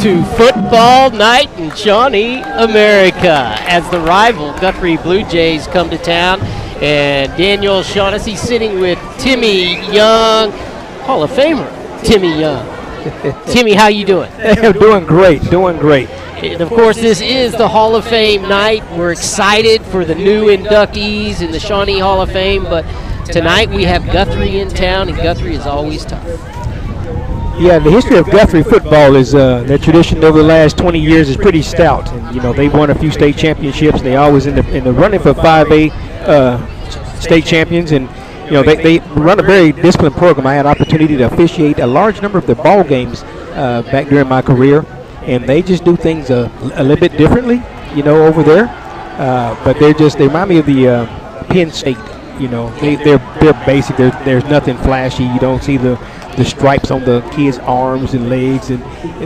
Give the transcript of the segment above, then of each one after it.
To football night in Shawnee, America, as the rival Guthrie Blue Jays come to town. And Daniel Shaughnessy sitting with Timmy Young, Hall of Famer Timmy Young. Timmy, how you doing? Doing great, doing great. And of course, this is the Hall of Fame night. We're excited for the new inductees in the Shawnee Hall of Fame, but tonight we have Guthrie in town, and Guthrie is always tough. Yeah, the history of Guthrie football is their tradition over the last 20 years is pretty stout. And, you know, they've won a few state championships. They always in the running for 5A state champions, and you know they run a very disciplined program. I had an opportunity to officiate a large number of their ball games back during my career, and they just do things a little bit differently, you know, over there. But they remind me of the Penn State. You know, they're basic. There's nothing flashy. You don't see the stripes on the kids' arms and legs and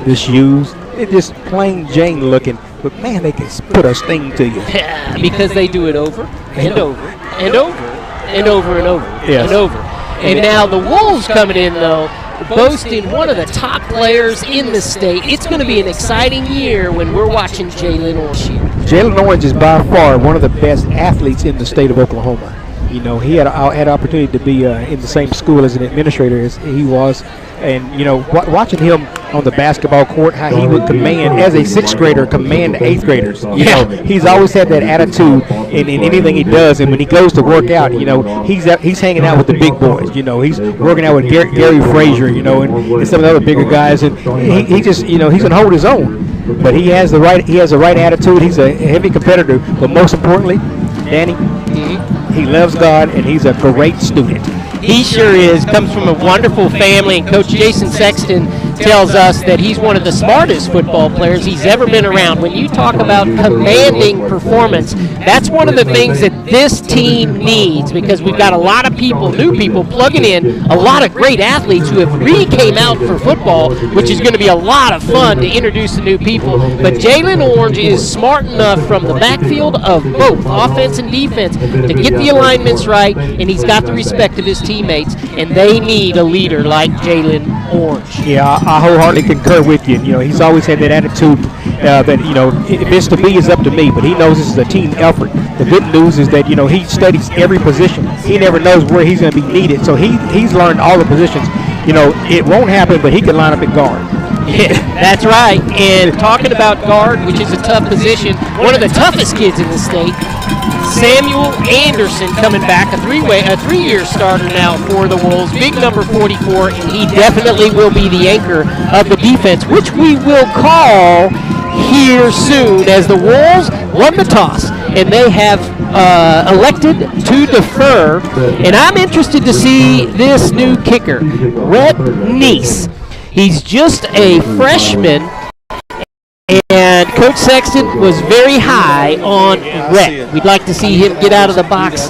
the shoes. They're just plain Jane looking. But, man, they can put a sting to you. Yeah, because they do it over and over and over and over and over and over. And now the Wolves coming in, though, boasting one of the top players in the state. It's going to be an exciting year when we're watching Jalen Orange here. Jalen Orange is by far one of the best athletes in the state of Oklahoma. You know, he had an opportunity to be in the same school as an administrator as he was. And, you know, watching him on the basketball court, how he would command, as a sixth grader, command eighth graders. You know, he's always had that attitude in anything he does. And when he goes to work out, you know, he's hanging out with the big boys. You know, he's working out with Gary Frazier, you know, and some of the other bigger guys. And he just, you know, he's going to hold his own. But he has the right attitude. He's a heavy competitor. But most importantly, Danny, he loves God, and he's a great student. He sure is. Comes from a wonderful family, and Coach Jason Sexton tells us that he's one of the smartest football players he's ever been around. When you talk about commanding performance, that's one of the things that this team needs, because we've got a lot of people, new people, plugging in, a lot of great athletes who have came out for football, which is going to be a lot of fun to introduce the new people. But Jalen Orange is smart enough from the backfield of both offense and defense to get the alignments right, and he's got the respect of his teammates, and they need a leader like Jalen Orange. Yeah, I wholeheartedly concur with you. You know, he's always had that attitude that, you know, if it's to me, it's up to me. But he knows this is a team effort. The good news is that, you know, he studies every position. He never knows where he's going to be needed. So he's learned all the positions. You know, it won't happen, but he can line up at guard. Yeah, that's right. And talking about guard, which is a tough position, one of the toughest kids in the state, Samuel Anderson coming back, a three-year starter now for the Wolves, big number 44, and he definitely will be the anchor of the defense, which we will call here soon, as the Wolves won the toss, and they have elected to defer. And I'm interested to see this new kicker, Rhett Neese. He's just a freshman, and Coach Sexton was very high on Rhett. We'd like to see him get out of the box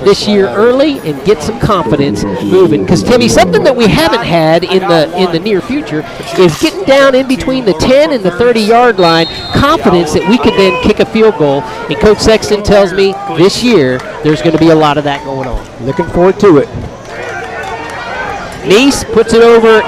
this year early and get some confidence moving. Because, Timmy, something that we haven't had in the near future is getting down in between the 10 and the 30-yard line, confidence that we could then kick a field goal. And Coach Sexton tells me this year there's going to be a lot of that going on. Looking forward to it. Neese puts it over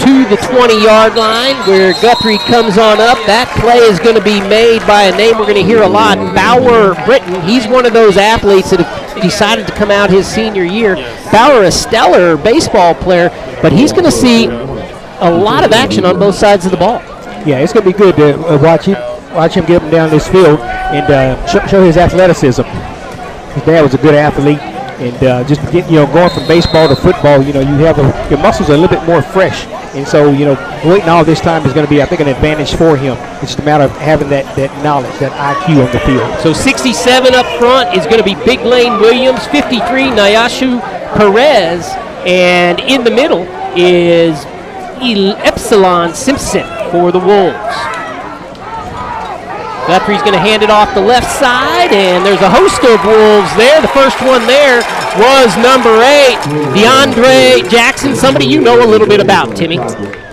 to the 20-yard line where Guthrie comes on up. That play is going to be made by a name we're going to hear a lot, Bauer Britton. He's one of those athletes that have decided to come out his senior year. Bauer, a stellar baseball player, but he's going to see a lot of action on both sides of the ball. Yeah, it's going to be good to watch him get up and down this field and show his athleticism. His dad was a good athlete. And just going from baseball to football, you know, your muscles are a little bit more fresh. And so, you know, waiting all this time is going to be, I think, an advantage for him. It's just a matter of having that knowledge, that IQ on the field. So 67 up front is going to be Big Lane Williams, 53 Nyashu Perez, and in the middle is Epsilon Simpson for the Wolves. Guthrie's going to hand it off the left side, and there's a host of Wolves there. The first one there was number 8, DeAndre Jackson, somebody you know a little bit about, Timmy.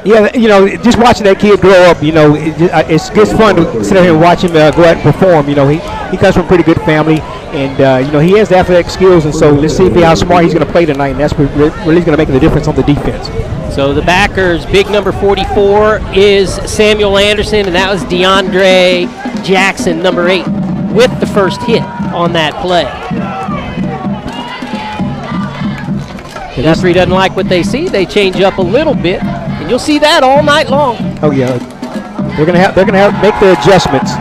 Yeah, you know, just watching that kid grow up, you know, it's fun to sit here and watch him go out and perform. You know, he comes from a pretty good family. And, you know, he has the athletic skills, and so let's see how smart he's going to play tonight, and that's what really going to make the difference on the defense. So the backers, big number 44 is Samuel Anderson, and that was DeAndre Jackson, number 8, with the first hit on that play. Guthrie doesn't like what they see. They change up a little bit, and you'll see that all night long. Oh yeah, they're gonna have make the adjustments.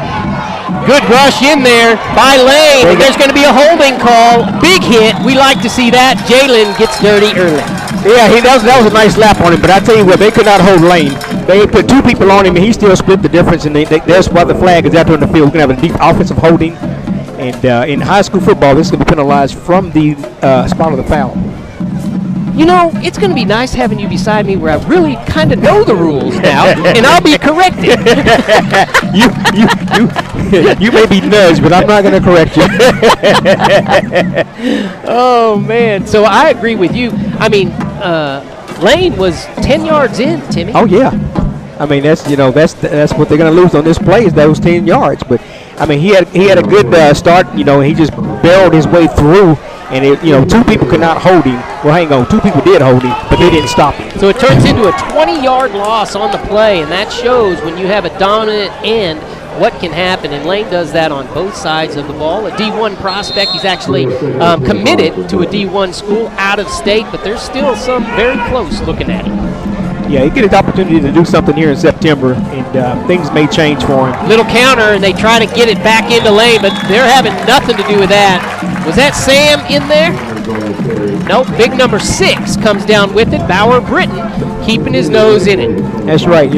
Good rush in there by Lane. There's going to be a holding call. Big hit. We like to see that. Jalen gets dirty early. Yeah, that was a nice lap on him. But I tell you what, they could not hold Lane. They put 2 people on him, and he still split the difference. And that's why the flag is out there in the field. We're going to have a deep offensive holding. And in high school football, this is going to be penalized from the spot of the foul. You know, it's going to be nice having you beside me where I really kind of know the rules now, and I'll be corrected. You may be nudged, but I'm not going to correct you. Oh, man. So I agree with you. I mean, Lane was 10 yards in, Timmy. Oh, yeah. I mean, that's what they're going to lose on this play is those 10 yards. But, I mean, he had a good start, you know, and he just barreled his way through. And, 2 people could not hold him. Well, hang on, 2 people did hold him, but they didn't stop him. So it turns into a 20-yard loss on the play, and that shows when you have a dominant end what can happen. And Lane does that on both sides of the ball. A D1 prospect, he's actually committed to a D1 school out of state, but there's still some very close looking at him. Yeah, he gets an opportunity to do something here in September, and things may change for him. Little counter, and they try to get it back into Lane, but they're having nothing to do with that. Was that Sam in there? Nope, big number 6 comes down with it. Bauer Britton keeping his nose in it. That's right,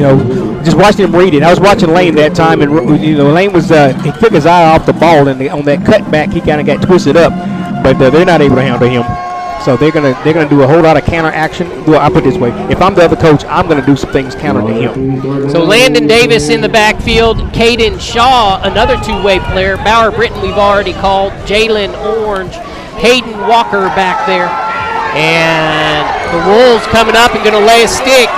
just watching him read it. I was watching Lane that time, and, Lane was, he took his eye off the ball, and on that cutback, he kind of got twisted up, but they're not able to handle him. So they're gonna do a whole lot of counter action. Well, I put it this way: if I'm the other coach, I'm gonna do some things counter to him. So Landon Davis in the backfield, Caden Shaw, another 2-way player. Bauer Britton we've already called. Jalen Orange, Hayden Walker back there, and the Wolves coming up and gonna lay a stick.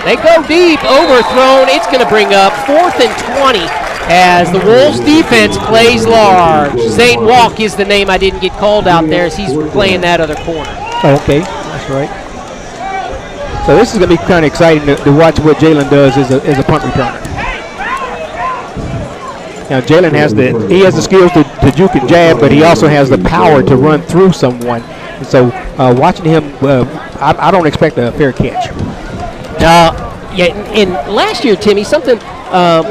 They go deep, overthrown. It's gonna bring up 4th and 20. As the Wolves defense plays large. Zane Walk is the name I didn't get called out there as he's playing that other corner. Oh, okay, that's right. So this is going to be kind of exciting to watch what Jalen does as a punt returner. Now Jalen has the skills to juke and jab, but he also has the power to run through someone. And so watching him, I don't expect a fair catch. Yeah, and last year, Timmy, something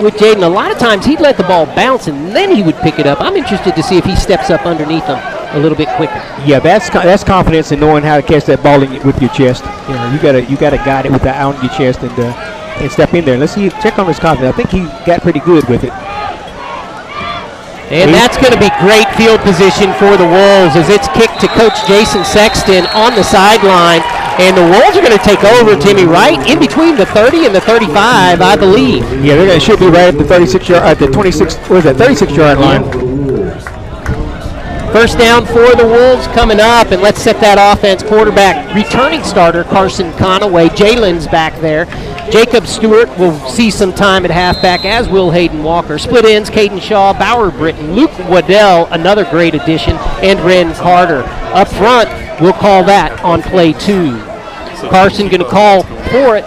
with Jaden, a lot of times he'd let the ball bounce and then he would pick it up. I'm interested to see if he steps up underneath him a little bit quicker. Yeah, that's confidence in knowing how to catch that ball with your chest. You gotta guide it with that out in your chest and step in there. Let's see, check on his confidence. I think he got pretty good with it. And that's going to be great field position for the Wolves as it's kicked to Coach Jason Sexton on the sideline. And the Wolves are going to take over, Timmy, right in between the 30 and the 35, I believe. Yeah, they should be right at the 36-yard, at the 36-yard line. First down for the Wolves coming up, and let's set that offense. Quarterback, returning starter Carson Conaway. Jalen's back there. Jacob Stewart will see some time at halfback, as will Hayden Walker. Split ends, Caden Shaw, Bauer Britton, Luke Waddell, another great addition, and Ren Carter. Up front, we'll call that on play 2. Carson going to call for it.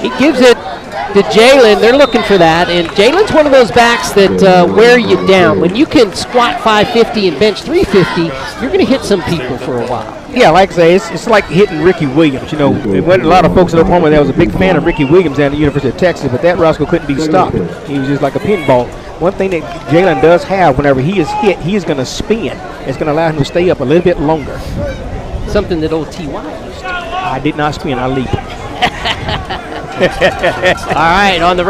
He gives it to Jalen. They're looking for that, and Jalen's one of those backs that wear you down. When you can squat 550 and bench 350, you're going to hit some people for a while. Yeah, like I say, it's like hitting Ricky Williams. You know, there wasn't a lot of folks in Oklahoma that was a big fan of Ricky Williams down at the University of Texas, but that rascal couldn't be stopped. He was just like a pinball. One thing that Jalen does have, whenever he is hit, he is going to spin. It's going to allow him to stay up a little bit longer. Something that old T.Y. used to do. I did not spin, I leaped. All right, on the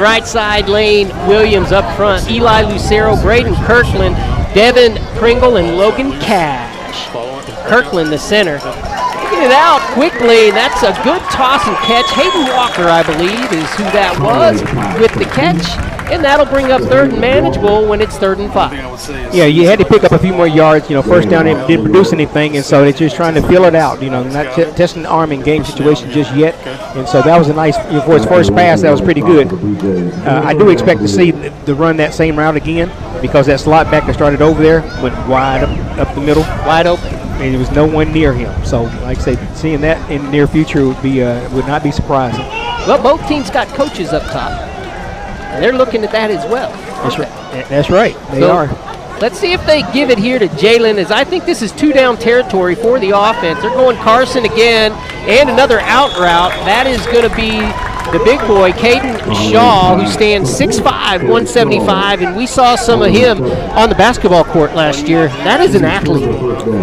right side lane, Williams up front, Eli Lucero, Braden Kirkland, Devin Pringle, and Logan Cash. Kirkland, the center, taking it out quickly. That's a good toss and catch. Hayden Walker, I believe, is who that was with the catch, and that'll bring up 3rd and manageable when it's 3rd and 5. Yeah, you had to pick up a few more yards. You know, first down, they didn't produce anything, and so they're just trying to feel it out. You know, not testing the arm in game situation just yet. And so that was a nice, for his first pass, that was pretty good. I do expect to see the run that same route again. because that slot back that started over there went wide up the middle. Wide open. And there was no one near him. So, like I say, seeing that in the near future would not be surprising. Well, both teams got coaches up top. And they're looking at that as well. That's right. They are. Let's see if they give it here to Jalen, as I think this is 2-down territory for the offense. They're going Carson again and another out route. That is going to be the big boy, Caden Shaw, who stands 6'5", 175, and we saw some of him on the basketball court last year. That is an athlete.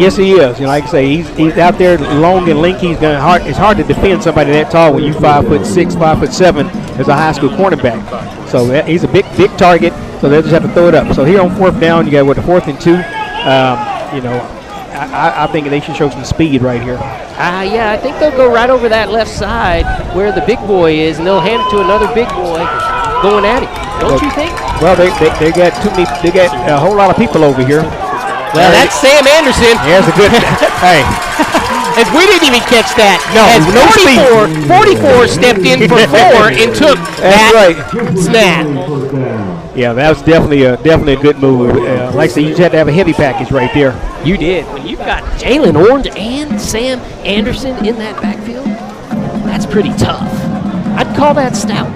Yes, he is. Like I say, he's out there long and lanky. It's hard to defend somebody that tall when you're 5'6", 5'7", as a high school cornerback. So he's a big target. So they'll just have to throw it up. So here on 4th down, you got the 4th and 2. I think they should show some speed right here. Yeah, I think they'll go right over that left side where the big boy is, and they'll hand it to another big boy going at it. Don't you think? Well, they got they got a whole lot of people over here. Well, that's Sam Anderson. There's a good. Hey. As we didn't even catch that. No, as no 44 stepped in for 4 and took that snap. Yeah, that was definitely a good move. Like I said, you just had to have a heavy package right there. You did. When you've got Jalen Orange and Sam Anderson in that backfield, that's pretty tough. I'd call that stout.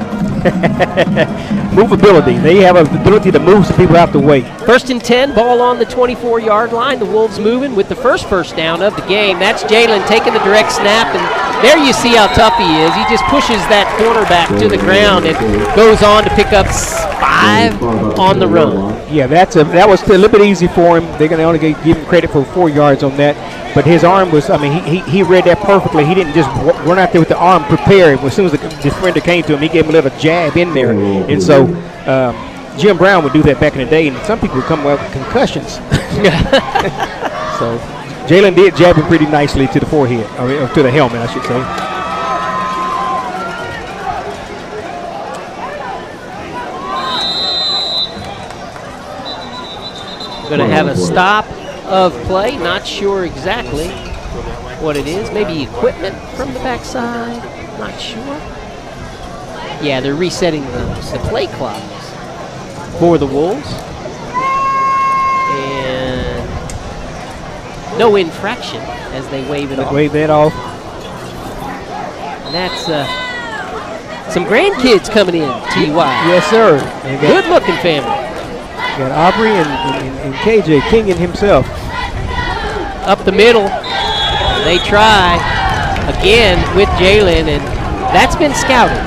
Movability. They have an ability to move some people out the way. 1st and 10, ball on the 24-yard line. The Wolves moving with the first down of the game. That's Jalen taking the direct snap, and there you see how tough he is. He just pushes that cornerback to the ground and goes on to pick up 5 on the run. Yeah, that was a little bit easy for him. They're going to only give him credit for 4 yards on that. But his arm was, he read that perfectly. He didn't just run out there with the arm prepared. As soon as the defender came to him, he gave him a little jab in there. And so Jim Brown would do that back in the day, and some people would come with concussions. So Jalen did jab him pretty nicely to the forehead, or to the helmet, I should say. Going to have a stop of play. Not sure exactly what it is. Maybe equipment from the backside. Not sure. Yeah, they're resetting the play clocks for the Wolves. And no infraction as they wave it off. Wave that off. And that's some grandkids coming in, T.Y. Yes, sir. Good-looking family. Got Aubrey and KJ, King and himself. Up the middle. They try again with Jalen, and that's been scouted,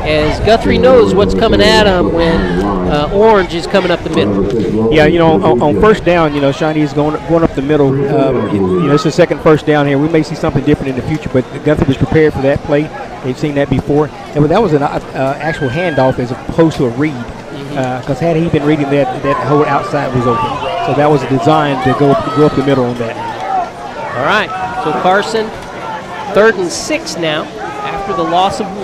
as Guthrie knows what's coming at him when Orange is coming up the middle. Yeah, on 1st down, Shawnee's going up the middle. It's the second 1st down here. We may see something different in the future, but Guthrie was prepared for that play. They've seen that before. That was an actual handoff as opposed to a read. Because had he been reading that whole outside was open. So that was designed to go up the middle on that. All right, so Carson, 3rd and 6 now after the loss of 1.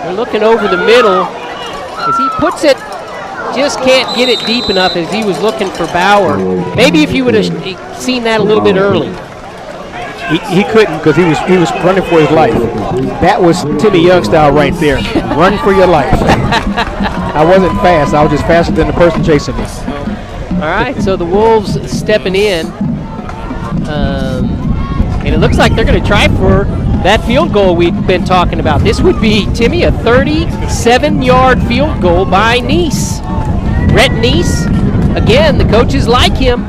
They're looking over the middle. As he puts it, just can't get it deep enough as he was looking for Bauer. Maybe if you would have seen that a little bit early. He couldn't, because he was running for his life. That was Timmy Young style right there. Run for your life. I wasn't fast. I was just faster than the person chasing me. All right, so the Wolves stepping in. And it looks like they're going to try for that field goal we've been talking about. This would be, Timmy, a 37-yard field goal by Neese. Rhett Neese, again, the coaches like him.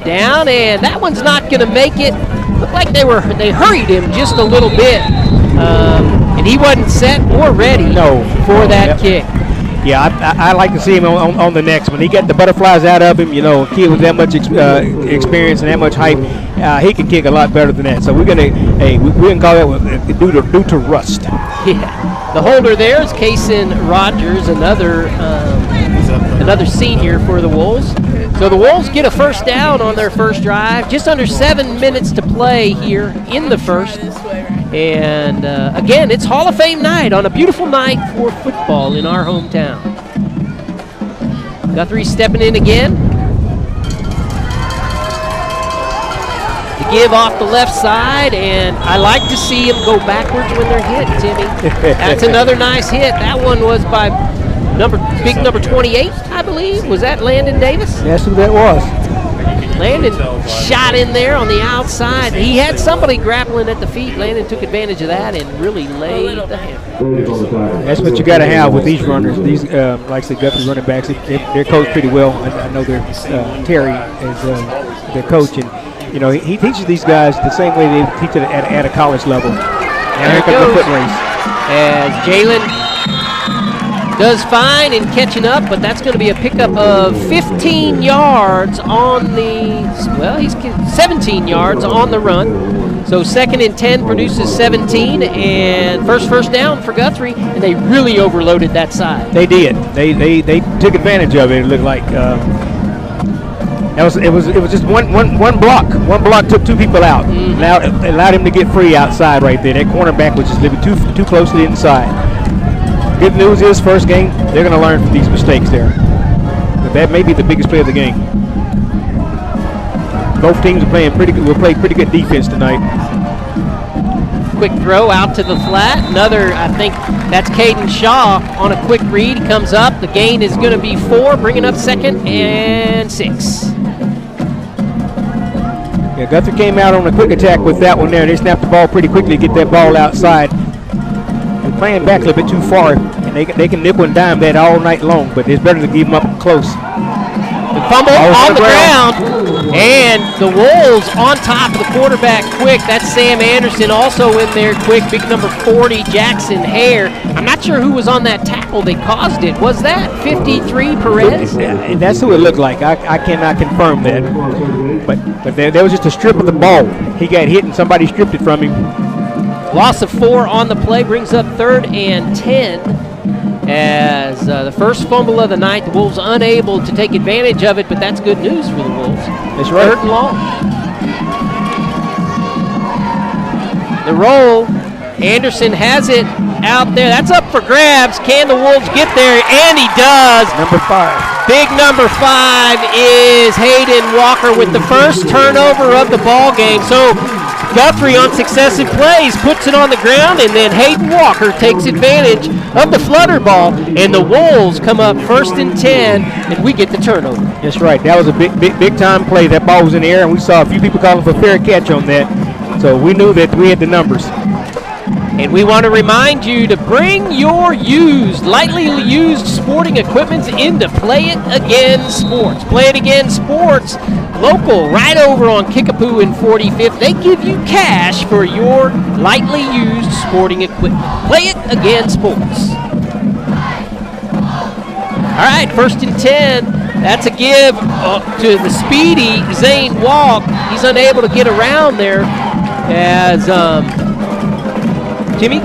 Down, and that one's not going to make it. Looked like they hurried him just a little bit, and he wasn't set or ready for that kick. Yeah, I like to see him on the next one. He got the butterflies out of him. A kid with that much experience and that much hype, he can kick a lot better than that. So we're gonna call that due to rust. Yeah, the holder there is Kason Rogers, another senior for the Wolves. So the Wolves get a 1st down on their first drive. Just under 7 minutes to play here in the first. And again, it's Hall of Fame night on a beautiful night for football in our hometown. Guthrie stepping in again. The give off the left side, and I like to see him go backwards when they're hit, Timmy. That's another nice hit. That one was by big number 28, I believe. Was that Landon Davis? That's who that was. Landon shot in there on the outside. He had somebody grappling at the feet. Landon took advantage of that and really laid the hammer. That's what you got to have with these runners. These, like I said, Guthrie running backs, they're coached pretty well. I know Terry is their coach, and you know he teaches these guys the same way they teach it at a college level. And here comes the foot race. As Jalen does fine in catching up, but that's going to be a pickup of 15 yards on the, well, he's 17 yards on the run. So 2nd and 10 produces 17, and first down for Guthrie, and they really overloaded that side. They did. They took advantage of it. It looked like it was just one block. One block took 2 people out. Allowed him to get free outside right there. That cornerback was just living too close to the inside. Good news is, first game, they're going to learn from these mistakes there. But that may be the biggest play of the game. Both teams are playing will play pretty good defense tonight. Quick throw out to the flat. Another, I think that's Caden Shaw on a quick read. He comes up. The gain is going to be 4, bringing up 2nd and 6. Yeah, Guthrie came out on a quick attack with that one there. They snapped the ball pretty quickly to get that ball outside. They're playing back a little bit too far, and they can nickel and dime that all night long, but it's better to keep them up close. The fumble on the ground, and the Wolves on top of the quarterback quick. That's Sam Anderson also in there quick. Big number 40, Jackson Hare. I'm not sure who was on that tackle that caused it. Was that 53 Perez? Yeah, that's who it looked like. I cannot confirm that. But there was just a strip of the ball. He got hit and somebody stripped it from him. Loss of 4 on the play brings up 3rd and 10 as the first fumble of the night. The Wolves unable to take advantage of it, but that's good news for the Wolves. That's right. 3rd and long. The roll. Anderson has it out there. That's up for grabs. Can the Wolves get there? And he does. Number 5. Big number 5 is Hayden Walker with the first turnover of the ball game. So Guthrie on successive plays puts it on the ground, and then Hayden Walker takes advantage of the flutter ball, and the Wolves come up 1st and 10, and we get the turnover. That's right. That was a big time play. That ball was in the air, and we saw a few people calling for fair catch on that. So we knew that we had the numbers. And we want to remind you to bring your lightly used sporting equipment into Play It Again Sports. Play It Again Sports, local, right over on Kickapoo and 45th. They give you cash for your lightly used sporting equipment. Play It Again Sports. All right, 1st and 10. That's a give to the speedy Zane Walk. He's unable to get around there as Jimmy,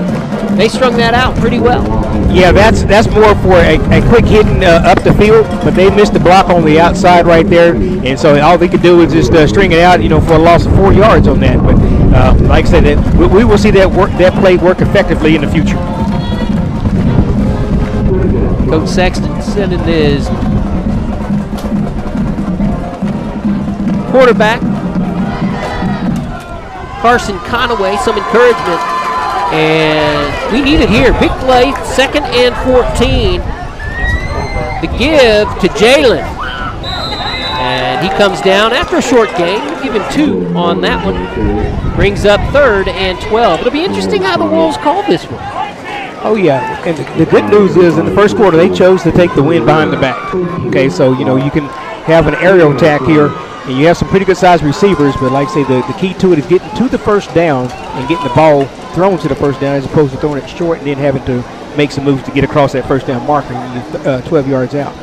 they strung that out pretty well. Yeah, that's more for a quick hitting up the field, but they missed the block on the outside right there, and so all they could do is just string it out, for a loss of 4 yards on that. But like I said, we will see that play work effectively in the future. Coach Sexton sending his quarterback, Carson Conaway, some encouragement. And we need it here. Big play, 2nd and 14. The give to Jalen. And he comes down after a short gain. We'll give him 2 on that one. Brings up 3rd and 12. It'll be interesting how the Wolves call this one. Oh, yeah. And the good news is in the first quarter, they chose to take the wind behind the back. Okay, so, you can have an aerial attack here. And you have some pretty good-sized receivers, but like I say, the key to it is getting to the first down and getting the ball thrown to the first down as opposed to throwing it short and then having to make some moves to get across that first down marker and you're 12 yards out.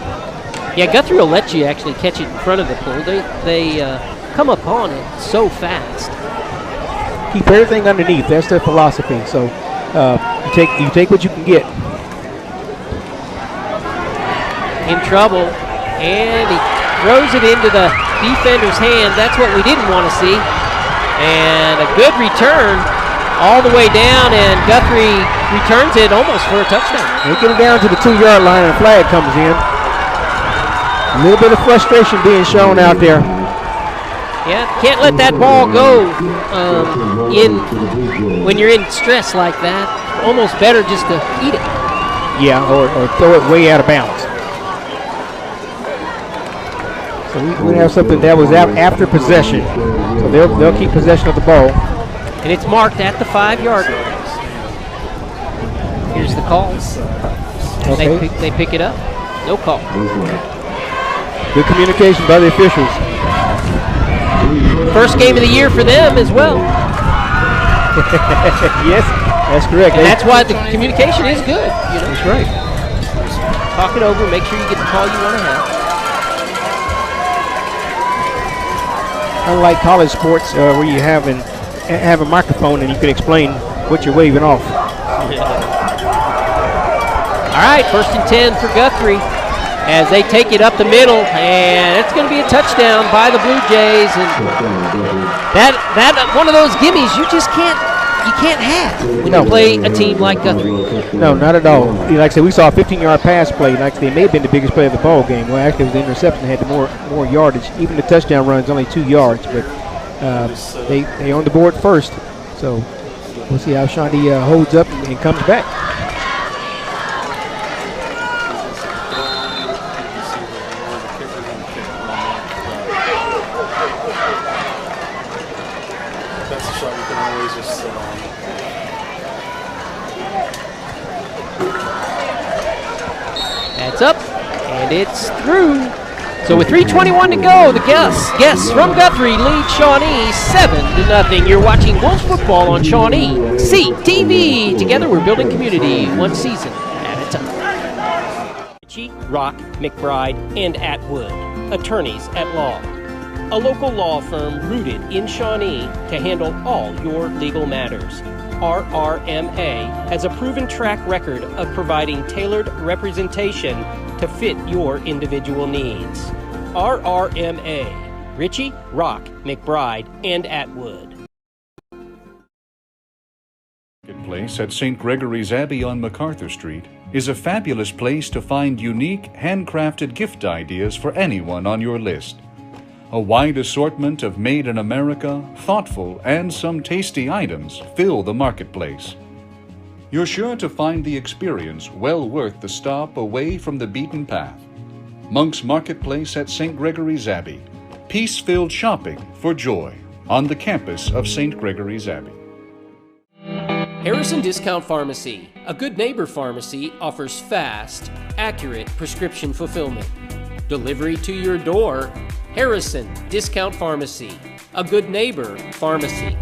Yeah, Guthrie will let you actually catch it in front of the pole. They come up on it so fast. Keep everything underneath. That's their philosophy. So you take what you can get. In trouble, and he throws it into the defender's hand. That's what we didn't want to see. And a good return all the way down, and Guthrie returns it almost for a touchdown. They get it down to the 2-yard line, and a flag comes in. A little bit of frustration being shown out there. Yeah, can't let that ball go when you're in stress like that. Almost better just to eat it. Yeah, or throw it way out of bounds. So we have something that was out after possession. So they'll keep possession of the ball. And it's marked at the 5-yard line. Here's the calls. Okay. They pick it up. No call. Good communication by the officials. First game of the year for them as well. Yes, that's correct. And that's why the communication is good. You know? That's right. Talk it over. Make sure you get the call you want to have. Unlike college sports, where you have a microphone and you can explain what you're waving off. All right, 1st and 10 for Guthrie as they take it up the middle, and it's going to be a touchdown by the Blue Jays. And that one of those gimmies you just can't have when you play a team like Guthrie. No, not at all. Like I said, we saw a 15-yard pass play. Like they may have been the biggest play of the ball game. Well, actually, it was the interception that had the more yardage. Even the touchdown run is only 2 yards, but they on the board first. So we'll see how Shawnee holds up and comes back. That's up, and it's through. So with 3:21 to go, the guests from Guthrie lead Shawnee 7-0. You're watching Wolves football on Shawnee CTV. Together we're building community, one season at a time. Richie, Rock, McBride, and Atwood, attorneys at law. A local law firm rooted in Shawnee to handle all your legal matters. RRMA has a proven track record of providing tailored representation to fit your individual needs. RRMA, Richie, Rock, McBride, and Atwood. Marketplace at St. Gregory's Abbey on MacArthur Street is a fabulous place to find unique, handcrafted gift ideas for anyone on your list. A wide assortment of made in America, thoughtful, and some tasty items fill the marketplace. You're sure to find the experience well worth the stop away from the beaten path. Monk's Marketplace at St. Gregory's Abbey. Peace-filled shopping for joy on the campus of St. Gregory's Abbey. Harrison Discount Pharmacy, a good neighbor pharmacy, offers fast, accurate prescription fulfillment. Delivery to your door. Harrison Discount Pharmacy, a good neighbor pharmacy.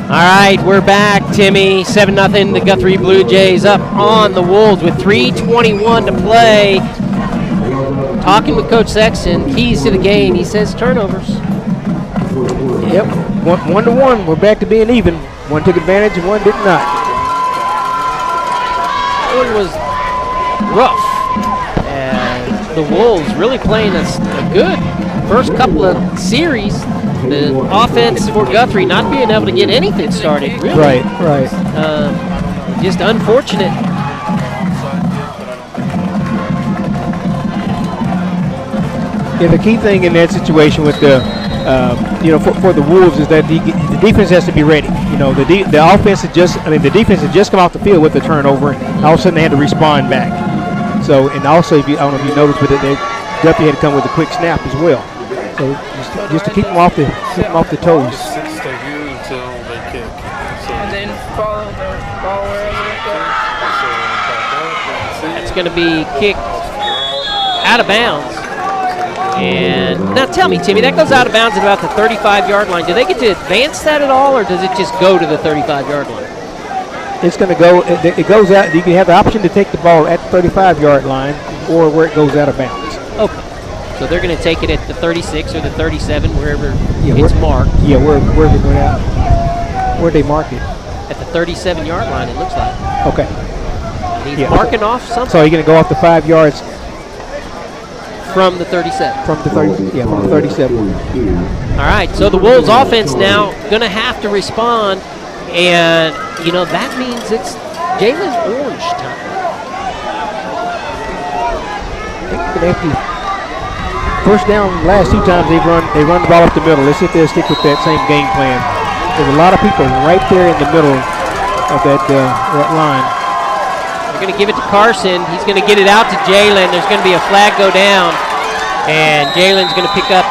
All right, we're back, Timmy. 7-0, the Guthrie Blue Jays up on the Wolves with 3:21 to play. Talking with Coach Sexton, keys to the game. He says turnovers. Yep, 1-1. We're back to being even. One took advantage and one did not. One was rough, and the Wolves really playing a good first couple of series. The offense for Guthrie not being able to get anything started, really. Right. Just unfortunate. Yeah, the key thing in that situation with the, for the Wolves is that the defense has to be ready. You know, the offense had the defense had just come off the field with the turnover, and all of a sudden they had to respond back. So, and also, I don't know if you noticed, but they definitely had to come with a quick snap as well. So just to keep them off the toes. Just stay here until they kick. And then follow the ball wherever it goes. That's going to be kicked out of bounds. And now tell me, Timmy, that goes out of bounds at about the 35-yard line. Do they get to advance that at all, or does it just go to the 35-yard line? It's going to go. It goes out. You can have the option to take the ball at the 35-yard line, or where it goes out of bounds. Okay. So they're going to take it at the 36 or the 37, wherever it's marked. Yeah, where they go out? Where'd they mark it? At the 37-yard line, it looks like. Okay. And he's marking off something. So you're going to go off the 5 yards from the 37. From the 37. All right. So the Wolves' offense now going to have to respond, and that means it's Jalen Orange time. I think they're going to have to. First down, last 2 times they run the ball up the middle. Let's see if they'll stick with that same game plan. There's a lot of people right there in the middle of that line. They're going to give it to Carson. He's going to get it out to Jalen. There's going to be a flag go down, and Jalen's going to pick up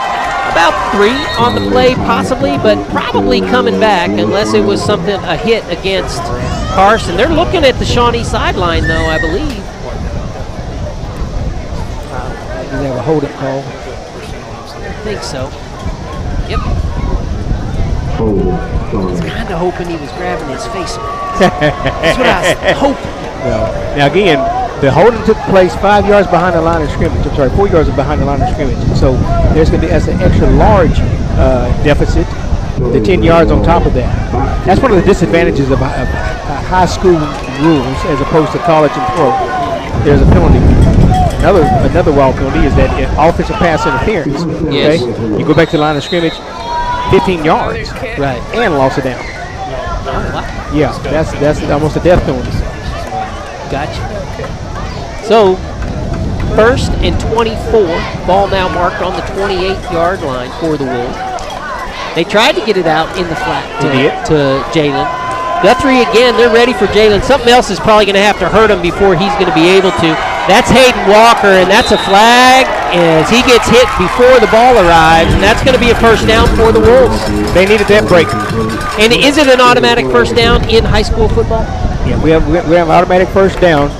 about 3 on the play, possibly, but probably coming back unless it was a hit against Carson. They're looking at the Shawnee sideline, though, I believe. Does they have a holding call? I think so. Yep. I was kind of hoping he was grabbing his face. That's what I was hoping. No. Now, again, the holding took place 5 yards behind the line of scrimmage. I'm sorry, 4 yards behind the line of scrimmage. So there's going to be an extra large deficit, the 10 yards on top of that. That's one of the disadvantages of high school rules as opposed to college and pro. There's a penalty. Another wild penalty is that offensive pass interference. Okay? Yes. You go back to the line of scrimmage, 15 yards. Right. And loss of down. Oh, wow. Yeah, that's almost a death penalty. Gotcha. So, 1st and 24. Ball now marked on the 28-yard line for the Wolves. They tried to get it out in the flat to Jalen. Guthrie again, they're ready for Jalen. Something else is probably going to have to hurt him before he's going to be able to. That's Hayden Walker, and that's a flag as he gets hit before the ball arrives, and that's going to be a first down for the Wolves. They needed that break. And is it an automatic first down in high school football? Yeah, we have an automatic first down,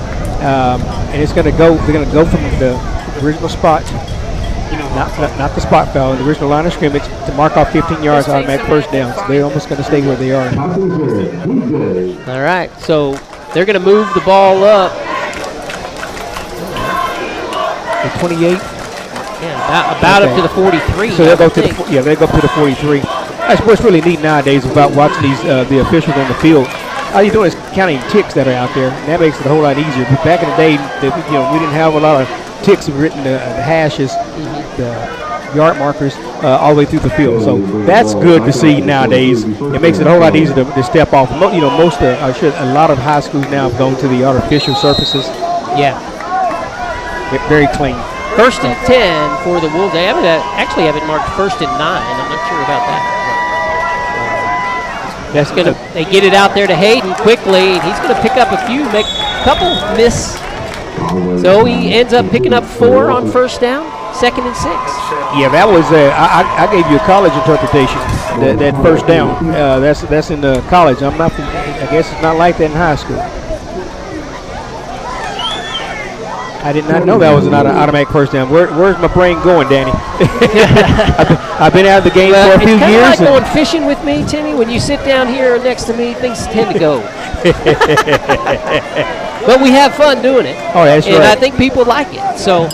and it's going to go. They're going to go from the original spot, not the spot foul, the original line of scrimmage to mark off 15 yards automatic first down. So they're almost going to stay where they are. All right, so they're going to move the ball up. The 28. Yeah, about up to the 43. So they'll go to they go up to the 43. That's what's really neat nowadays about watching these the officials on the field. All you're doing is counting ticks that are out there, and that makes it a whole lot easier. But back in the day, we didn't have a lot of ticks written, the hashes, the yard markers all the way through the field. So that's good to see nowadays. It makes it a whole lot easier to step off. A lot of high schools now have gone to the artificial surfaces. Yeah. They're very clean. 1st and 10 for the Wolves. They actually have it marked 1st and 9. I'm not sure about that. They get it out there to Hayden quickly, and he's going to pick up make a couple miss. So he ends up picking up 4 on first down, 2nd and 6. Yeah, that was I gave you a college interpretation. That first down, that's in the college. I guess it's not like that in high school. I did not know that was an automatic first down. Where's my brain going, Danny? I've been out of the game for a few it's years. It's kind of like going fishing with me, Timmy. When you sit down here next to me, things tend to go. But we have fun doing it. Oh, that's right. And I think people like it. So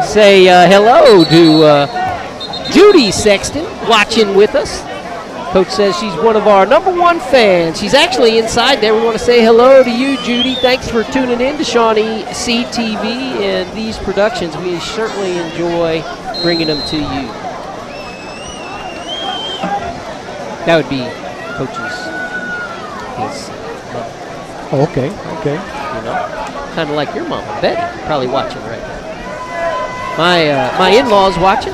say hello to Judy Sexton watching with us. Coach says she's one of our #1 fans. She's actually inside there. We want to say hello to you, Judy. Thanks for tuning in to Shawnee CTV and these productions. We certainly enjoy bringing them to you. That would be Coach's his mother. Oh, okay. You know, kind of like your mama, Betty, probably watching right now. My in-laws watching.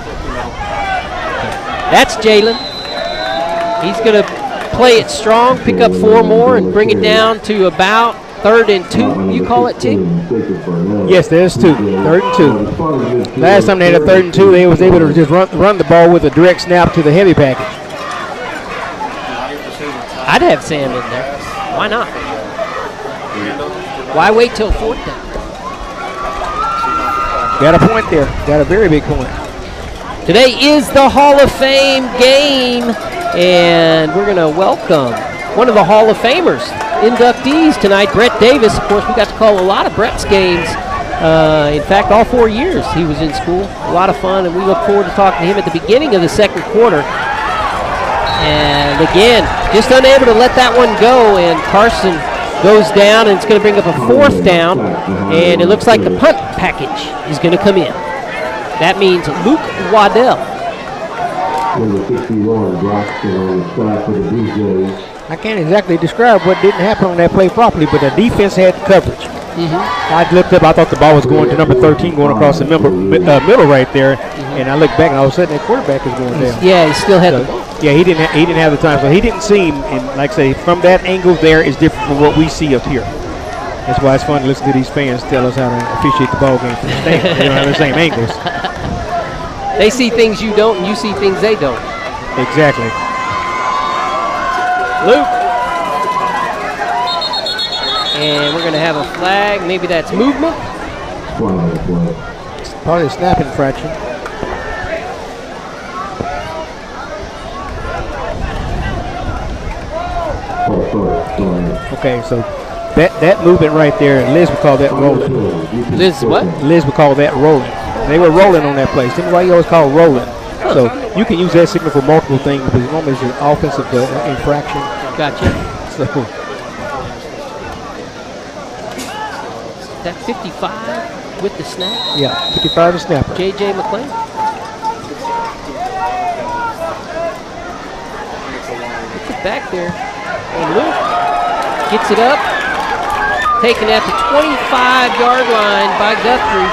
That's Jalen. He's going to play it strong, pick up 4 more, and bring it down to about 3rd and 2. You call it, T? Yes, there's 2. 3rd and 2. Last time they had a 3rd and 2, they was able to just run the ball with a direct snap to the heavy package. I'd have Sam in there. Why not? Why wait till 4th down? Got a point there. Got a very big point. Today is the Hall of Fame game, and we're going to welcome one of the Hall of Famers inductees tonight, Brett Davis. Of course, we got to call a lot of Brett's games. In fact, all 4 years he was in school. A lot of fun, and we look forward to talking to him at the beginning of the 2nd quarter. And again, just unable to let that one go, and Carson goes down, and it's going to bring up a 4th down, and it looks like the punt package is going to come in. That means Luke Waddell. I can't exactly describe what didn't happen on that play properly, but the defense had coverage. I looked up, I thought the ball was going to number 13, going across the middle right there, and I looked back, and all of a sudden that quarterback is going down. Yeah, he still had the ball. Yeah, he didn't have the time. So he didn't seem, and like I say, from that angle there is different from what we see up here. That's why it's fun to listen to these fans tell us how to officiate the ball game from the stand. They don't have the same angles. They see things you don't, and you see things they don't. Exactly. Luke. And we're going to have a flag. Maybe that's movement. It's probably a snap infraction. Okay, so that movement right there, Liz would call that rolling. Liz what? Liz would call that rolling. They were rolling on that play. That's why you always call it rolling. So you can use that signal for multiple things, but as long as it's an offensive infraction. Gotcha. So that 55 with the snap? Yeah, 55 is snapper. J.J. McClain. Gets it back there. And Luke gets it up. Taken at the 25-yard line by Guthrie.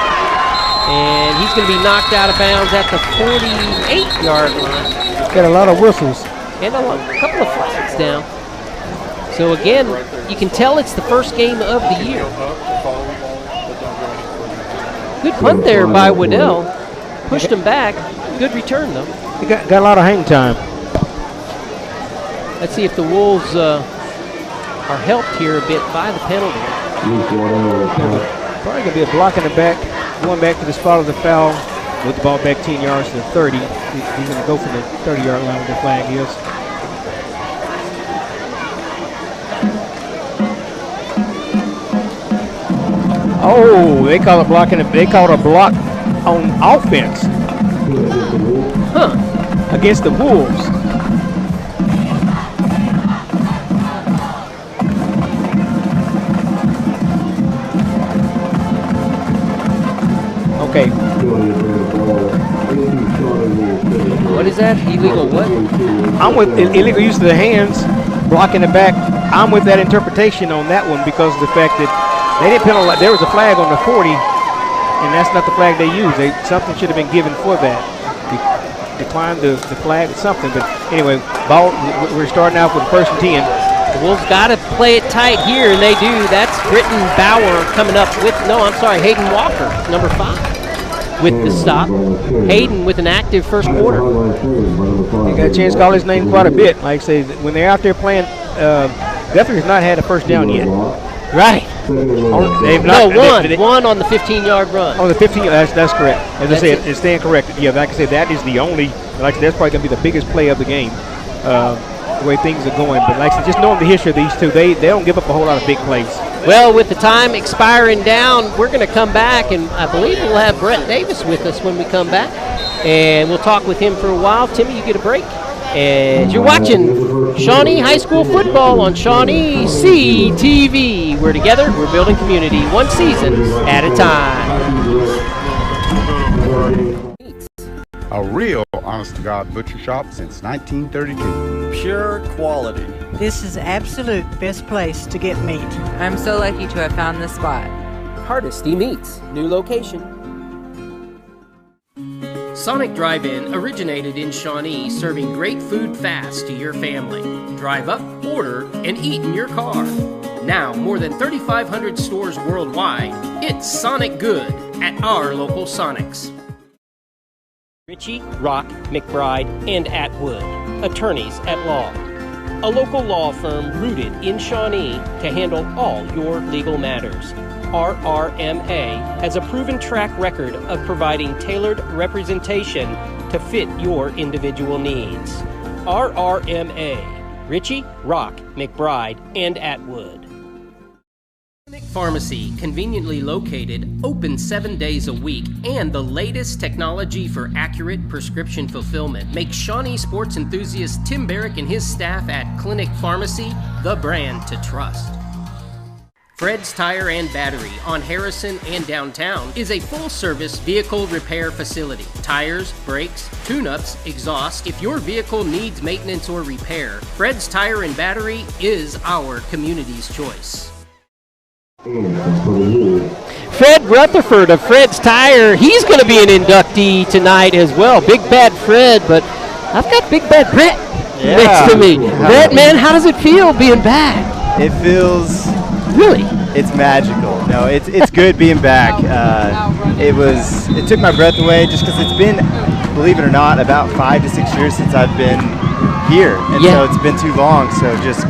And he's going to be knocked out of bounds at the 48-yard line. Got a lot of whistles. And a couple of flags down. So again, you can tell it's the first game of the year. Good punt there by Waddell. Pushed him back. Good return, though. He got a lot of hang time. Let's see if the Wolves are helped here a bit by the penalty. Probably going to be a block in the back, going back to the spot of the foul with the ball back 10 yards to the 30. He's going to go for the 30-yard line with the flag is. Oh, they call it blocking. They called a block on offense. Huh. Against the Wolves. Okay. What is that? Illegal what? I'm with illegal use of the hands, blocking the back. I'm with that interpretation on that one because of the fact that they didn't penalize. There was a flag on the 40, and that's not the flag they used. Something should have been given for that. Declined the flag or something. But anyway, ball. We're starting out with first and 10. The Wolves got to play it tight here, and they do. That's Britton Bauer coming up with, Hayden Walker, number 5, with the stop. Hayden with an active first quarter. You got a chance to call his name quite a bit. Like I say, when they're out there playing, Guthrie has not had a first down yet. Right. They've one on the 15-yard run. On the 15, that's correct. As I said, it's staying corrected. Yeah, like I said, that is the only, like I said, that's probably going to be the biggest play of the game. The way things are going, but like I said, just knowing the history of these two, they don't give up a whole lot of big plays. Well, with the time expiring down, we're going to come back, and I believe we'll have Brett Davis with us when we come back, and we'll talk with him for a while. Timmy, you get a break. And you're watching Shawnee High School football on Shawnee CTV. We're together, we're building community, one season at a time. A real honest-to-God butcher shop since 1932. Pure quality. This is absolute best place to get meat. I'm so lucky to have found this spot. Hardesty Meats, new location. Sonic Drive-In originated in Shawnee, serving great food fast to your family. Drive up, order, and eat in your car. Now, more than 3,500 stores worldwide, it's Sonic Good at our local Sonics. Ritchie, Rock, McBride, and Atwood, attorneys at law. A local law firm rooted in Shawnee to handle all your legal matters. RRMA has a proven track record of providing tailored representation to fit your individual needs. RRMA, Ritchie, Rock, McBride, and Atwood. Pharmacy, conveniently located, open 7 days a week, and the latest technology for accurate prescription fulfillment makes Shawnee sports enthusiast Tim Barrick and his staff at Clinic Pharmacy the brand to trust. Fred's Tire and Battery on Harrison and downtown is a full-service vehicle repair facility. Tires, brakes, tune-ups, exhaust. If your vehicle needs maintenance or repair, Fred's Tire and Battery is our community's choice. Fred Rutherford of Fred's Tire, he's going to be an inductee tonight as well. Big Bad Fred, but I've got Big Bad Brett. next to me. Brett, man, how does it feel being back? It feels really. It's magical. No, it's good being back. It took my breath away just because it's been, believe it or not, about 5 to 6 years since I've been here, and so it's been too long. So just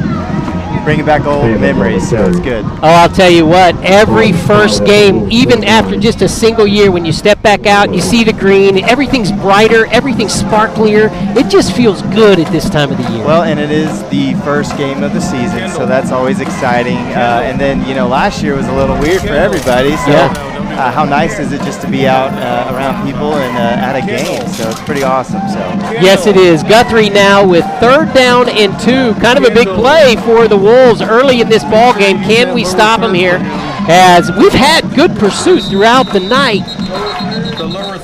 bringing back old memories, so it's good. Oh, I'll tell you what, every first game, even after just a single year, when you step back out, you see the green, everything's brighter, everything's sparklier. It just feels good at this time of the year. Well, and it is the first game of the season, so that's always exciting. And then, last year was a little weird for everybody, so how nice is it just to be out around people and at a game? So it's pretty awesome. So yes, it is. Guthrie now with 3rd down and 2, kind of a big play for the Wolves early in this ball game. Can we stop them here? As we've had good pursuit throughout the night.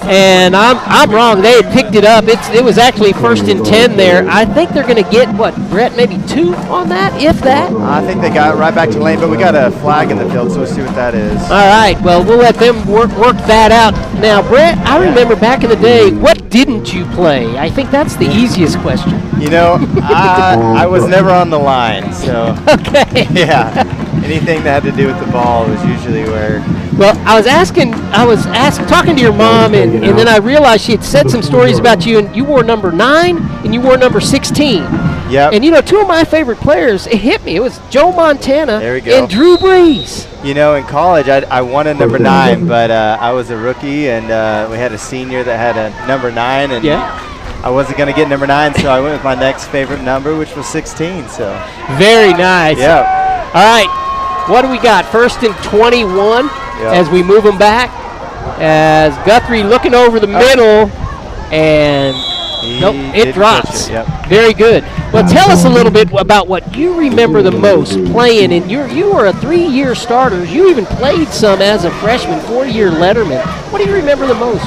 And I'm wrong. They had picked it up. It was actually 1st and 10 there. I think they're going to get, Brett, maybe 2 on that, if that? I think they got it right back to the lane, but we got a flag in the field, so we'll see what that is. All right. Well, we'll let them work that out. Now, Brett, I remember back in the day, what didn't you play? I think that's the easiest question. I was never on the line, so. Okay. Yeah. Anything that had to do with the ball was usually where. Well, I was talking to your mom, and then I realized she had said some stories about you, and you wore number 9 and you wore number 16. Yep. And 2 of my favorite players, it hit me. It was Joe Montana and Drew Brees. In college, I wanted number 9, but I was a rookie, and we had a senior that had a number 9, and I wasn't going to get number 9, so I went with my next favorite number, which was 16. So very nice. Yeah. All right. What do we got? 1st and 21 as we move them back. As Guthrie looking over the middle, and it drops. Very good. Well, tell us a little bit about what you remember the most playing. And you were a 3-year starter. You even played some as a freshman, 4-year letterman. What do you remember the most?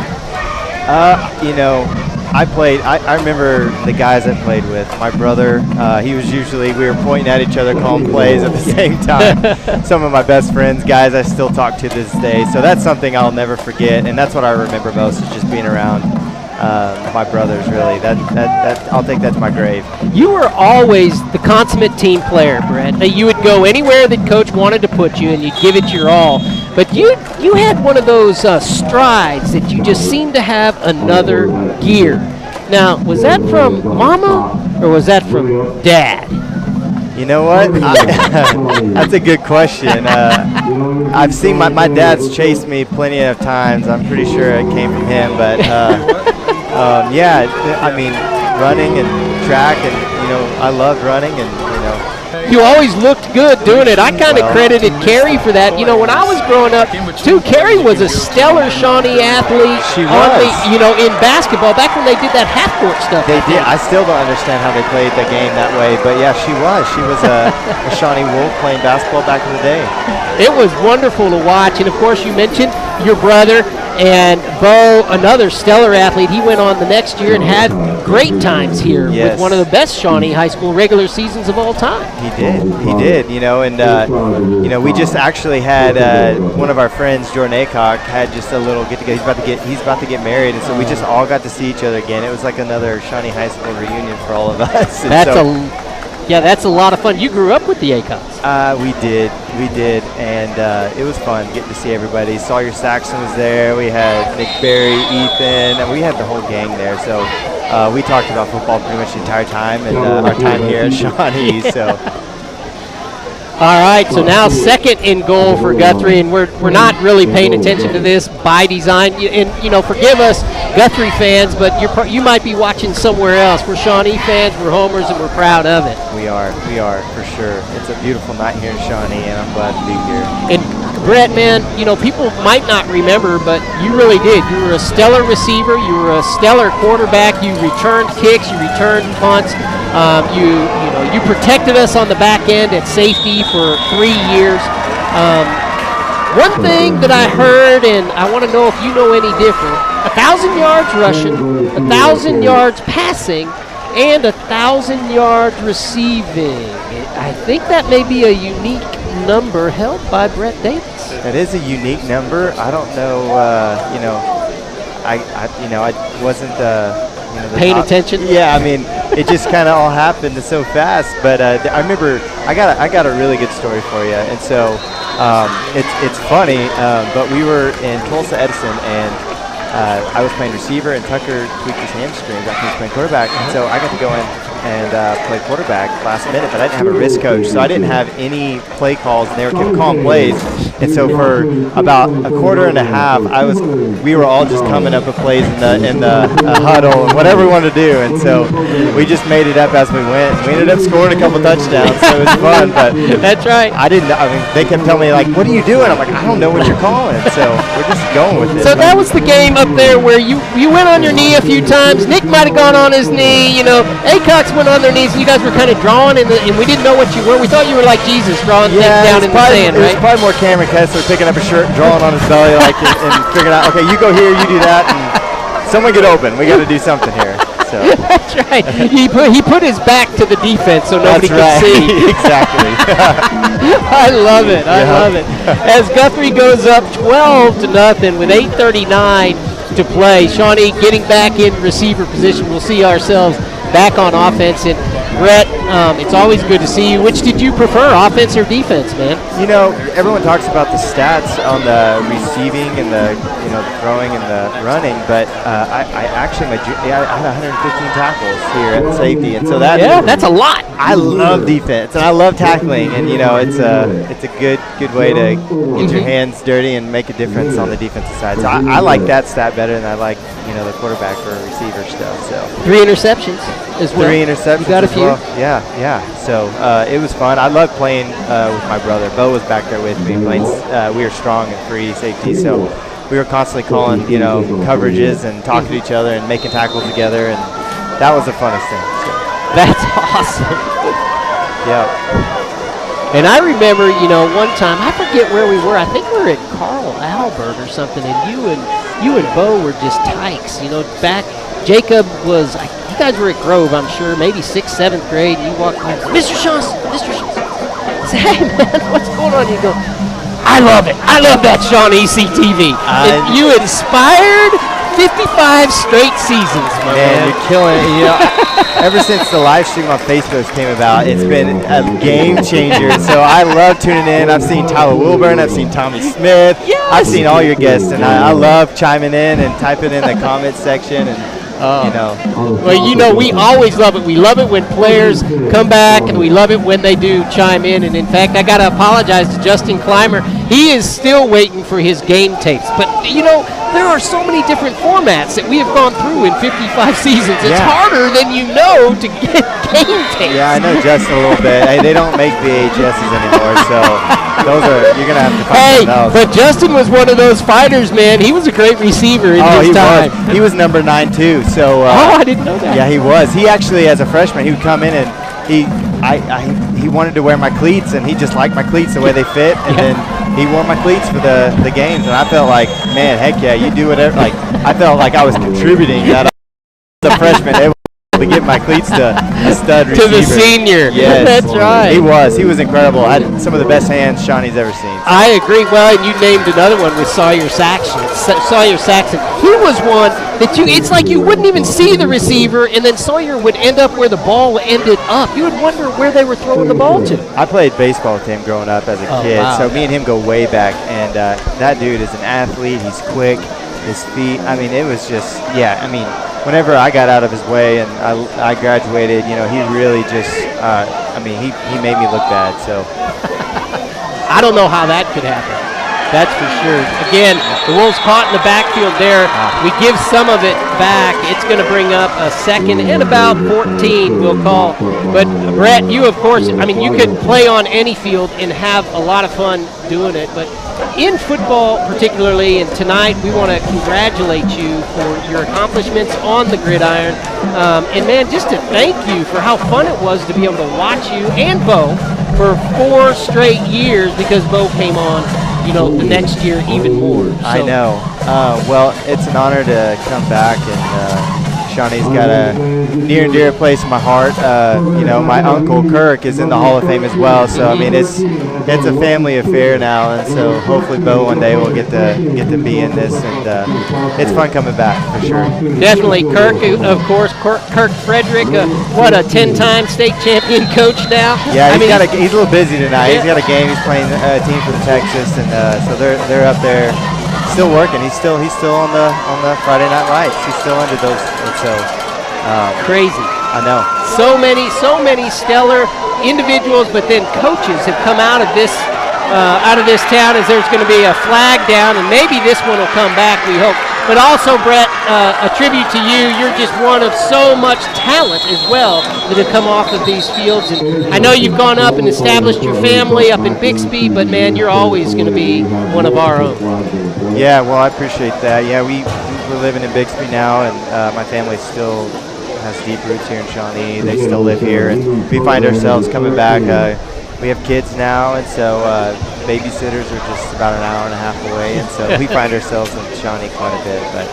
I remember the guys I played with. My brother, we were pointing at each other, calling plays at the same time. Some of my best friends, guys I still talk to this day. So that's something I'll never forget, and that's what I remember most, is just being around my brothers, really. I'll take that to my grave. You were always the consummate team player, Brett. You would go anywhere that coach wanted to put you, and you'd give it your all. But you had one of those strides that you just seemed to have another gear. Now, was that from Mama or was that from Dad? You know what? That's a good question. I've seen my dad's chased me plenty of times. I'm pretty sure it came from him. But running and track, and I loved running, and You always looked good doing it. I kind of credited Carrie for that. When I was growing up, too, Carrie was a stellar Shawnee athlete. She was. In basketball, back when they did that half-court stuff. They did. I still don't understand how they played the game that way, but yeah, she was. She was a Shawnee Wolf playing basketball back in the day. It was wonderful to watch, and of course, you mentioned your brother. And Bo, another stellar athlete, he went on the next year and had great times here with one of the best Shawnee High School regular seasons of all time. He did, and we just actually had one of our friends, Jordan Aycock, had just a little get-together. He's about to get married, and so we just all got to see each other again. It was like another Shawnee High School reunion for all of us. That's a lot of fun. You grew up with the Aycocks. We did, and it was fun getting to see everybody. Sawyer Saxon was there. We had Nick Berry, Ethan, and we had the whole gang there. So we talked about football pretty much the entire time, and our time here at Shawnee. So. All right, so now 2nd and goal for Guthrie, and we're not really paying attention to this by design. And forgive us, Guthrie fans, but you might be watching somewhere else. We're Shawnee fans, we're homers, and we're proud of it. We are for sure. It's a beautiful night here in Shawnee, and I'm glad to be here. And Brett, man, people might not remember, but you really did. You were a stellar receiver. You were a stellar quarterback. You returned kicks. You returned punts. You protected us on the back end at safety for 3 years. One thing that I heard, and I want to know if you know any different, 1,000 yards rushing, 1,000 yards passing, and 1,000 yards receiving. I think that may be a unique number held by Brett Davis. It is a unique number. I don't know. I wasn't. Paying attention. Yeah, it just kind of all happened so fast. But I remember I got a really good story for you, and so it's funny. But we were in Tulsa Edison, and I was playing receiver, and Tucker tweaked his hamstring. Got me playing quarterback, and so I got to go in and play quarterback last minute, but I didn't have a wrist coach, so I didn't have any play calls, and they were calling plays. And so for about a quarter and a half, we were all just coming up with plays in the huddle and whatever we wanted to do. And so we just made it up as we went. We ended up scoring a couple touchdowns, so it was fun. But that's right. I mean, they kept telling me like, "What are you doing?" I'm like, "I don't know what you're calling." So we're just going with it. So that was the game up there where you went on your knee a few times. Nick might have gone on his knee. Acox went on their knees. And you guys were kind of drawing, and we didn't know what you were. We thought you were like Jesus, drawing things down in the sand, right? It was probably more Cameron Kessler picking up a shirt and drawing on his belly, like, and figuring out, okay, you go here, you do that, and someone get open. We got to do something here. So that's right. He put his back to the defense so nobody could see. Exactly. I love it. I love it. As Guthrie goes up 12-0 with 8:39 to play, Shawnee getting back in receiver position. We'll see ourselves back on offense. And Brett, it's always good to see you. Which did you prefer, offense or defense, man? Everyone talks about the stats on the receiving and the throwing and the running, but I actually I had 115 tackles here at safety, and so that's a lot. I love defense and I love tackling, and it's a good way to get your hands dirty and make a difference on the defensive side. So I like that stat better than I like the quarterback or receiver stuff. So 3 interceptions as well. 3 interceptions. You got a few. Well. Yeah. So it was fun. I loved playing with my brother. Bo was back there with me. We were strong and free safety, so we were constantly calling, coverages and talking to each other and making tackles together, and that was the funnest thing. So. That's awesome. Yeah. And I remember, one time, I forget where we were. I think we were at Carl Albert or something, and you and Bo were just tykes. Back, Jacob was, you guys were at Grove, I'm sure, maybe 6th, 7th grade, and you walked by, Mr. Johnson. I said, hey, man, what's going on? You go, I love it. I love that Shawnee CTV. You inspired 55 straight seasons, man. You're killing it. Ever since the live stream on Facebook came about, it's been a game changer. So I love tuning in. I've seen Tyler Wilburn. I've seen Tommy Smith. Yes. I've seen all your guests, and I love chiming in and typing in the comments section. And Well, we always love it. We love it when players come back, and we love it when they do chime in. And in fact, I got to apologize to Justin Clymer. He is still waiting for his game tapes. But there are so many different formats that we have gone through in 55 seasons. It's harder than to get game tapes. Yeah, I know Justin a little bit. Hey, they don't make VHSs anymore, so you're gonna have to find something else. But Justin was one of those fighters, man. He was a great receiver in his time. He was number 9 too. So I didn't know that. Yeah, he was. He actually, as a freshman, he would come in and he wanted to wear my cleats, and he just liked my cleats the way they fit, and then he wore my cleats for the games, and I felt like, man, heck yeah, you do whatever. Like, I felt like I was contributing that as a freshman, able to get my cleats to a stud receiver. To the senior. Yes. That's right. He was incredible. I had some of the best hands Shawnee's ever seen. I agree. Well, and you named another one with Sawyer Saxon. He was one that it's like you wouldn't even see the receiver, and then Sawyer would end up where the ball ended up. You would wonder where they were throwing the ball to. I played baseball with him growing up as a kid, wow. So me and him go way back, and that dude is an athlete. He's quick, his feet. I mean, it was just, whenever I got out of his way and I graduated, he really just, he made me look bad, so. I don't know how that could happen. That's for sure. Again, the Wolves caught in the backfield there. We give some of it back. It's going to bring up a second and about 14 we'll call. But, Brett, you, of course, you could play on any field and have a lot of fun doing it. But in football particularly, and tonight we want to congratulate you for your accomplishments on the gridiron. And, man, just to thank you for how fun it was to be able to watch you and Bo for 4 straight years, because Bo came on the next year even more. So. I know. Well, it's an honor to come back and Shawnee's got a near and dear place in my heart. You know, my uncle Kirk is in the Hall of Fame as well, so I mean it's a family affair now, and so hopefully Bo one day will get to be in this, and it's fun coming back for sure. Definitely, Kirk, of course, Kirk Frederick, what a 10-time state champion coach now. Yeah, he's a little busy tonight. He's got a game. He's playing a team from Texas, and so they're up there. Still working. He's still on the Friday Night Lights. He's still under those. And so crazy. I know. So many stellar individuals, but then coaches have come out of this town as there's going to be a flag down, and maybe this one will come back. We hope. But also, Brett, a tribute to you. You're just one of so much talent as well that have come off of these fields. And I know you've gone up and established your family up in Bixby, but man, you're always going to be one of our own. Yeah, well, I appreciate that. Yeah, we're living in Bixby now, and my family still has deep roots here in Shawnee. They still live here, and we find ourselves coming back. We have kids now, and so babysitters are just about an hour and a half away, and so we find ourselves in Shawnee quite a bit. But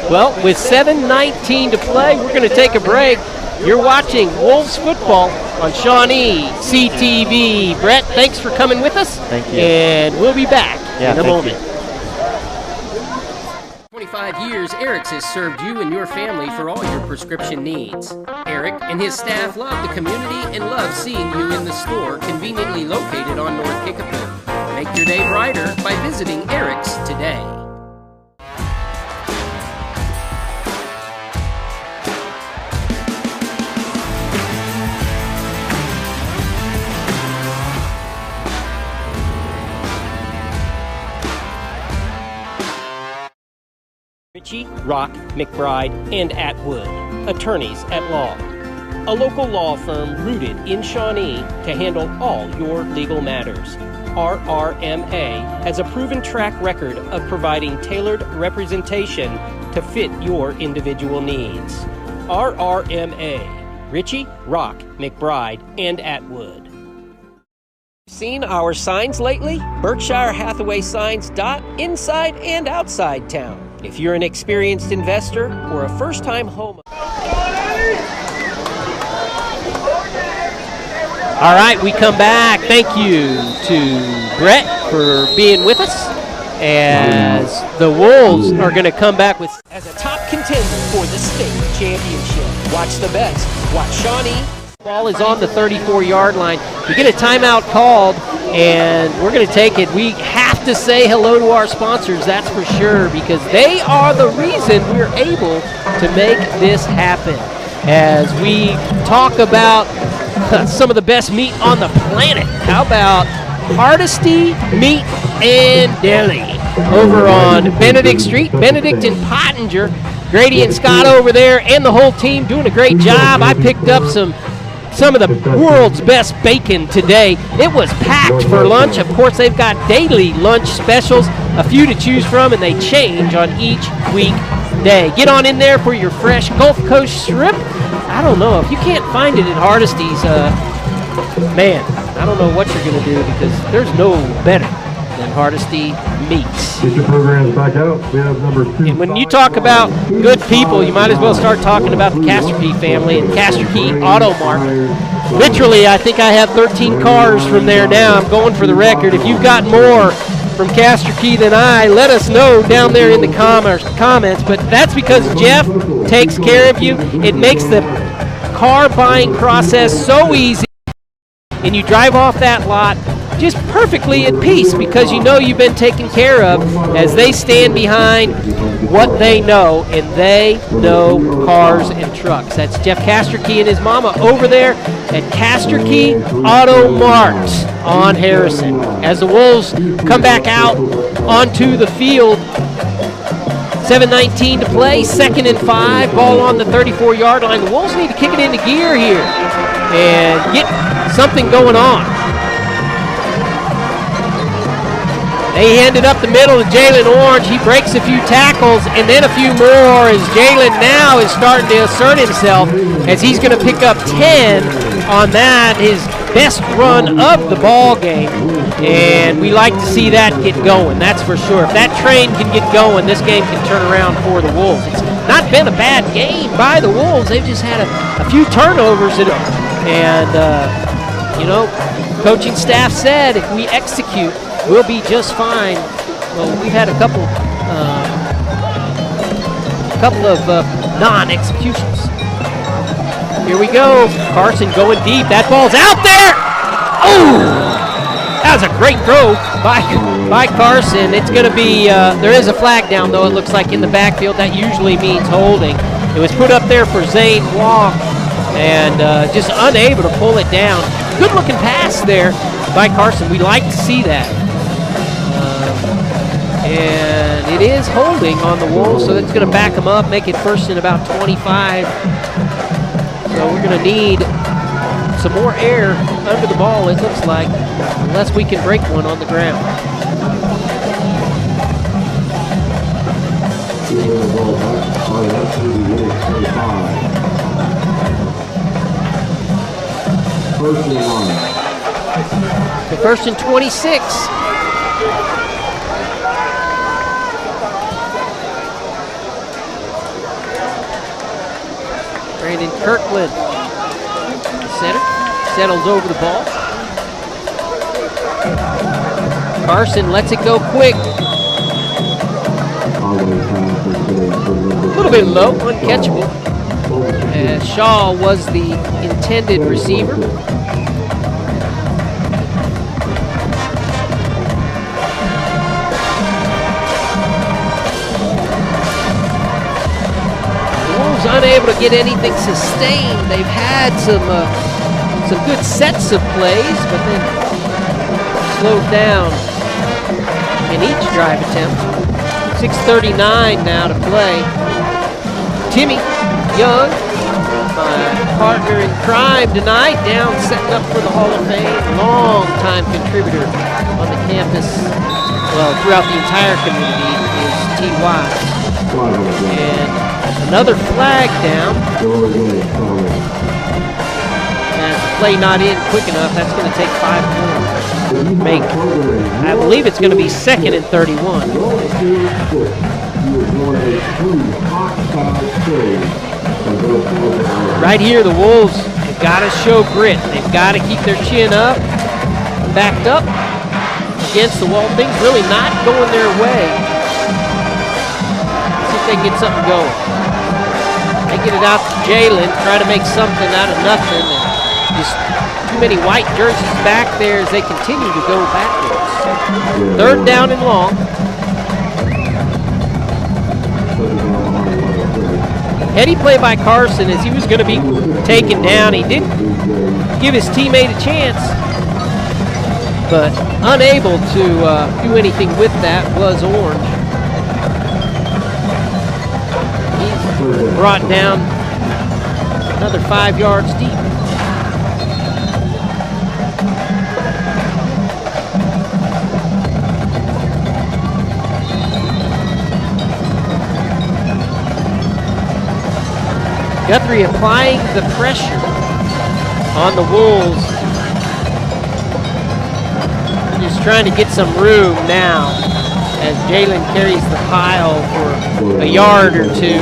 well, with 7:19 to play, we're going to take a break. You're watching Wolves football on Shawnee CTV. Brett, thanks for coming with us. Thank you. And we'll be back in a moment. 25 years, Eric's has served you and your family for all your prescription needs. Eric and his staff love the community and love seeing you in the store conveniently located on North Kickapoo. Make your day brighter by visiting Eric's today. Ritchie, Rock, McBride, and Atwood, attorneys at law. A local law firm rooted in Shawnee to handle all your legal matters. RRMA has a proven track record of providing tailored representation to fit your individual needs. RRMA, Ritchie, Rock, McBride, and Atwood. Seen our signs lately? Berkshire Hathaway signs dot inside and outside town. If you're an experienced investor or a first-time home. All right, we come back. Thank you to Brett for being with us as the Wolves are going to come back with as a top contender for the state championship. Watch the best. Watch Shawnee. Ball is on the 34-yard line. We get a timeout called, and we're going to take it. We have to say hello to our sponsors, that's for sure, because they are the reason we're able to make this happen. As we talk about some of the best meat on the planet, how about Hardesty Meat and Deli over on Benedict Street, Benedict and Pottinger. Grady and Scott over there and the whole team doing a great job. I picked up some of the world's best bacon today. It was packed for lunch. Of course, they've got daily lunch specials, a few to choose from, and they change on each weekday. Get on in there for your fresh Gulf Coast shrimp. I don't know. If you can't find it at Hardesty's, man, I don't know what you're going to do, because there's no better than Hardesty Meats. Get your programs back out. We have number 2. And when you talk about good people, you might as well start talking about the Casterkey family and Casterkey Auto Mart. Literally, I think I have 13 cars from there now. I'm going for the record. If you've got more from Casterkey than I, let us know down there in the comments. But that's because Jeff takes care of you. It makes the car buying process so easy. And you drive off that lot just perfectly at peace, because you know you've been taken care of, as they stand behind what they know, and they know cars and trucks. That's Jeff Casterkey and his mama over there at Casterkey Auto Mart on Harrison. As the Wolves come back out onto the field, 7:19 to play, 2nd and 5, ball on the 34-yard line. The Wolves need to kick it into gear here and get something going on. They hand it up the middle to Jalen Orange. He breaks a few tackles and then a few more, as Jalen now is starting to assert himself, as he's going to pick up 10 on that, his best run of the ball game. And we like to see that get going, that's for sure. If that train can get going, this game can turn around for the Wolves. It's not been a bad game by the Wolves. They've just had a few turnovers and you know, coaching staff said if we execute, we'll be just fine. Well, we've had a couple of non-executions. Here we go. Carson going deep. That ball's out there. Oh! That was a great throw by Carson. It's going to be, there is a flag down, though, it looks like, in the backfield. That usually means holding. It was put up there for Zane Waugh, and just unable to pull it down. Good-looking pass there by Carson. We like to see that. And it is holding on the Wolves, so that's going to back them up, make it first and about 25. So we're going to need some more air under the ball, it looks like, unless we can break one on the ground. The first and 26. Brandon Kirkland, center, settles over the ball. Carson lets it go quick. A little bit low, uncatchable. As Shaw was the intended receiver. Unable to get anything sustained. They've had some good sets of plays, but then slowed down in each drive attempt. 6:39 now to play. Timmy Young, my partner in crime tonight, down setting up for the Hall of Fame. Long-time contributor on the campus, well, throughout the entire community, is T.Y. And another flag down. And the play not in quick enough. That's going to take 5 more to make. I believe it's going to be 2nd and 31. Right here, the Wolves have got to show grit. They've got to keep their chin up, backed up against the wall. Things really not going their way. See if they can get something going. They get it out to Jalen, try to make something out of nothing. And just too many white jerseys back there as they continue to go backwards. 3rd down and long. Heady play by Carson as he was going to be taken down. He didn't give his teammate a chance, but unable to do anything with that was Orange. Brought down another 5 yards deep. Guthrie applying the pressure on the Wolves. Just trying to get some room now as Jalen carries the pile for a yard or two.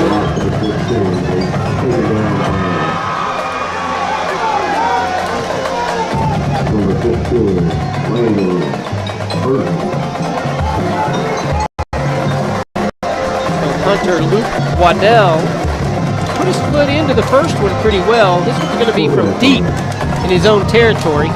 Hunter Luke Waddell put his foot into the first one pretty well. This one's going to be from deep in his own territory.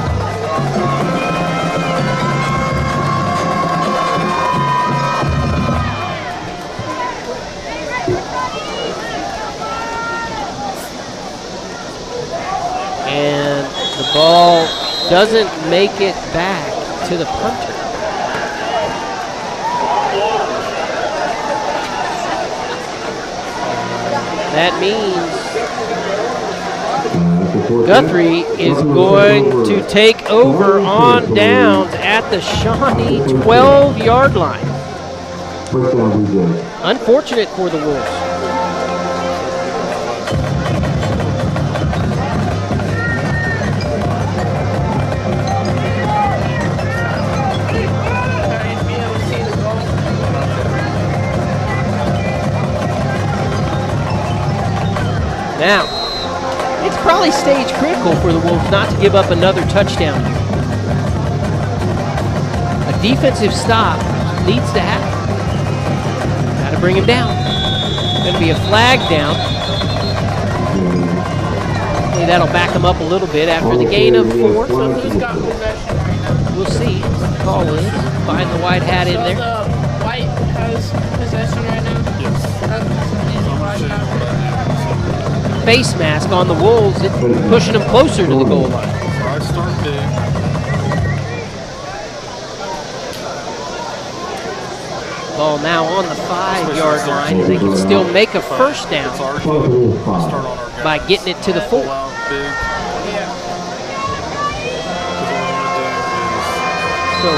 And the ball doesn't make it back to the punter. That means Guthrie is going to take over on downs at the Shawnee 12-yard line. Unfortunate for the Wolves. Now, it's probably stage critical for the Wolves not to give up another touchdown here. A defensive stop needs to happen. Got to bring him down. Going to be a flag down. Hopefully that'll back him up a little bit after the gain of 4. So who's got possession right now? We'll see. Call is. Find the white hat in there. The white has possession right now? Yes. Face mask on the Wolves, pushing them closer to the goal line. I start big. Ball now on the 5-yard line. They can still make a first down by getting it to the 4. So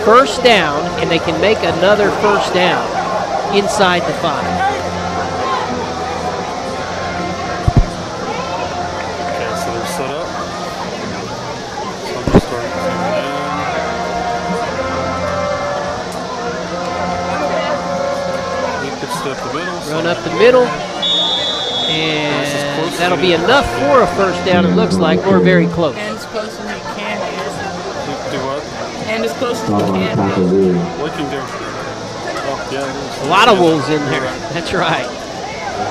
first down, and they can make another first down inside the 5. Okay, so they're set up. So I'm gonna start zooming in. Up the middle, run up the middle, and that'll be enough for a first down, it looks like. We're very close. And as close as you can be. Do what? And as close as you can be. Looking there. Oh, yeah, a lot of Wolves in there. That's right.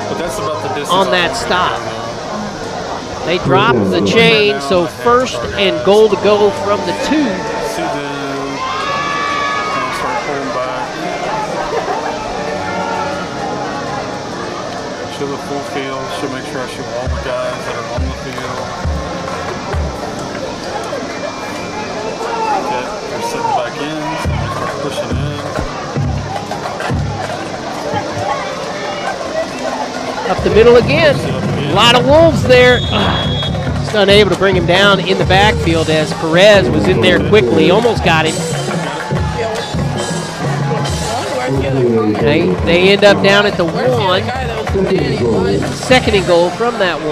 But that's about the distance on that stop. They drop the chain, so first and goal to go from the 2. See them start pulling back. Show the full field. Should make sure I show all the guys that are on the field. Okay, they're sitting back in. Start pushing in. Up the middle again. A lot of Wolves there. Just unable to bring him down in the backfield as Perez was in there quickly. Almost got him. They end up down at the 1. Second and goal from that 1.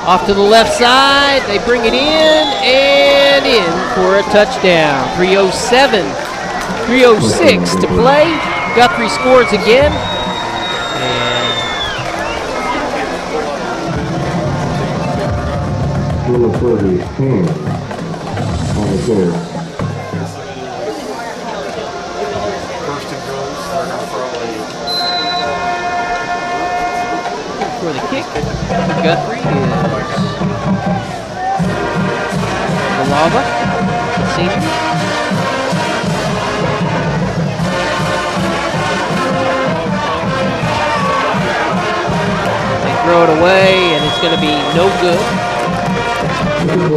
Off to the left side, they bring it in and in for a touchdown. 3:06 to play. Guthrie scores again. For the kick, Guthrie is Alava, senior. They throw it away, and it's going to be no good.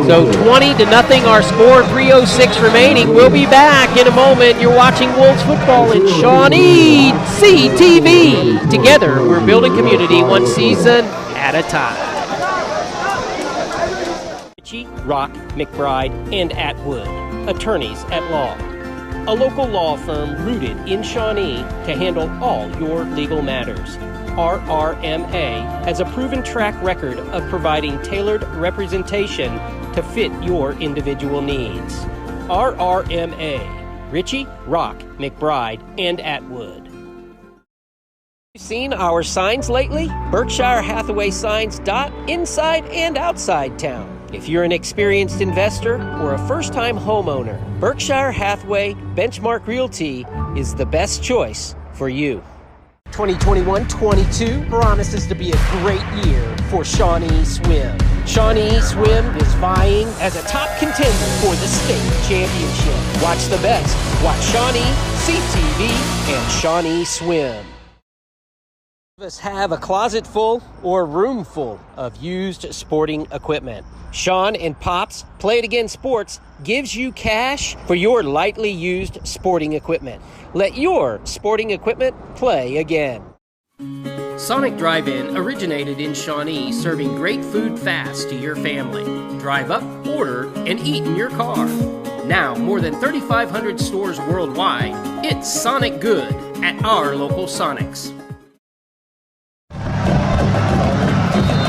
So 20-0 our score, 3:06 remaining. We'll be back in a moment. You're watching Wolves football in Shawnee CTV. Together, we're building community one season at a time. Richie, Rock, McBride, and Atwood, attorneys at law. A local law firm rooted in Shawnee to handle all your legal matters. RRMA has a proven track record of providing tailored representation to fit your individual needs. RRMA, Richie, Rock, McBride, and Atwood. You seen our signs lately? Berkshire Hathaway signs dot inside and outside town. If you're an experienced investor or a first-time homeowner, Berkshire Hathaway Benchmark Realty is the best choice for you. 2021-22 promises to be a great year for Shawnee Swim. Shawnee Swim is vying as a top contender for the state championship. Watch the best. Watch Shawnee, CTV, and Shawnee Swim. Of us have a closet full or room full of used sporting equipment. Sean and Pops Play It Again Sports gives you cash for your lightly used sporting equipment. Let your sporting equipment play again. Sonic Drive-In originated in Shawnee, serving great food fast to your family. Drive up, order, and eat in your car. Now, more than 3,500 stores worldwide, it's Sonic Good at our local Sonics.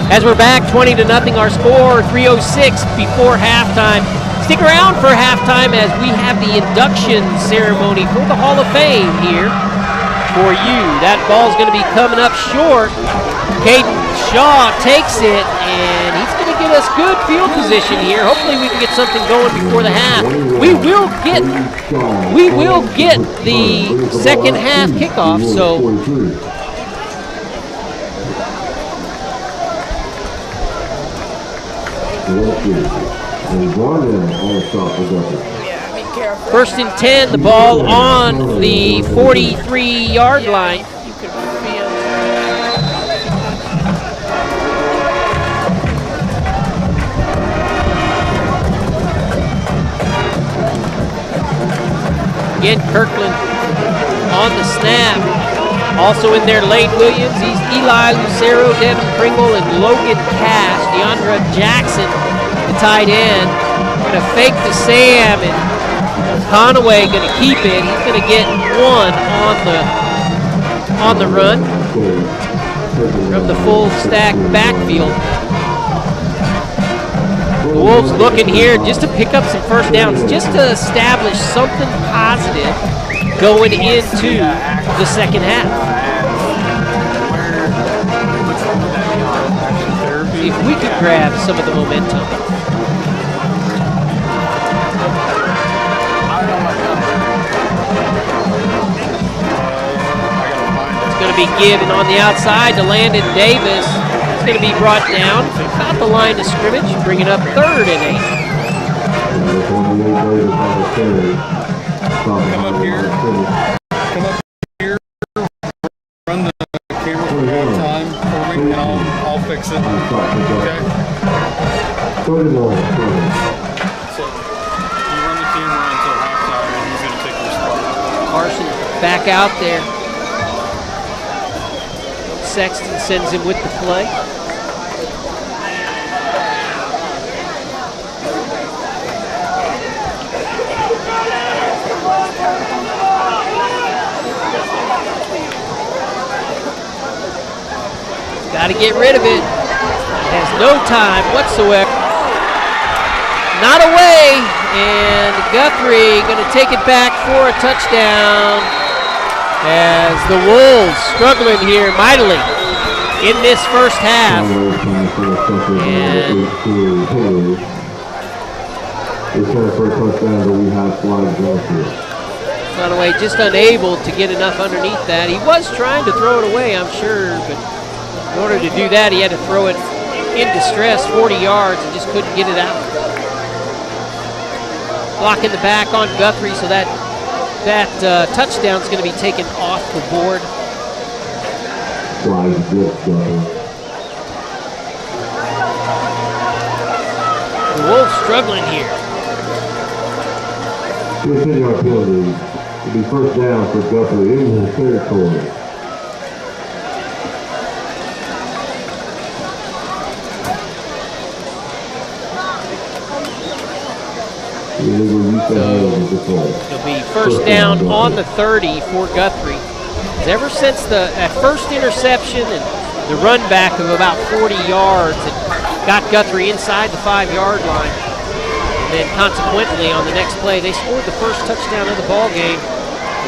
As we're back 20-0, our score 3:06 before halftime. Stick around for halftime as we have the induction ceremony for the Hall of Fame here for you. That ball's going to be coming up short. Caden Shaw takes it, and he's going to get us good field position here. Hopefully we can get something going before the half. We will get the second half kickoff, so first and 10, the ball on the 43-yard line. Again, Kirkland on the snap. Also in there, Lane Williams. He's Eli Lucero, Devin Pringle, and Logan Cash. Deandra Jackson, the tight end. Going to fake to Sam, and Conaway going to keep it. He's going to get one on the run from the full stack backfield. The Wolves looking here just to pick up some first downs, just to establish something positive going into the second half. See if we could grab some of the momentum. It's going to be given on the outside to Landon Davis. It's going to be brought down about the line of scrimmage, bring it up 3rd and 8. Come up here, run the camera for one time for me, and I'll fix it. Okay? So you run the camera until halftime, and he's going to take your spot. Carson back out there. Sexton sends him with the play. Got to get rid of it. Has no time whatsoever. Not away, and Guthrie going to take it back for a touchdown. As the Wolves struggling here mightily in this first half. And Conaway just unable to get enough underneath that. He was trying to throw it away, I'm sure, but in order to do that, he had to throw it in distress 40 yards and just couldn't get it out. Blocking the back on Guthrie, so that touchdown is going to be taken off the board. The Wolves struggling here. 10-yard penalty. It'll be first down for Guthrie in his territory. So it'll be first down on the 30 for Guthrie. Ever since that first interception and the run back of about 40 yards, it got Guthrie inside the 5-yard line. And then consequently on the next play, they scored the first touchdown of the ball game.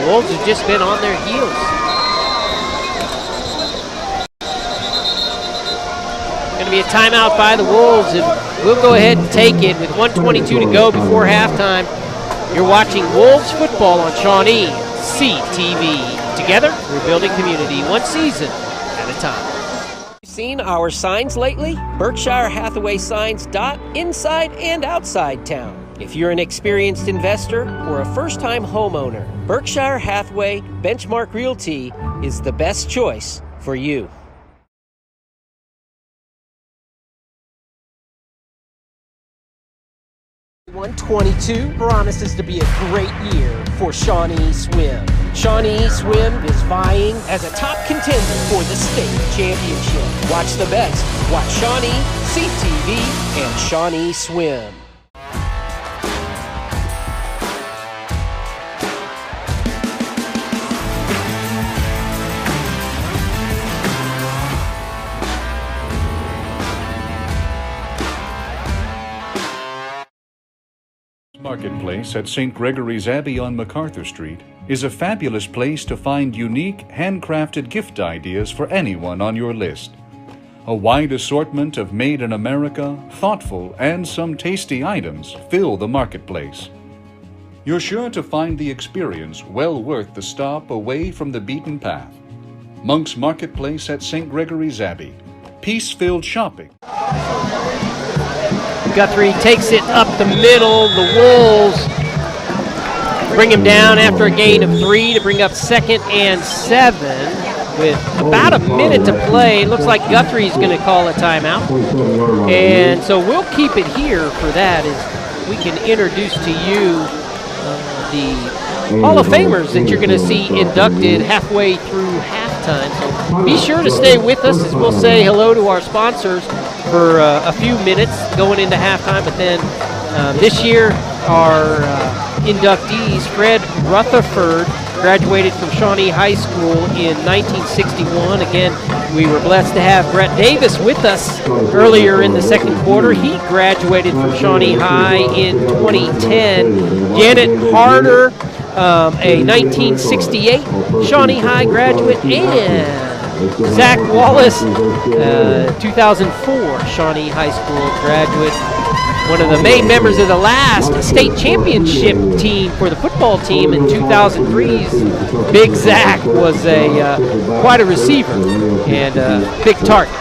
The Wolves have just been on their heels. Going to be a timeout by the Wolves, and we'll go ahead and take it with 1:22 to go before halftime. You're watching Wolves football on Shawnee CTV. Together, we're building community one season at a time. Seen our signs lately? Berkshire Hathaway signs dot inside and outside town. If you're an experienced investor or a first-time homeowner, Berkshire Hathaway Benchmark Realty is the best choice for you. 122 promises to be a great year for Shawnee Swim. Shawnee Swim is vying as a top contender for the state championship. Watch the best. Watch Shawnee, CTV, and Shawnee Swim. Marketplace at St. Gregory's Abbey on MacArthur Street is a fabulous place to find unique, handcrafted gift ideas for anyone on your list. A wide assortment of made in America, thoughtful, and some tasty items fill the marketplace. You're sure to find the experience well worth the stop away from the beaten path. Monk's Marketplace at St. Gregory's Abbey. Peace-filled shopping. Guthrie takes it up the middle. The Wolves bring him down after a gain of 3 to bring up 2nd and 7 with about a minute to play. Looks like Guthrie's going to call a timeout. And so we'll keep it here for that as we can introduce to you the Hall of Famers that you're going to see inducted halfway through halftime. So be sure to stay with us as we'll say hello to our sponsors for a few minutes going into halftime. But then this year, our inductees, Fred Rutherford, graduated from Shawnee High School in 1961. Again, we were blessed to have Brett Davis with us earlier in the second quarter. He graduated from Shawnee High in 2010. Janet Harder, a 1968 Shawnee High graduate, and Zach Wallace, 2004 Shawnee High School graduate. One of the main members of the last state championship team for the football team in 2003's Big Zach was quite a receiver and a big target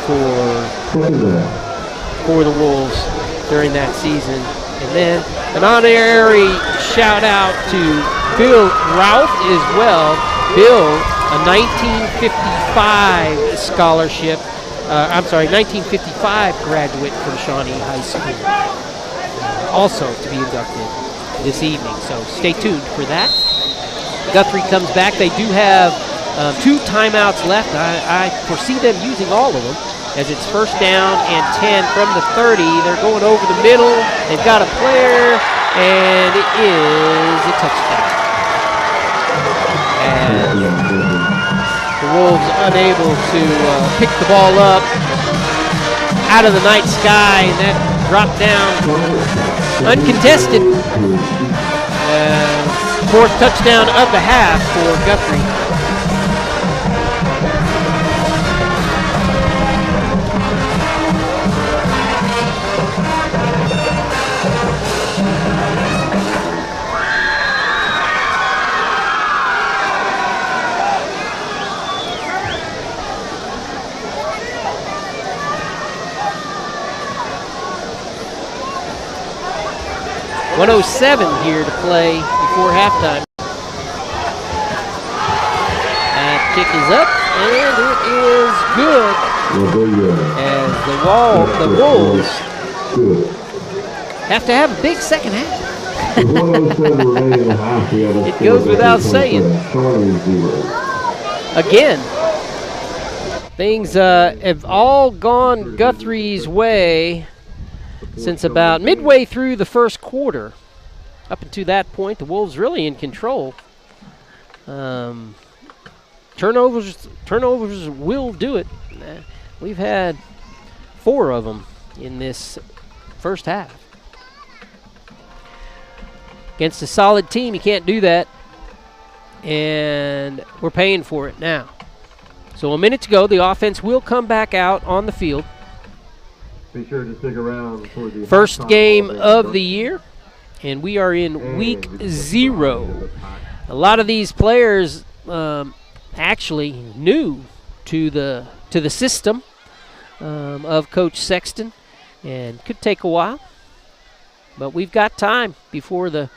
for the Wolves during that season. And then an honorary shout out to Bill Routh as well. Bill, a 1955 scholarship. 1955 graduate from Shawnee High School, also to be inducted this evening. So stay tuned for that. Guthrie comes back. They do have 2 timeouts left. I foresee them using all of them as it's 1st down and 10 from the 30. They're going over the middle. They've got a player, and it is a touchdown. And the Wolves unable to pick the ball up out of the night sky, and that dropped down uncontested. 4th touchdown of the half for Guthrie. .107 here to play before halftime. That kick is up, and it is good. As the Wolves have to have a big second half. It goes without saying. Again, things have all gone Guthrie's way since about midway through the first quarter. Up until that point, the Wolves really in control. Turnovers will do it. We've had 4 of them in this first half. Against a solid team, you can't do that. And we're paying for it now. So a minute to go. The offense will come back out on the field. Be sure to stick around for the first game of the year, and we are in week 0. A lot of these players actually new to the system of Coach Sexton, and could take a while. But we've got time before the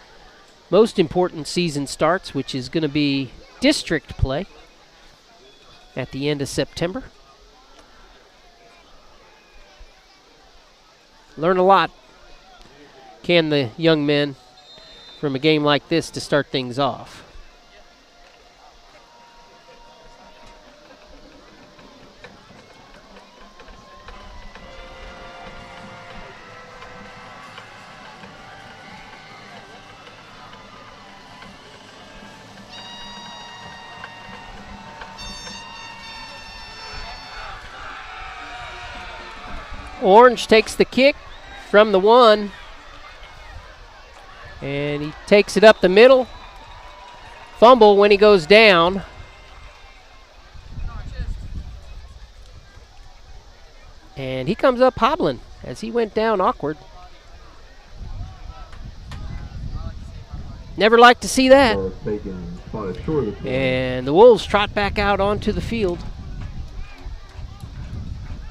most important season starts, which is going to be district play at the end of September. Learn a lot, can the young men, from a game like this to start things off. Orange takes the kick from the 1. And he takes it up the middle. Fumble when he goes down. And he comes up hobbling as he went down awkward. Never like to see that. And the Wolves trot back out onto the field.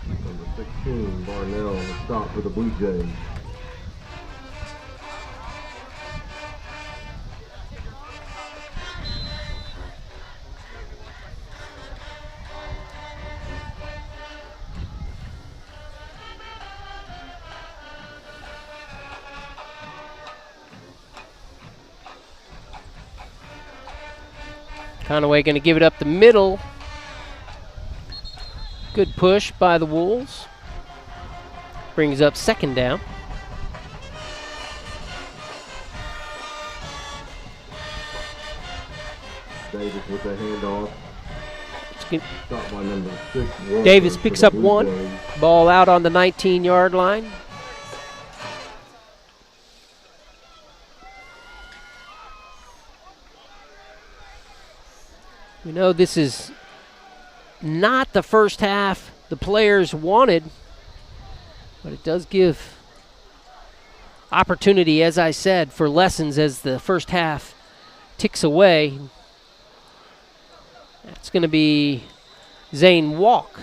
Number 16, Barnell, on the stop for the Blue Jays. Conaway going to give it up the middle. Good push by the Wolves. Brings up second down. Davis with the handoff. Stop by number 6. Davis picks up one. Ball out on the 19-yard line. You know, this is not the first half the players wanted, but it does give opportunity, as I said, for lessons as the first half ticks away. That's going to be Zane Walk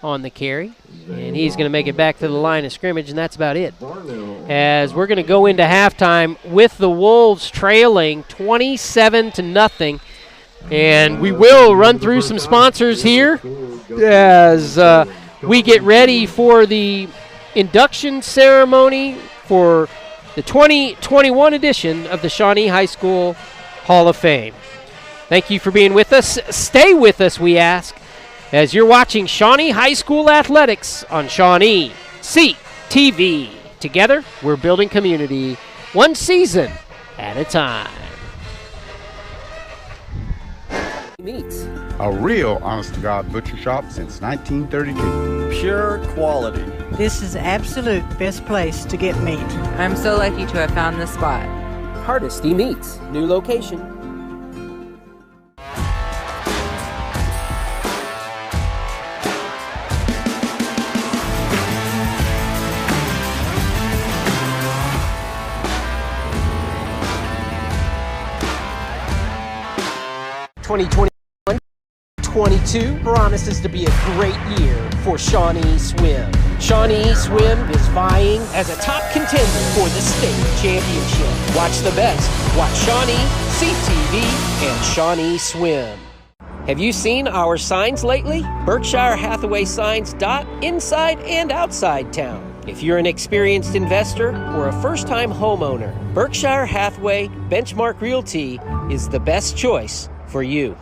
on the carry, and he's going to make it back to the line of scrimmage, and that's about it. As we're going to go into halftime with the Wolves trailing 27-0. And we will run through some sponsors here as we get ready for the induction ceremony for the 2021 edition of the Shawnee High School Hall of Fame. Thank you for being with us. Stay with us, we as you're watching Shawnee High School Athletics on Shawnee CTV. Together, we're building community one season at a time. Meats. A real honest-to-God butcher shop since 1932. Pure quality. This is absolute best place to get meat. I'm so lucky to have found this spot. Hardesty Meats, new location. (2021-22) promises to be a great year for Shawnee Swim. Shawnee Swim is vying as a top contender for the state championship. Watch the best. Watch Shawnee, CTV, and Shawnee Swim. Have you seen our signs lately? Berkshire Hathaway signs dot inside and outside town. If you're an experienced investor or a first-time homeowner, Berkshire Hathaway Benchmark Realty is the best choice for you.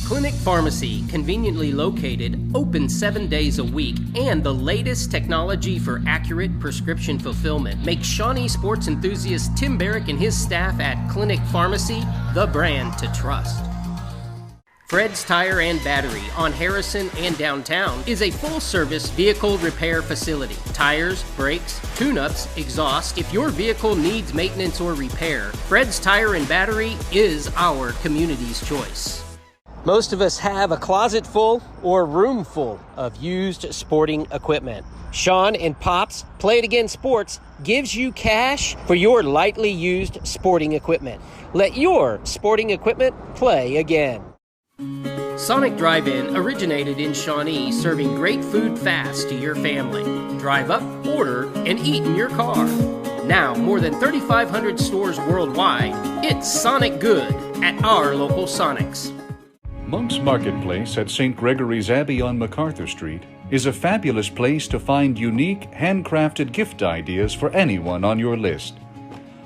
Clinic Pharmacy, conveniently located, open 7 days a week, and the latest technology for accurate prescription fulfillment makes Shawnee sports enthusiast Tim Barrick and his staff at Clinic Pharmacy the brand to trust. Fred's Tire and Battery on Harrison and downtown is a full-service vehicle repair facility. Tires, brakes, tune-ups, exhaust. If your vehicle needs maintenance or repair, Fred's Tire and Battery is our community's choice. Most of us have a closet full or room full of used sporting equipment. Sean and Pops Play It Again Sports gives you cash for your lightly used sporting equipment. Let your sporting equipment play again. Sonic Drive-In originated in Shawnee, serving great food fast to your family. Drive up, order, and eat in your car. Now, more than 3,500 stores worldwide, it's Sonic Good at our local Sonics. Monk's Marketplace at St. Gregory's Abbey on MacArthur Street is a fabulous place to find unique, handcrafted gift ideas for anyone on your list.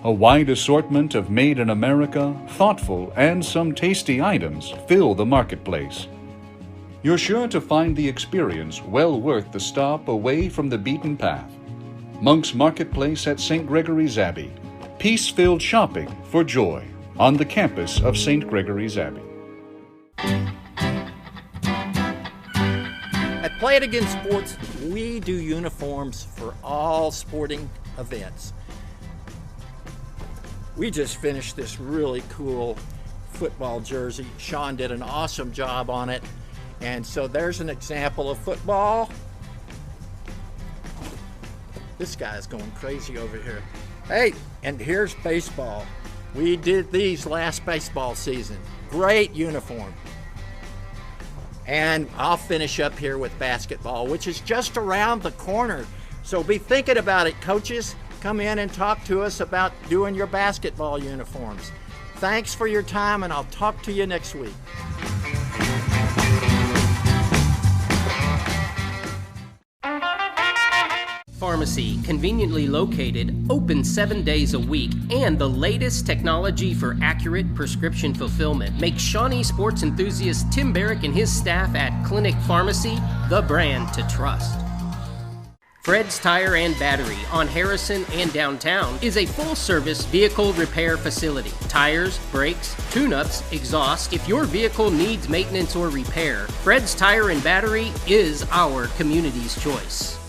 A wide assortment of made in America, thoughtful, and some tasty items fill the marketplace. You're sure to find the experience well worth the stop away from the beaten path. Monk's Marketplace at St. Gregory's Abbey. Peace-filled shopping for joy on the campus of St. Gregory's Abbey. At Play It Again Sports, we do uniforms for all sporting events. We just finished this really cool football jersey. Sean did an awesome job on it. And so there's an example of football. This guy's going crazy over here. Hey, and here's baseball. We did these last baseball season. Great uniform. And I'll finish up here with basketball, which is just around the corner. So be thinking about it, coaches. Come in and talk to us about doing your basketball uniforms. Thanks for your time, and I'll talk to you next week. Pharmacy, conveniently located, open 7 days a week, and the latest technology for accurate prescription fulfillment makes Shawnee sports enthusiast Tim Barrick and his staff at Clinic Pharmacy the brand to trust. Fred's Tire and Battery on Harrison and downtown is a full-service vehicle repair facility. Tires, brakes, tune-ups, exhaust. If your vehicle needs maintenance or repair, Fred's Tire and Battery is our community's choice.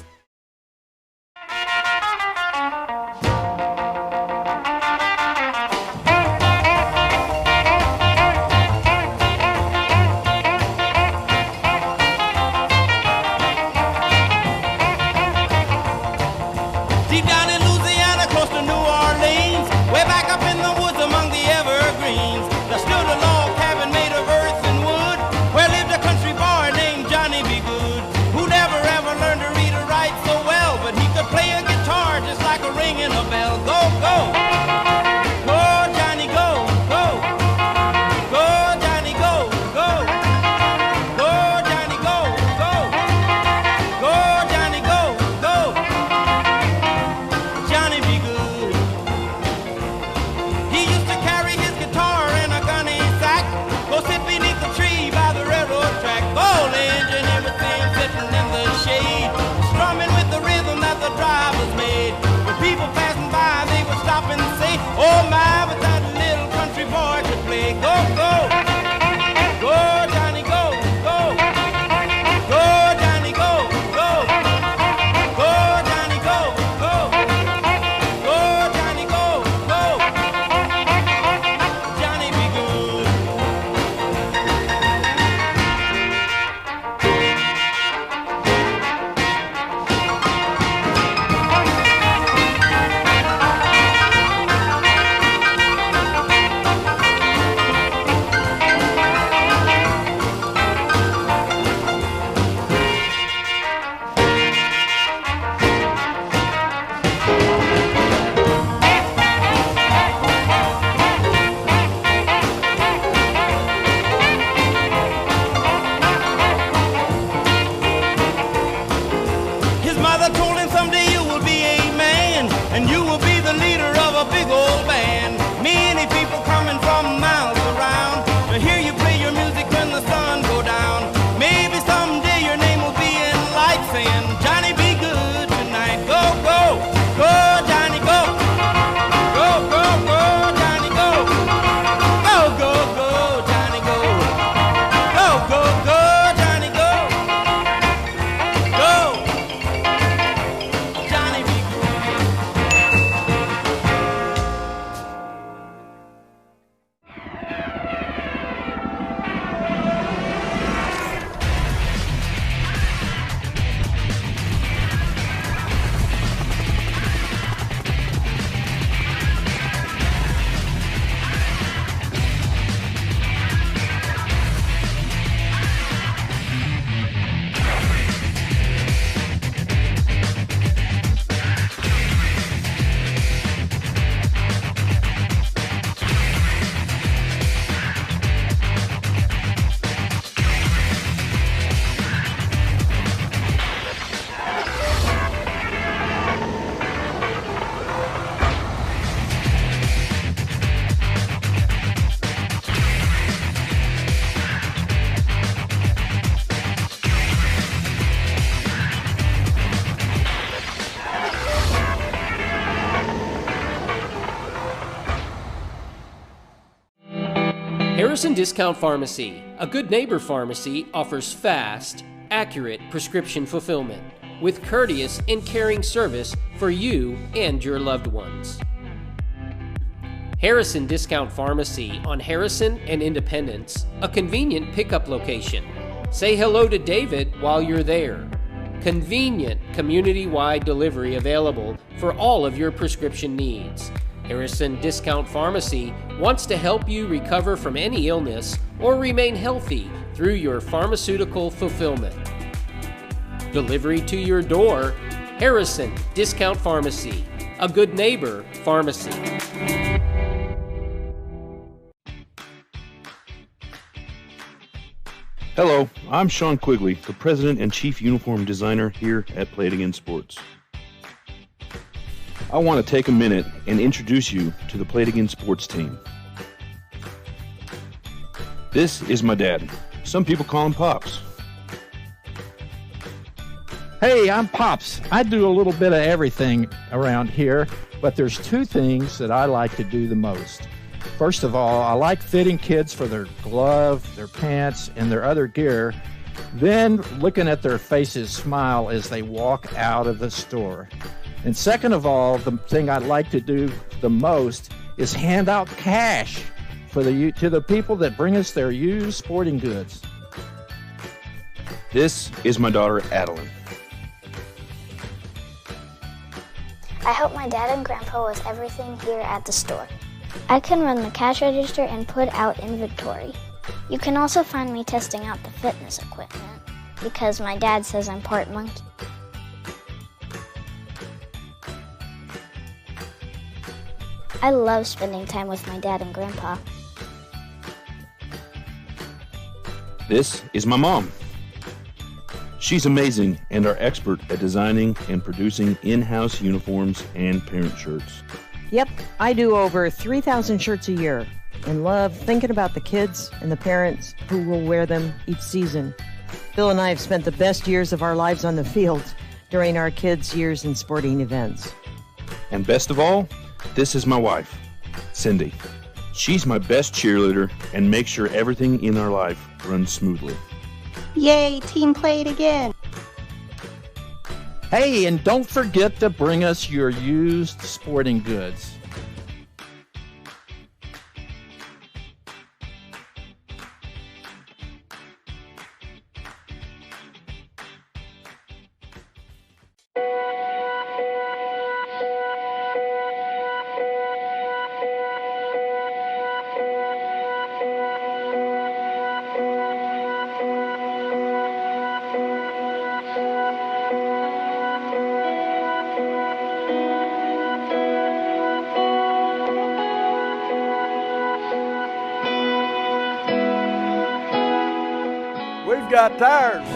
Harrison Discount Pharmacy, a good neighbor pharmacy, offers fast, accurate prescription fulfillment with courteous and caring service for you and your loved ones. Harrison Discount Pharmacy on Harrison and Independence, a convenient pickup location. Say hello to David while you're there. Convenient community-wide delivery available for all of your prescription needs. Harrison Discount Pharmacy wants to help you recover from any illness or remain healthy through your pharmaceutical fulfillment. Delivery to your door, Harrison Discount Pharmacy, a good neighbor pharmacy. Hello, I'm Sean Quigley, the President and Chief Uniform Designer here at Play It Again Sports. I want to take a minute and introduce you to the Play It Again Sports team. This is my dad. Some people call him Pops. Hey, I'm Pops. I do a little bit of everything around here, but there's two things that I like to do the most. First of all, I like fitting kids for their glove, their pants, and their other gear, then looking at their faces smile as they walk out of the store. And second of all, the thing I like to do the most is hand out cash to the people that bring us their used sporting goods. This is my daughter, Adeline. I help my dad and grandpa with everything here at the store. I can run the cash register and put out inventory. You can also find me testing out the fitness equipment because my dad says I'm part monkey. I love spending time with my dad and grandpa. This is my mom. She's amazing and our expert at designing and producing in-house uniforms and parent shirts. Yep, I do over 3,000 shirts a year and love thinking about the kids and the parents who will wear them each season. Bill and I have spent the best years of our lives on the field during our kids' years in sporting events. And best of all, this is my wife, Cindy. She's my best cheerleader and makes sure everything in our life runs smoothly. Yay, team Play It Again. Hey, and don't forget to bring us your used sporting goods. Got tires.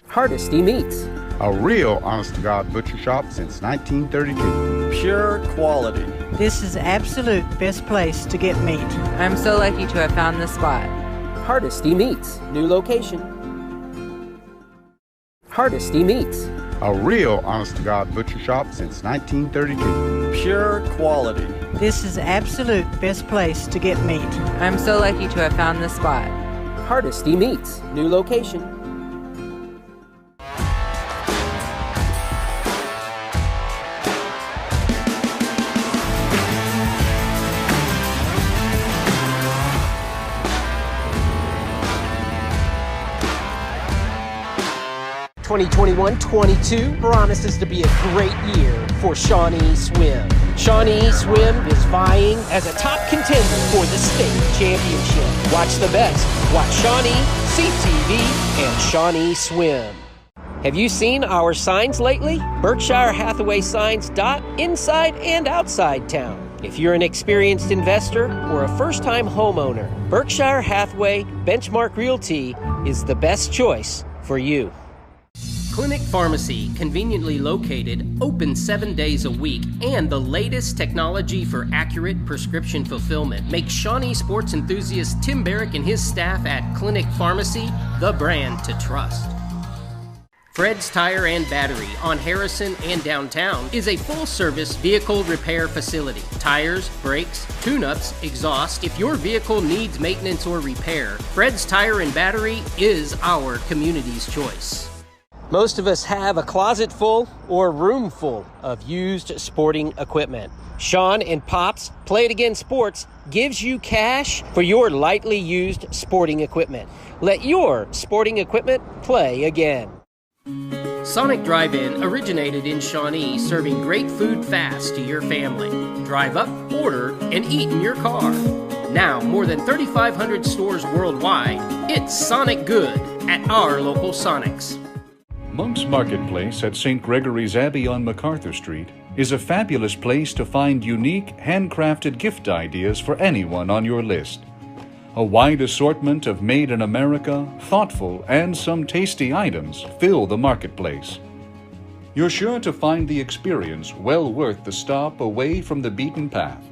Hardesty Meats. A real honest-to-God butcher shop since 1932. Pure quality. This is absolute best place to get meat. I'm so lucky to have found this spot. Hardesty Meats, new location. Hardesty Meats. A real honest-to-God butcher shop since 1932. Pure quality. This is absolute best place to get meat. I'm so lucky to have found this spot. Hardesty Meats, new location. (2021-22) promises to be a great year for Shawnee Swim. Shawnee Swim is vying as a top contender for the state championship. Watch the best. Watch Shawnee, CTV, and Shawnee Swim. Have you seen our signs lately? Berkshire Hathaway signs dot inside and outside town. If you're an experienced investor or a first-time homeowner, Berkshire Hathaway Benchmark Realty is the best choice for you. Clinic Pharmacy, conveniently located, open 7 days a week, and the latest technology for accurate prescription fulfillment makes Shawnee sports enthusiast Tim Barrick and his staff at Clinic Pharmacy the brand to trust. Fred's Tire and Battery on Harrison and downtown is a full-service vehicle repair facility. Tires, brakes, tune-ups, exhaust. If your vehicle needs maintenance or repair, Fred's Tire and Battery is our community's choice. Most of us have a closet full or a room full of used sporting equipment. Sean and Pops Play It Again Sports gives you cash for your lightly used sporting equipment. Let your sporting equipment play again. Sonic Drive-In originated in Shawnee, serving great food fast to your family. Drive up, order, and eat in your car. Now, more than 3,500 stores worldwide, it's Sonic Good at our local Sonics. Monk's Marketplace at St. Gregory's Abbey on MacArthur Street is a fabulous place to find unique, handcrafted gift ideas for anyone on your list. A wide assortment of made in America, thoughtful, and some tasty items fill the marketplace. You're sure to find the experience well worth the stop away from the beaten path.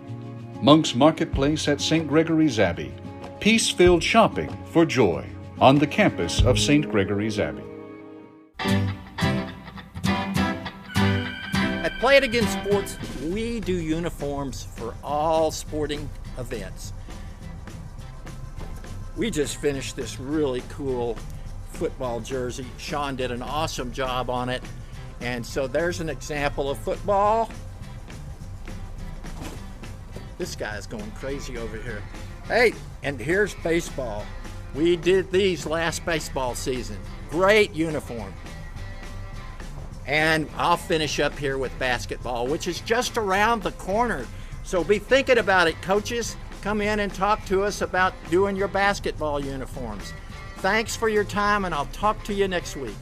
Monk's Marketplace at St. Gregory's Abbey. Peace-filled shopping for joy on the campus of St. Gregory's Abbey. At Play It Again Sports, we do uniforms for all sporting events. We just finished this really cool football jersey. Sean did an awesome job on it. And so there's an example of football. This guy's going crazy over here. Hey, and here's baseball. We did these last baseball season. Great uniform. And I'll finish up here with basketball, which is just around the corner. So be thinking about it, coaches. Come in and talk to us about doing your basketball uniforms. Thanks for your time, and I'll talk to you next week.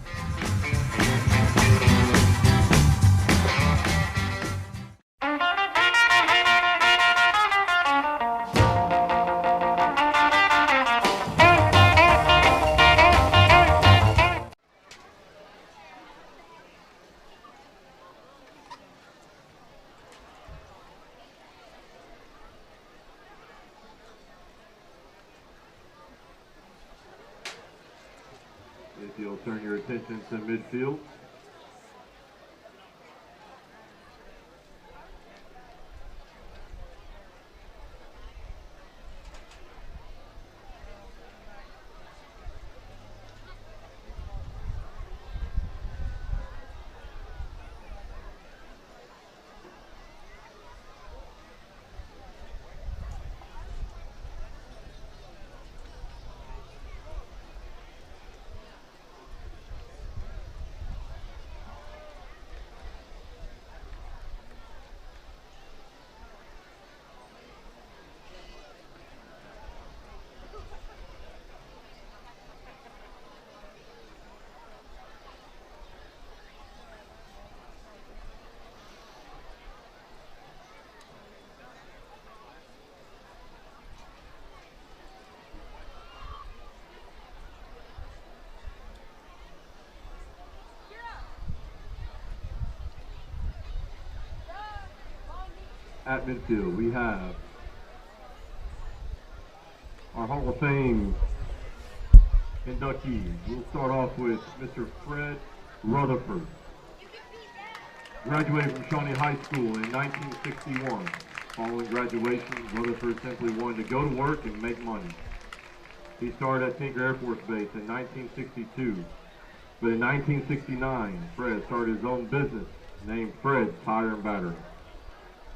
If you'll turn your attention to midfield. At midfield, we have our Hall of Fame inductees. We'll start off with Mr. Fred Rutherford. Graduated from Shawnee High School in 1961. Following graduation, Rutherford simply wanted to go to work and make money. He started at Tinker Air Force Base in 1962. But in 1969, Fred started his own business named Fred's Tire and Battery.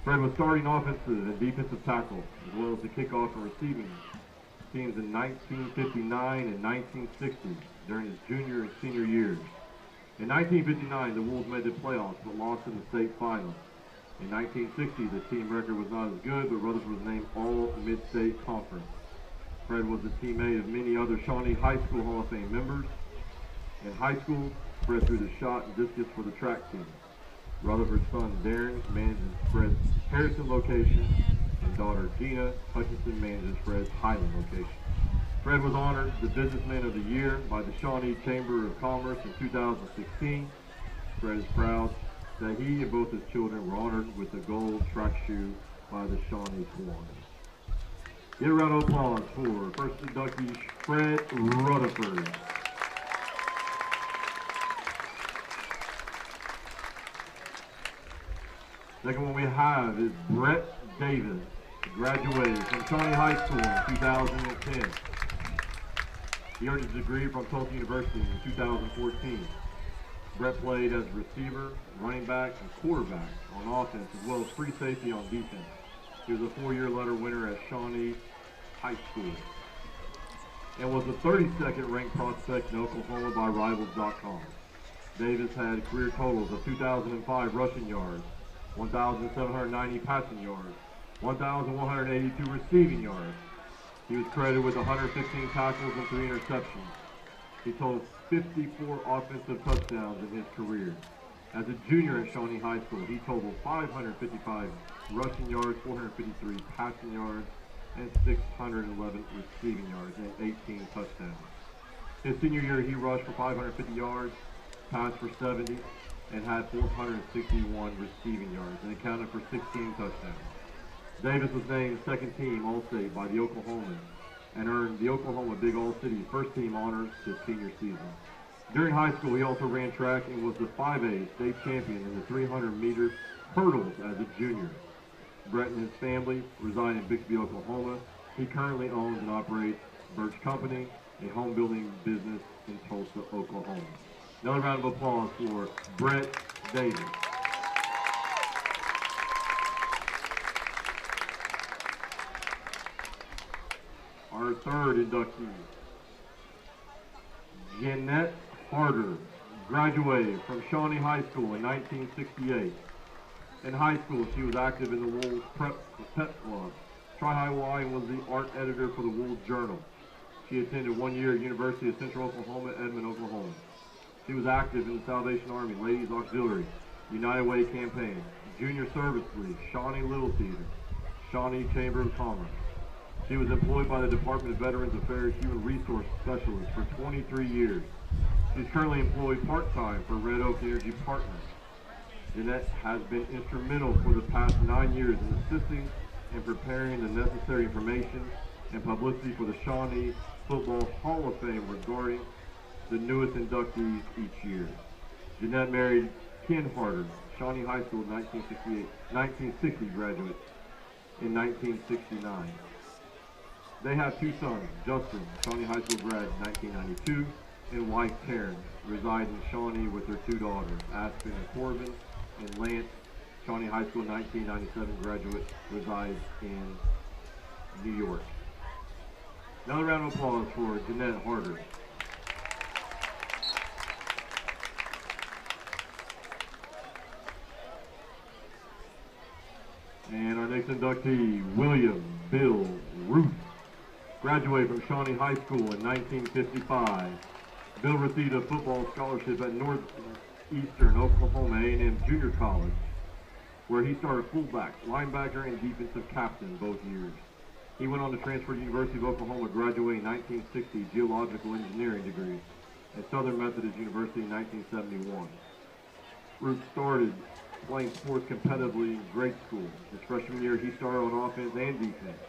Fred was starting offensive and defensive tackle, as well as the kickoff and receiving teams in 1959 and 1960 during his junior and senior years. In 1959, the Wolves made the playoffs but lost in the state final. In 1960, the team record was not as good, but Rutherford was named All-Mid-State Conference. Fred was a teammate of many other Shawnee High School Hall of Fame members. In high school, Fred threw the shot and discus for the track team. Rutherford's son Darren manages Fred's Harrison location, and daughter Gina Hutchinson manages Fred's Highland location. Fred was honored the Businessman of the Year by the Shawnee Chamber of Commerce in 2016. Fred is proud that he and both his children were honored with a gold track shoe by the Shawnee Swans. Give a round of applause for first inductee Fred Rutherford. Second one we have is Brett Davis, graduated from Shawnee High School in 2010. He earned his degree from Tulsa University in 2014. Brett played as receiver, running back, and quarterback on offense, as well as free safety on defense. He was a 4-year letter winner at Shawnee High School and was the 32nd ranked prospect in Oklahoma by Rivals.com. Davis had career totals of 2,005 rushing yards, 1,790 passing yards, 1,182 receiving yards. He was credited with 115 tackles and 3 interceptions. He totaled 54 offensive touchdowns in his career. As a junior at Shawnee High School, he totaled 555 rushing yards, 453 passing yards, and 611 receiving yards and 18 touchdowns. His senior year, he rushed for 550 yards, passed for 70, and had 461 receiving yards and accounted for 16 touchdowns. Davis was named second team All-State by the Oklahomans and earned the Oklahoma Big All-City first team honors his senior season. During high school, he also ran track and was the 5A state champion in the 300-meter hurdles as a junior. Brett and his family reside in Bixby, Oklahoma. He currently owns and operates Birch Company, a home building business in Tulsa, Oklahoma. Another round of applause for Brett Davis. Our third inductee, Jeanette Harder, graduated from Shawnee High School in 1968. In high school, she was active in the Wolves Pep Club. Tri-High Y was the art editor for the Wolves Journal. She attended 1 year at University of Central Oklahoma, Edmond, Oklahoma. She was active in the Salvation Army, Ladies Auxiliary, United Way Campaign, Junior Service League, Shawnee Little Theater, Shawnee Chamber of Commerce. She was employed by the Department of Veterans Affairs Human Resource Specialist for 23 years. She's currently employed part-time for Red Oak Energy Partners. Jeanette has been instrumental for the past 9 years in assisting and preparing the necessary information and publicity for the Shawnee Football Hall of Fame regarding the newest inductees each year. Jeanette married Ken Harder, Shawnee High School 1960 graduate in 1969. They have 2 sons, Justin, Shawnee High School grad in 1992, and wife Karen, reside in Shawnee with their 2 daughters, Aspen and Corbin, and Lance, Shawnee High School 1997 graduate, resides in New York. Another round of applause for Jeanette Harder. And our next inductee, William Bill Ruth, graduated from Shawnee High School in 1955. Bill received a football scholarship at Northeastern Oklahoma A&M Junior College, where he started fullback, linebacker, and defensive captain both years. He went on to transfer to University of Oklahoma, graduating in 1960 geological engineering degree at Southern Methodist University in 1971. Ruth started playing sports competitively in grade school. His freshman year, he started on offense and defense.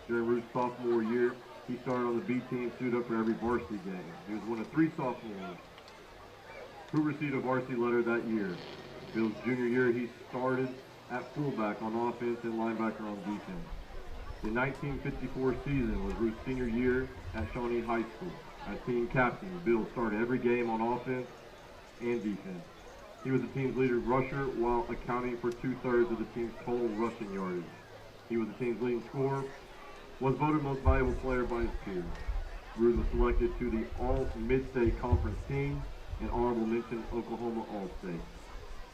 During Ruth's sophomore year, he started on the B team, suited up for every varsity game. He was one of 3 sophomores who received a varsity letter that year. Bill's junior year, he started at fullback on offense and linebacker on defense. The 1954 season was Ruth's senior year at Shawnee High School. As team captain, Bill started every game on offense and defense. He was the team's leader rusher while accounting for 2/3 of the team's total rushing yardage. He was the team's leading scorer, was voted most valuable player by his peers. Ruth was selected to the All-Mid-State Conference team and honorable mention Oklahoma All-State.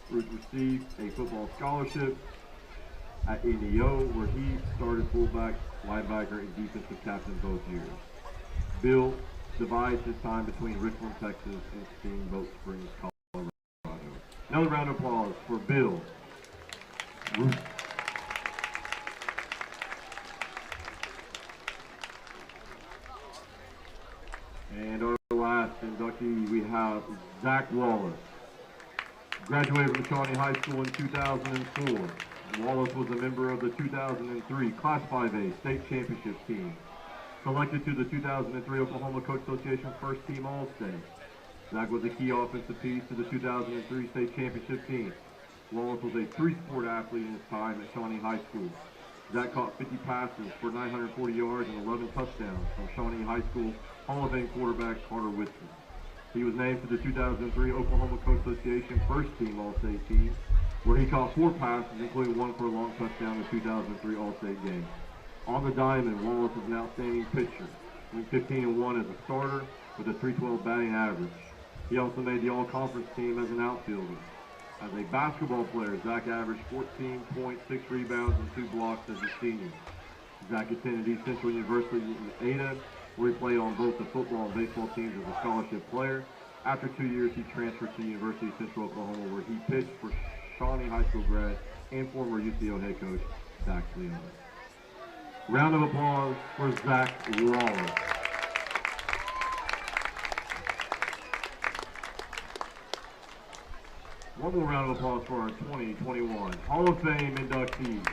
Ruth received a football scholarship at NEO, where he started fullback, linebacker, and defensive captain both years. Bill divides his time between Richland, Texas, and Steamboat Springs, Colorado. Another round of applause for Bill Ruth. And our last inductee, we have Zach Wallace. Graduated from Shawnee High School in 2004. Wallace was a member of the 2003 Class 5A State Championship team. Selected to the 2003 Oklahoma Coach Association First Team All-State. Zach was a key offensive piece to the 2003 State Championship team. Wallace was a 3-sport athlete in his time at Shawnee High School. Zach caught 50 passes for 940 yards and 11 touchdowns from Shawnee High School Hall of Fame quarterback Carter Whitson. He was named to the 2003 Oklahoma Coast Association first team All-State team, where he caught 4 passes, including 1 for a long touchdown in the 2003 All-State game. On the diamond, Wallace is an outstanding pitcher, went 15-1 as a starter with a .312 batting average. He also made the All-Conference team as an outfielder. As a basketball player, Zach averaged 14.6 rebounds and 2 blocks as a senior. Zach attended East Central University in Ada, where he played on both the football and baseball teams as a scholarship player. After 2 years, he transferred to the University of Central Oklahoma, where he pitched for Shawnee High School grad and former UCO head coach Zach Leon. Round of applause for Zach Wallace. One more round of applause for our 2021 Hall of Fame inductees.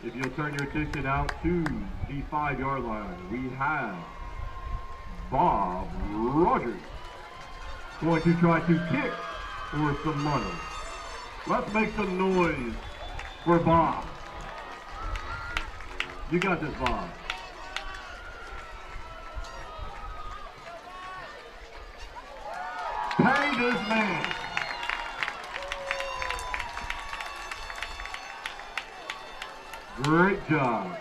If you'll turn your attention out to the 5-yard line, we have Bob Rogers going to try to kick for some money. Let's make some noise for Bob. You got this, Bob. Pay this man. Great job.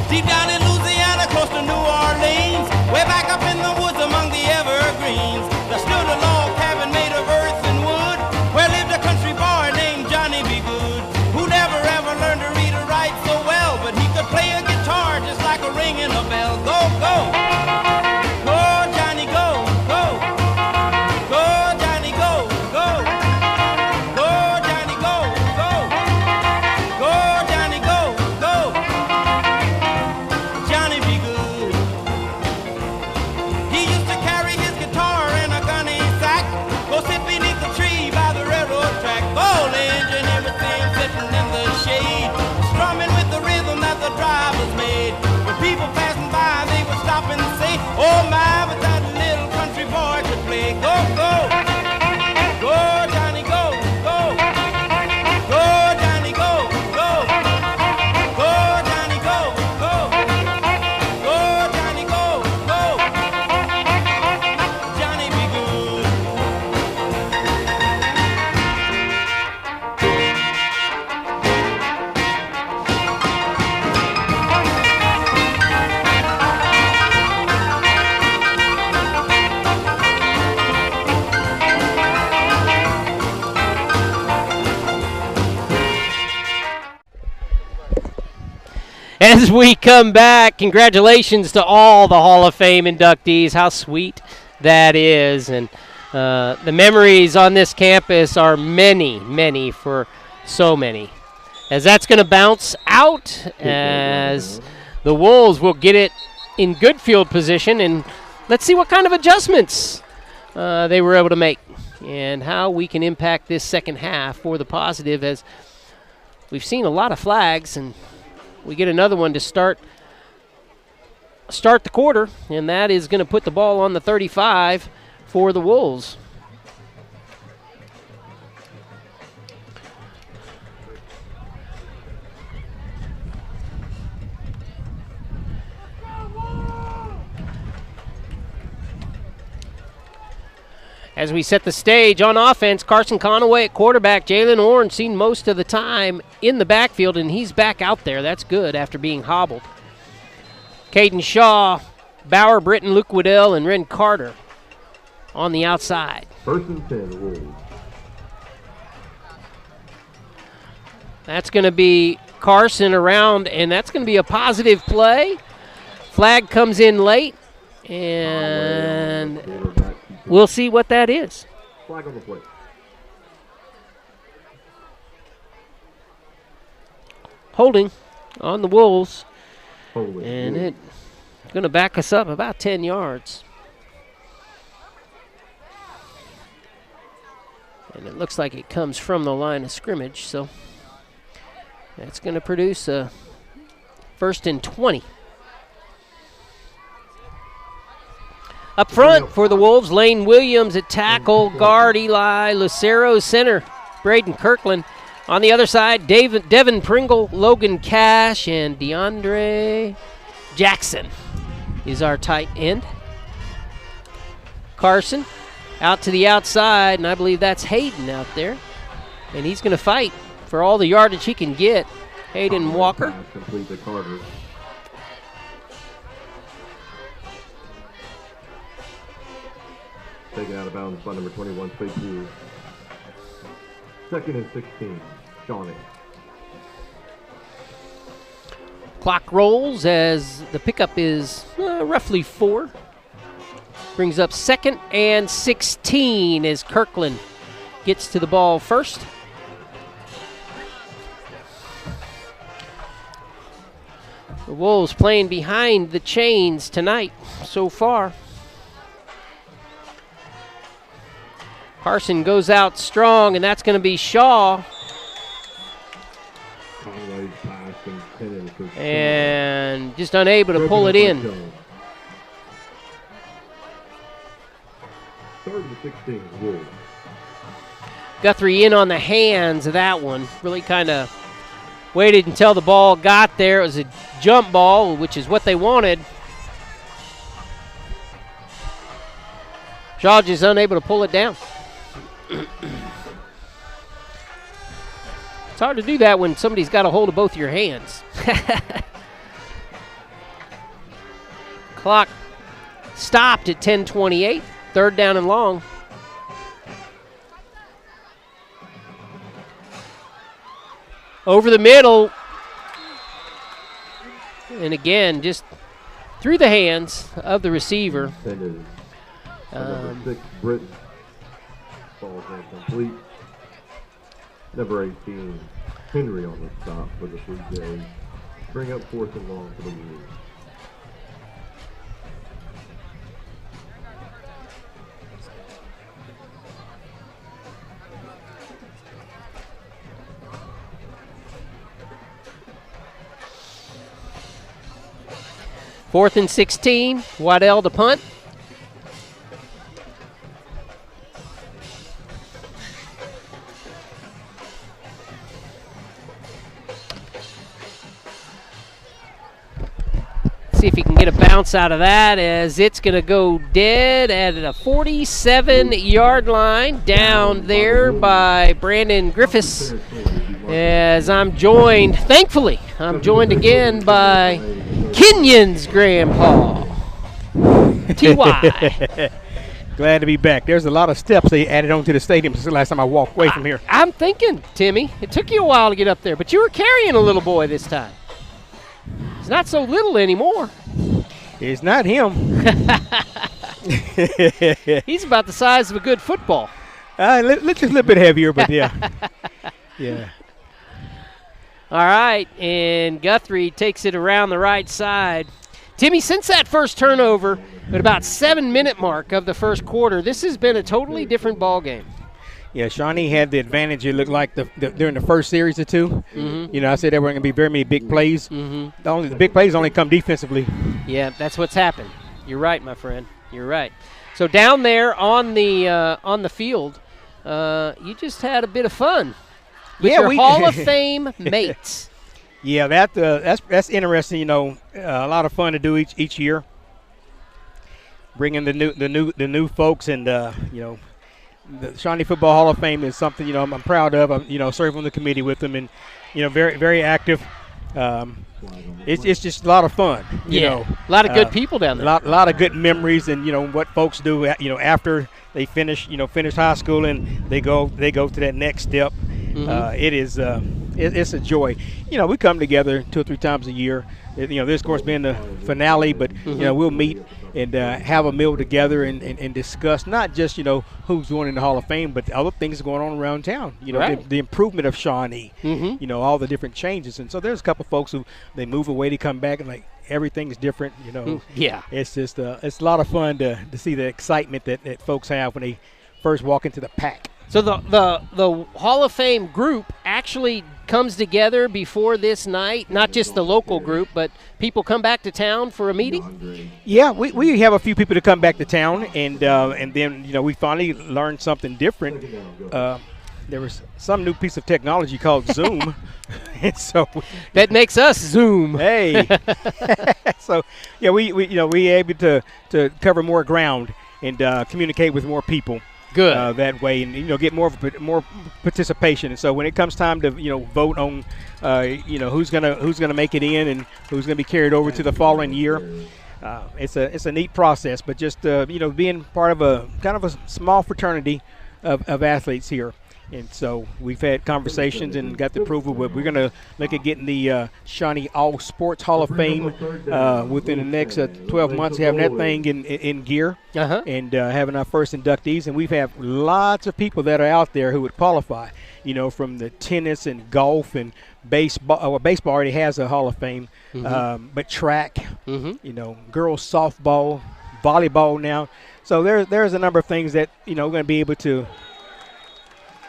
Deep down in Louisiana, close to New Orleans, way back up in the woods among the evergreens, there stood a log cabin made of earth and wood, where lived a country boy named Johnny B. Good, who never ever learned to read or write so well, but he could play a guitar just like a ringing a bell. Go, go! Go, Johnny, go, go! Go, Johnny, go, go! Go, Johnny, go, go! Go, Johnny, go, go! Johnny be good. He used to carry his guitar in a gunny sack, go sit beneath the tree by the railroad track. Old engine, everything sitting in the shade, strumming with the rhythm that the drivers made. When people passing by, they would stop and say, oh my, but that little country boy could play. Go, go! Go, Johnny, go, go! Go, Johnny, go, go! Go, Johnny, go, go! Go, Johnny, go, go! Johnny be good. As we come back, congratulations to all the Hall of Fame inductees. How sweet that is. And the memories on this campus are many, many for so many. As that's going to bounce out, as the Wolves will get it in good field position. And let's see what kind of adjustments they were able to make and how we can impact this second half for the positive, as we've seen a lot of flags, and we get another one to start the quarter, and that is going to put the ball on the 35 for the Wolves. As we set the stage on offense, Carson Conaway at quarterback. Jalen Orr seen most of the time in the backfield, and he's back out there. That's good after being hobbled. Caden Shaw, Bauer, Britton, Luke Waddell, and Ren Carter on the outside. First and 10, Wolves. That's going to be Carson around, and that's going to be a positive play. Flag comes in late, and we'll see what that is. Flag on the play. Holding on the Wolves. Holding. And it's going to back us up about 10 yards. And it looks like it comes from the line of scrimmage, so that's going to produce a 1st and 20. Up front for the Wolves, Lane Williams at tackle, guard Eli Lucero, center Braden Kirkland. On the other side, Devin Pringle, Logan Cash, and DeAndre Jackson is our tight end. Carson out to the outside, and I believe that's Hayden out there. And he's going to fight for all the yardage he can get. Hayden Walker. Complete to Carter. Taken out of bounds by number 21, Fake 2. 2nd and 16, Shawnee. Clock rolls as the pickup is roughly 4. Brings up 2nd and 16 as Kirkland gets to the ball first. The Wolves playing behind the chains tonight so far. Carson goes out strong, and that's going to be Shaw. And just unable to pull it in. 3rd and 16, Wolves. Guthrie in on the hands of that one. Really kind of waited until the ball got there. It was a jump ball, which is what they wanted. Shaw just unable to pull it down. It's hard to do that when somebody's got a hold of both your hands. Clock stopped at 10:28. 3rd down and long. Over the middle. And again, just through the hands of the receiver. Number 6, Britton. Ball is incomplete. Number 18, Henry on the stop for the Blue Jays. Bring up 4th and long for the Wolves. Fourth and 16, Waddell to punt. See if he can get a bounce out of that, as it's going to go dead at a 47-yard line down there by Brandon Griffiths. As I'm joined, thankfully, I'm joined again by Kenyon's grandpa, T.Y. Glad to be back. There's a lot of steps they added onto the stadium since the last time I walked away from here. I'm thinking, Timmy, it took you a while to get up there, but you were carrying a little boy this time. He's not so little anymore. It's not him. He's about the size of a good football. Just a little bit heavier, but yeah. Yeah. All right, and Guthrie takes it around the right side. Timmy, since that first turnover at about 7-minute mark of the first quarter, this has been a totally different ball game. Yeah, Shawnee had the advantage, it looked like, during the first series or two. Mm-hmm. You know, I said there weren't going to be very many big plays. Mm-hmm. The big plays only come defensively. Yeah, that's what's happened. You're right, my friend. You're right. So down there on the field, you just had a bit of fun with your Hall of Fame mates. Yeah, that's interesting. You know, a lot of fun to do each year. Bringing the new folks, and you know, the Shawnee Football Hall of Fame is something, you know, I'm proud of. I'm, you know, serving on the committee with them, and you know, very, very active. It's just a lot of fun. You know, a lot of good people down there. A lot of good memories, and you know what folks do. You know, after they finish high school and they go to that next step. It is it's a joy. You know, we come together 2 or 3 times a year. You know, this of course being the finale, but you know, we'll meet and have a meal together and discuss not just, you know, who's going in the Hall of Fame, but other things going on around town. You know, the improvement of Shawnee. You know, all the different changes, and so there's a couple folks who they move away, they come back, and like everything's different. You know, it's just it's a lot of fun to see the excitement that folks have when they first walk into the pack. So the Hall of Fame group actually comes together before this night? Not just the local group, but people come back to town for a meeting? Yeah, we have a few people to come back to town, and then we finally learned something different. There was some new piece of technology called Zoom, and so that makes us Zoom. Hey, so yeah, we able to cover more ground and communicate with more people. Good. That way, and get more participation. And so when it comes time to vote on who's gonna make it in and who's gonna be carried over to the following year, it's a neat process. But just being part of a kind of a small fraternity of athletes here. And so we've had conversations and got the approval, but we're going to look at getting the Shawnee All Sports Hall of Fame within the next 12 months, having that thing in gear and having our first inductees. And we've had lots of people that are out there who would qualify, from the tennis and golf and baseball. Well, baseball already has a Hall of Fame, but track, girls softball, volleyball now. So there's a number of things that, we're going to be able to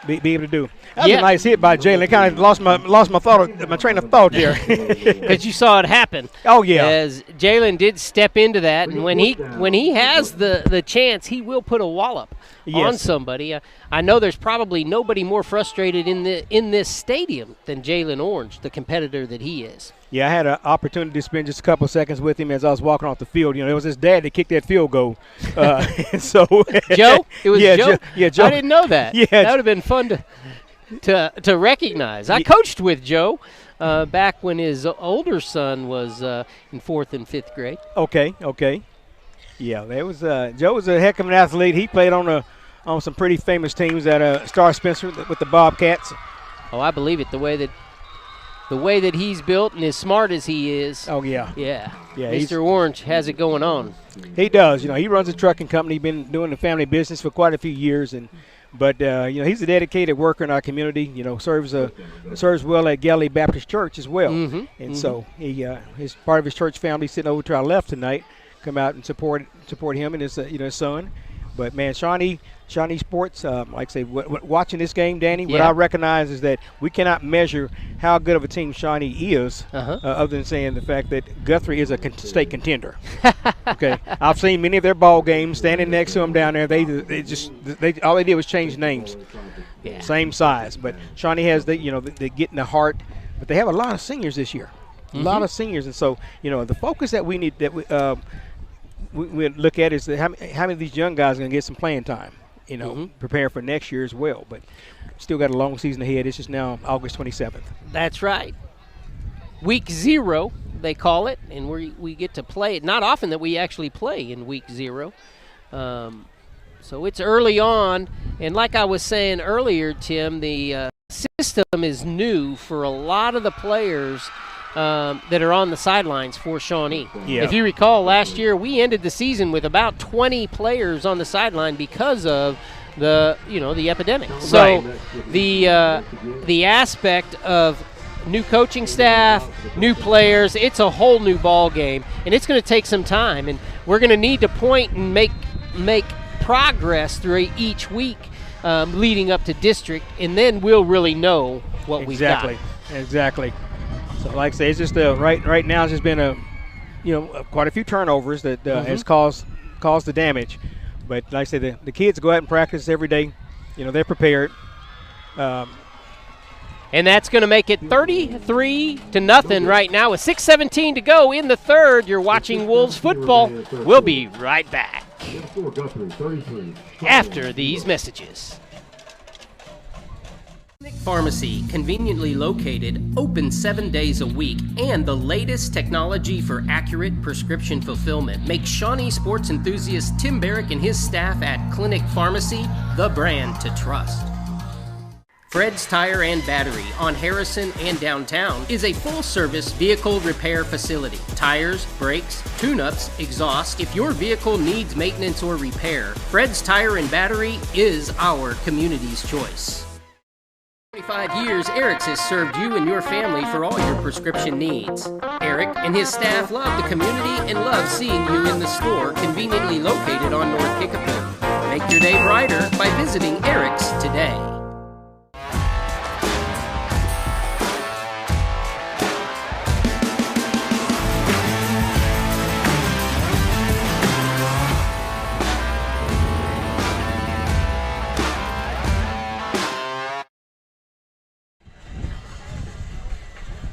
be able to do. That was a nice hit by Jalen. Kind of lost my train of thought there. Because you saw it happen. Oh yeah. As Jalen did step into that, and when he has the chance, he will put a wallop on somebody. I know there's probably nobody more frustrated in this stadium than Jalen Orange, the competitor that he is. Yeah, I had an opportunity to spend just a couple seconds with him as I was walking off the field. It was his dad that kicked that field goal. So Joe? It was Joe? Joe. I didn't know that. Yeah. That would have been fun to recognize. I coached with Joe back when his older son was in 4th and 5th grade. Okay. Yeah, that was Joe was a heck of an athlete. He played on some pretty famous teams at Star Spencer with the Bobcats. Oh, I believe it. The way that he's built and as smart as he is. Oh, yeah. Yeah. Mr. Orange has it going on. He does. He runs a trucking company. He's been doing the family business for quite a few years. But he's a dedicated worker in our community. Serves well at Galilee Baptist Church as well. So his part of his church family sitting over to our left tonight. Come out and support him and his son. But, man, Shawnee Sports, like I say, watching this game, Danny, what I recognize is that we cannot measure how good of a team Shawnee is other than saying the fact that Guthrie is a state contender. Okay, I've seen many of their ball games, standing next to them down there. They all they did was change names, same size. But Shawnee has they get in the heart. But they have a lot of seniors this year, a lot of seniors, and so the focus that we need we look at is that how many of these young guys are going to get some playing time, prepare for next year as well. But still got a long season ahead. It's just now August 27th. That's right. Week 0, they call it, and we get to play it. Not often that we actually play in week 0. So it's early on. And like I was saying earlier, Tim, the system is new for a lot of the players that are on the sidelines for Shawnee. Yeah. If you recall, last year we ended the season with about 20 players on the sideline because of the epidemic. So the aspect of new coaching staff, new players, it's a whole new ball game, and it's going to take some time. And we're going to need to point and make progress through each week leading up to district, and then we'll really know what we've got. Exactly. So, like I say, it's just right now. It's just been quite a few turnovers that has caused the damage. But like I say, the kids go out and practice every day. They're prepared. And that's going to make it 33-0 right now with 6:17 to go in the third. You're watching Wolves football. We'll be right back after these messages. Pharmacy, conveniently located, open 7 days a week, and the latest technology for accurate prescription fulfillment makes Shawnee sports enthusiast Tim Barrick and his staff at Clinic Pharmacy the brand to trust. Fred's Tire and Battery on Harrison and downtown is a full-service vehicle repair facility. Tires, brakes, tune-ups, exhaust. If your vehicle needs maintenance or repair, Fred's Tire and Battery is our community's choice. 25 years, Eric's has served you and your family for all your prescription needs. Eric and his staff love the community and love seeing you in the store, conveniently located on North Kickapoo. Make your day brighter by visiting Eric's today.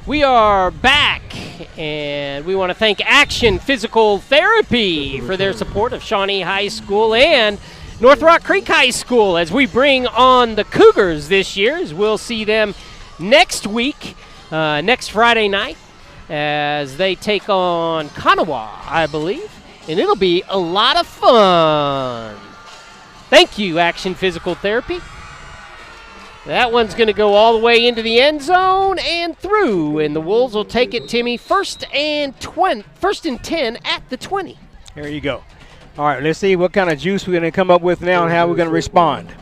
We are back, and we want to thank Action Physical Therapy for their support of Shawnee High School and North Rock Creek High School as we bring on the Cougars this year. As we'll see them next week, next Friday night, as they take on Kanawha, I believe, and it'll be a lot of fun. Thank you, Action Physical Therapy. That one's going to go all the way into the end zone and through, and the Wolves will take it, Timmy, first and 10 at the 20. There you go. All right, let's see what kind of juice we're going to come up with now and how we're going to respond.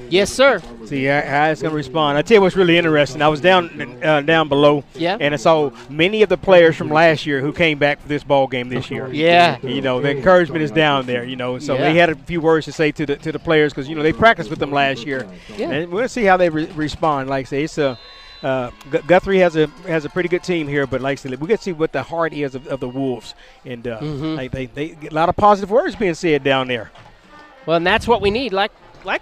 Yes, sir. See how it's going to respond. I tell you what's really interesting. I was down below, and I saw many of the players from last year who came back for this ball game this year. Yeah. You know, the encouragement is down there. You know, so they had a few words to say to the players because they practiced with them last year, and we'll see how they respond. Like I say, it's a. Guthrie has a pretty good team here, but like I said, we get to see what the heart is of the Wolves, and they get a lot of positive words being said down there. Well, and that's what we need. Like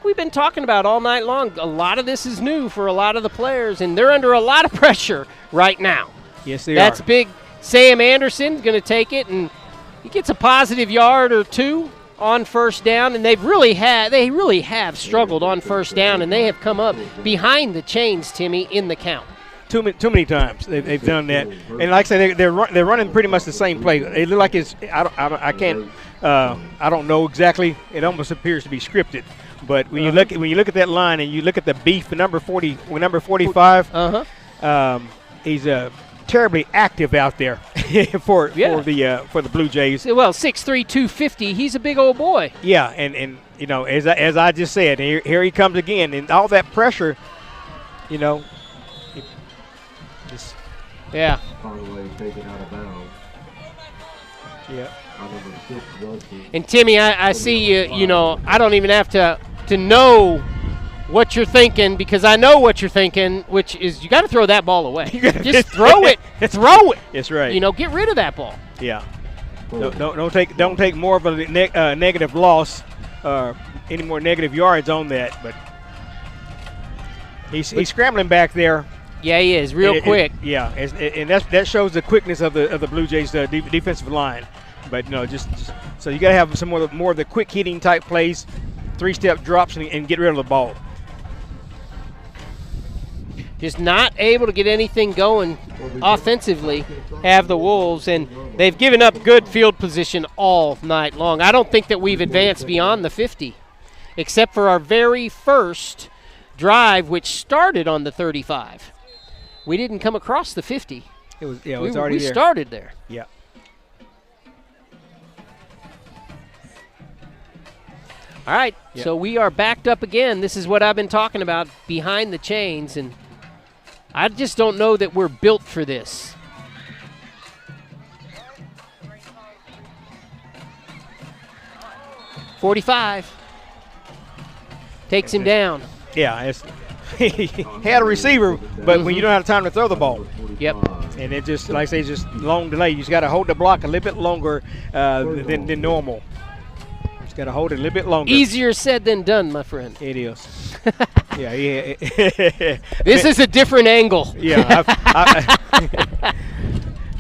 we've been talking about all night long, a lot of this is new for a lot of the players, and they're under a lot of pressure right now. Yes, they are. That's big. Sam Anderson's going to take it, and he gets a positive yard or two on first down, and they really have struggled on first down, and they have come up behind the chains, Timmy, in the count. Too many times they've done that, and like I say, they're running pretty much the same play. It look like it's I don't know exactly. It almost appears to be scripted, but when you look at that line and you look at the beef, number 45, he's terribly active out there for the Blue Jays. Well, 6'3", 250. He's a big old boy. Yeah, and as I just said, here he comes again, and all that pressure, yeah. Yeah. And Timmy, I see you. I don't even have to know what you're thinking, because I know what you're thinking, which is you got to throw that ball away. Just throw it. Throw it. That's right. Get rid of that ball. Yeah. Don't take more of a negative loss, any more negative yards on that. But he's scrambling back there. Yeah, he is real quick. And that shows the quickness of the Blue Jays defensive line. But just so you got to have some more of the quick hitting type plays, 3-step drops, and get rid of the ball. Just not able to get anything going offensively, have the Wolves, and they've given up good field position all night long. I don't think that we've advanced beyond the 50, except for our very first drive, which started on the 35. We didn't come across the 50. It was already there. We started there. Yeah. All right, so we are backed up again. This is what I've been talking about, behind the chains, and I just don't know that we're built for this. .45 takes him down. Yeah, he had a receiver, but when you don't have time to throw the ball. Yep. And it just, like I say, just long delay. You just got to hold the block a little bit longer than normal. Just got to hold it a little bit longer. Easier said than done, my friend. It is. Yeah. This is a different angle. Yeah.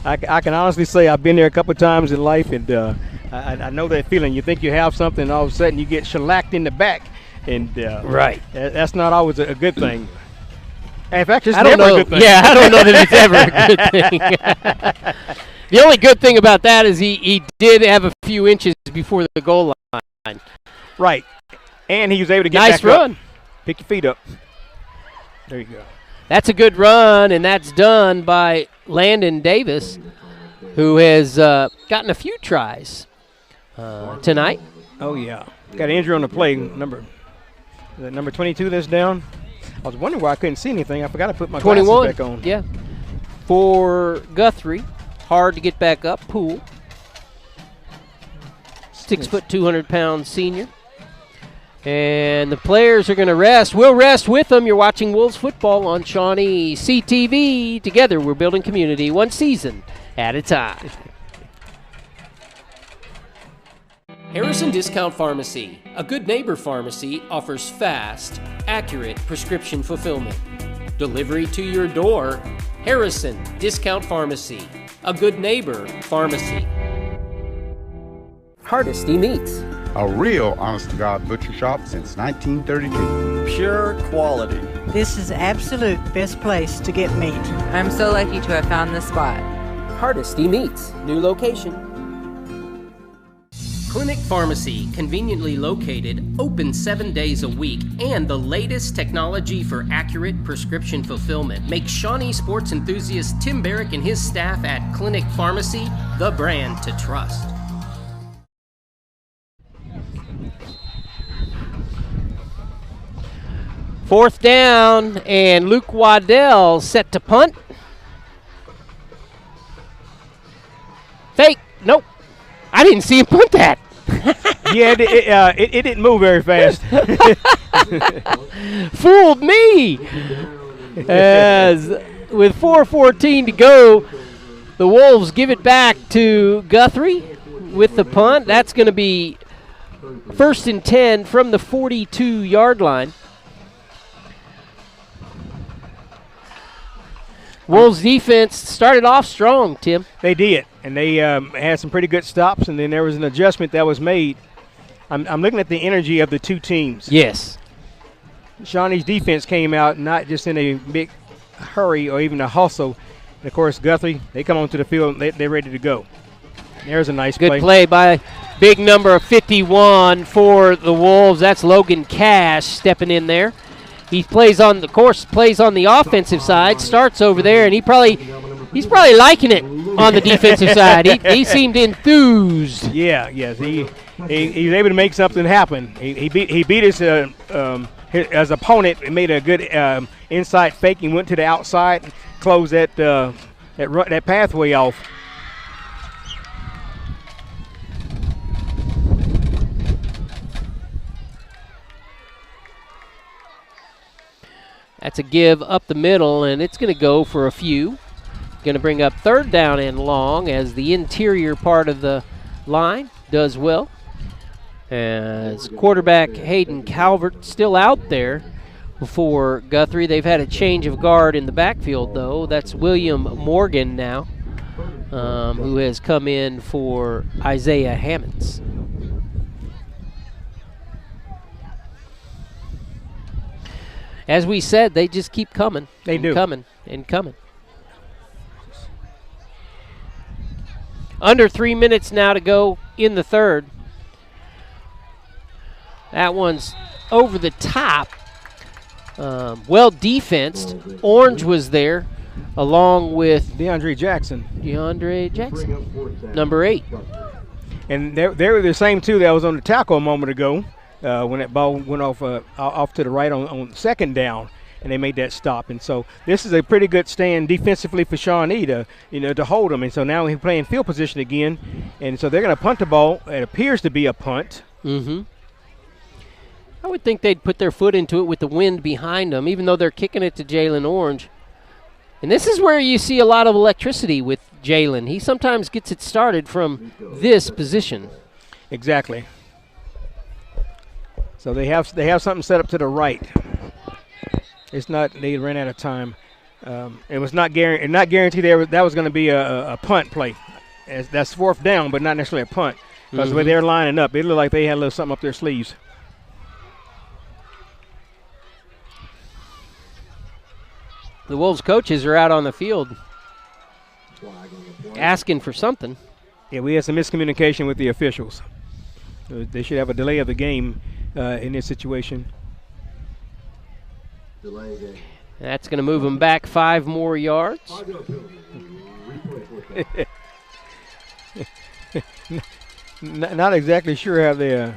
I can honestly say I've been there a couple of times in life, and I know that feeling. You think you have something, and all of a sudden you get shellacked in the back. And right. That's not always a good thing. In fact, it's never a good thing. Yeah, I don't know that it's ever a good thing. The only good thing about that is he did have a few inches before the goal line. Right. And he was able to get nice back run. Up. Pick your feet up. There you go. That's a good run, and that's done by Landon Davis, who has gotten a few tries tonight. Oh, yeah. Got an injury on the play. Number 22 that's down. I was wondering why I couldn't see anything. I forgot to put my 21, glasses back on. Yeah. For Guthrie, hard to get back up. Poole. 6 foot, 200-pound senior. And the players are going to rest. We'll rest with them. You're watching Wolves football on Shawnee CTV. Together, we're building community one season at a time. Harrison Discount Pharmacy, a good neighbor pharmacy, offers fast, accurate prescription fulfillment, delivery to your door, Harrison Discount Pharmacy, a good neighbor pharmacy. Hardesty Meats. A real honest-to-God butcher shop since 1932. Pure quality. This is absolute best place to get meat. I'm so lucky to have found this spot. Hardesty Meats, new location. Clinic Pharmacy, conveniently located, open 7 days a week, and the latest technology for accurate prescription fulfillment makes Shawnee sports enthusiast Tim Barrick and his staff at Clinic Pharmacy the brand to trust. Fourth down, and Luke Waddell set to punt. Fake. Nope. I didn't see him punt that. Yeah, it didn't move very fast. Fooled me. As with 4:14 to go, the Wolves give it back to Guthrie with the punt. That's going to be 1st and 10 from the 42-yard line. Wolves defense started off strong, Tim. They did, and they had some pretty good stops, and then there was an adjustment that was made. I'm looking at the energy of the two teams. Yes. Shawnee's defense came out not just in a big hurry or even a hustle. And, of course, Guthrie, they come onto the field, they're ready to go. There's a nice play. Good play by big number 51 for the Wolves. That's Logan Cash stepping in there. He plays on the offensive side, starts over there, and he's probably liking it on the defensive side. He seemed enthused. Yeah, yes, he was able to make something happen. He beat his opponent and made a good inside fake. He went to the outside and closed that pathway off. That's a give up the middle, and it's going to go for a few. Going to bring up 3rd down and long as the interior part of the line does well. As quarterback Hayden Calvert still out there for Guthrie. They've had a change of guard in the backfield, though. That's William Morgan now, who has come in for Isaiah Hammonds. As we said, they just keep coming. They do. Coming and coming. Under 3 minutes now to go in the third. That one's over the top. Well defensed. Orange was there along with DeAndre Jackson. Number 8. And they were the same two that was on the tackle a moment ago. When that ball went off to the right on 2nd down, and they made that stop. And so this is a pretty good stand defensively for Shawnee to hold them. And so now he's playing field position again, and so they're going to punt the ball. It appears to be a punt. Mm-hmm. I would think they'd put their foot into it with the wind behind them, even though they're kicking it to Jalen Orange. And this is where you see a lot of electricity with Jalen. He sometimes gets it started from this position. Exactly. So they have something set up to the right. It's not. They ran out of time. It was not guaranteed that was going to be a punt play. That's 4th down, but not necessarily a punt because the way they're lining up, it looked like they had a little something up their sleeves. The Wolves coaches are out on the field asking for something. Yeah, we had some miscommunication with the officials. They should have a delay of the game in this situation. That's going to move them back 5 more yards. Not exactly sure how the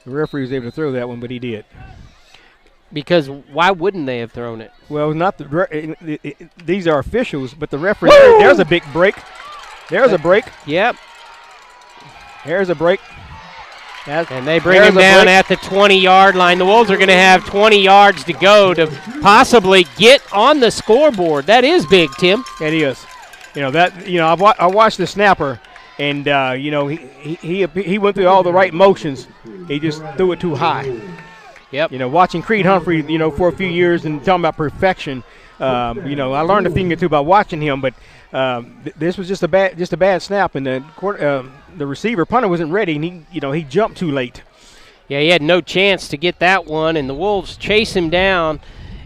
referee was able to throw that one, but he did. Because why wouldn't they have thrown it? Well, these are officials, but the referee, there's a big break. There's a break. Yep. There's a break. And they bring him down at the 20-yard line. The Wolves are going to have 20 yards to go to possibly get on the scoreboard. That is big, Tim. It is. I watched the snapper, and he went through all the right motions. He just threw it too high. Yep. You know, watching Creed Humphrey, you know, for a few years and talking about perfection, you know, I learned a thing or two about watching him, but this was just a bad snap, and the receiver punter wasn't ready, and he jumped too late. Yeah, he had no chance to get that one, and the Wolves chase him down,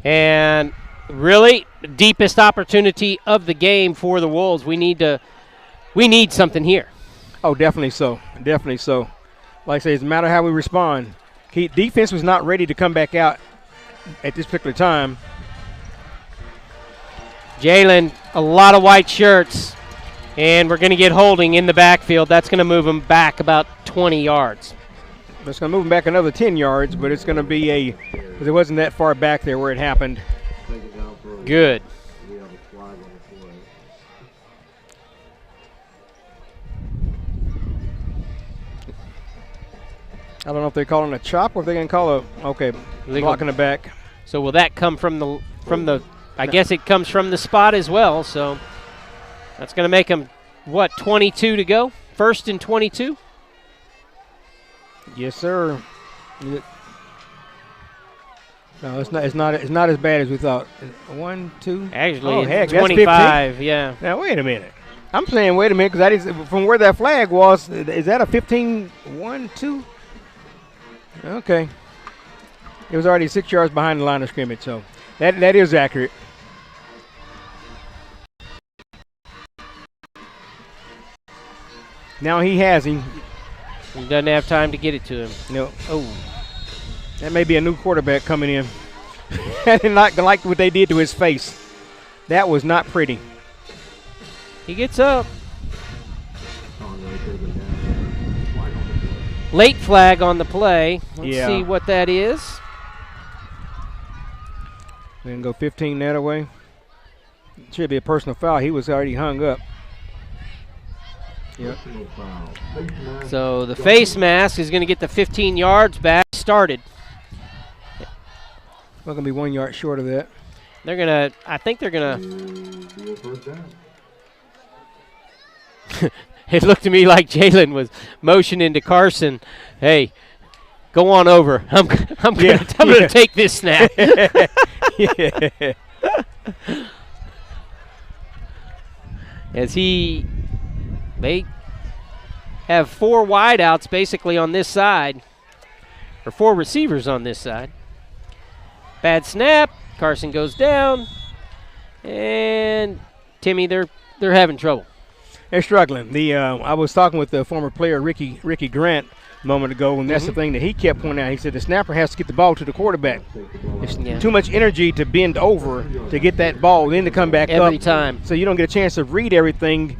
and really deepest opportunity of the game for the Wolves. We need something here. Oh, definitely so. Definitely so. Like I say, it's a matter of how we respond. Defense was not ready to come back out at this particular time. Jalen, a lot of white shirts, and we're going to get holding in the backfield. That's going to move him back about 20 yards. It's going to move him back another 10 yards, but it's going to be because it wasn't that far back there where it happened. Good. I don't know if they're calling a chop or if they're going to call blocking the back. So will that come from the I guess it comes from the spot as well, so that's going to make them, 22 to go? 1st and 22? Yes, sir. No, it's not as bad as we thought. 1, 2. Actually, heck, 25, yeah. Now, wait a minute. I'm saying wait a minute because from where that flag was, is that a 15, 1, 2? Okay. It was already 6 yards behind the line of scrimmage, so that is accurate. Now he has him. He doesn't have time to get it to him. No. Oh. That may be a new quarterback coming in. I did not like what they did to his face. That was not pretty. He gets up. Late flag on the play. Let's see what that is. Then go 15 that away. Should be a personal foul. He was already hung up. Yep. So the face mask is going to get the 15 yards back started. We're going to be 1 yard short of that. I think they're going to. It looked to me like Jalen was motioning to Carson, hey, go on over. I'm going to take this snap. As they have 4 wideouts basically on this side, or 4 receivers on this side. Bad snap. Carson goes down, and Timmy, they're having trouble. They're struggling. I was talking with the former player Ricky Grant a moment ago, and that's the thing that he kept pointing out. He said the snapper has to get the ball to the quarterback. It's too much energy to bend over to get that ball, then to come back up every time. So you don't get a chance to read everything,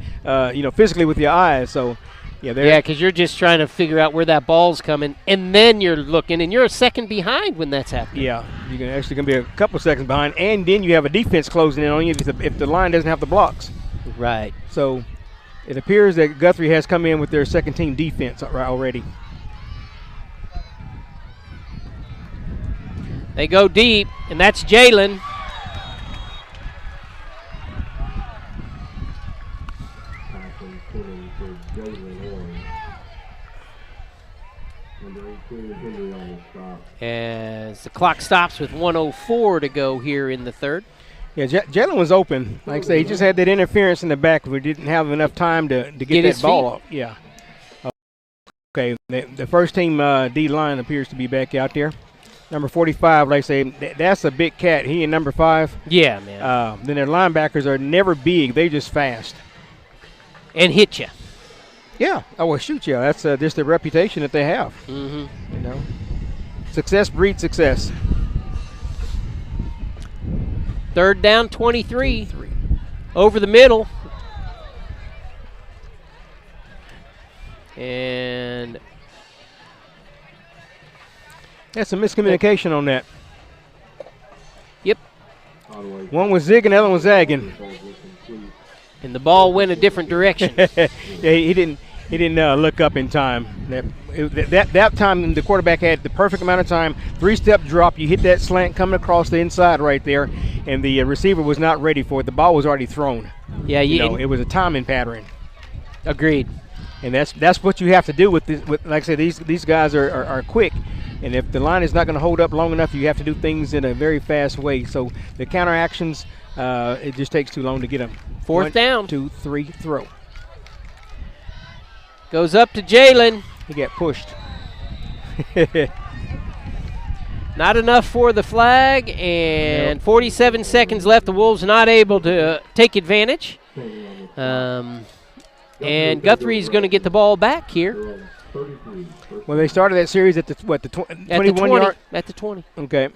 physically with your eyes. So, because you're just trying to figure out where that ball's coming, and then you're looking, and you're a second behind when that's happening. Yeah, you're actually going to be a couple seconds behind, and then you have a defense closing in on you if the line doesn't have the blocks. Right. So it appears that Guthrie has come in with their second team defense already. They go deep, and that's Jalen. As the clock stops with 1:04 to go here in the third. Yeah, Jalen was open. Like I say, he just had that interference in the back. We didn't have enough time to get that ball off. Yeah. Okay, the first team D-line appears to be back out there. Number 45, like I say, that's a big cat. He in number 5. Yeah, man. Then their linebackers are never big. They're just fast. And hit you. Yeah. Oh, well, shoot you. That's just the reputation that they have. Mm-hmm. Success breeds success. 3rd down, 23. Over the middle. And that's a miscommunication on that. Yep. One was zigging, the other one was zagging. And the ball went a different direction. Yeah, he didn't look up in time. That time the quarterback had the perfect amount of time. 3-step drop. You hit that slant coming across the inside right there, and the receiver was not ready for it. The ball was already thrown. Yeah, it was a timing pattern. Agreed. And that's what you have to do with this. Like I said, these guys are quick. And if the line is not going to hold up long enough, you have to do things in a very fast way. So the counter actions, it just takes too long to get them. Fourth down. 1, 2, 3, throw. Goes up to Jalen. He got pushed. Not enough for the flag, and 47 seconds left. The Wolves not able to take advantage. And Guthrie's going to get the ball back here. Well, they started that series at the, what, the 21 yard? At the 20. Okay.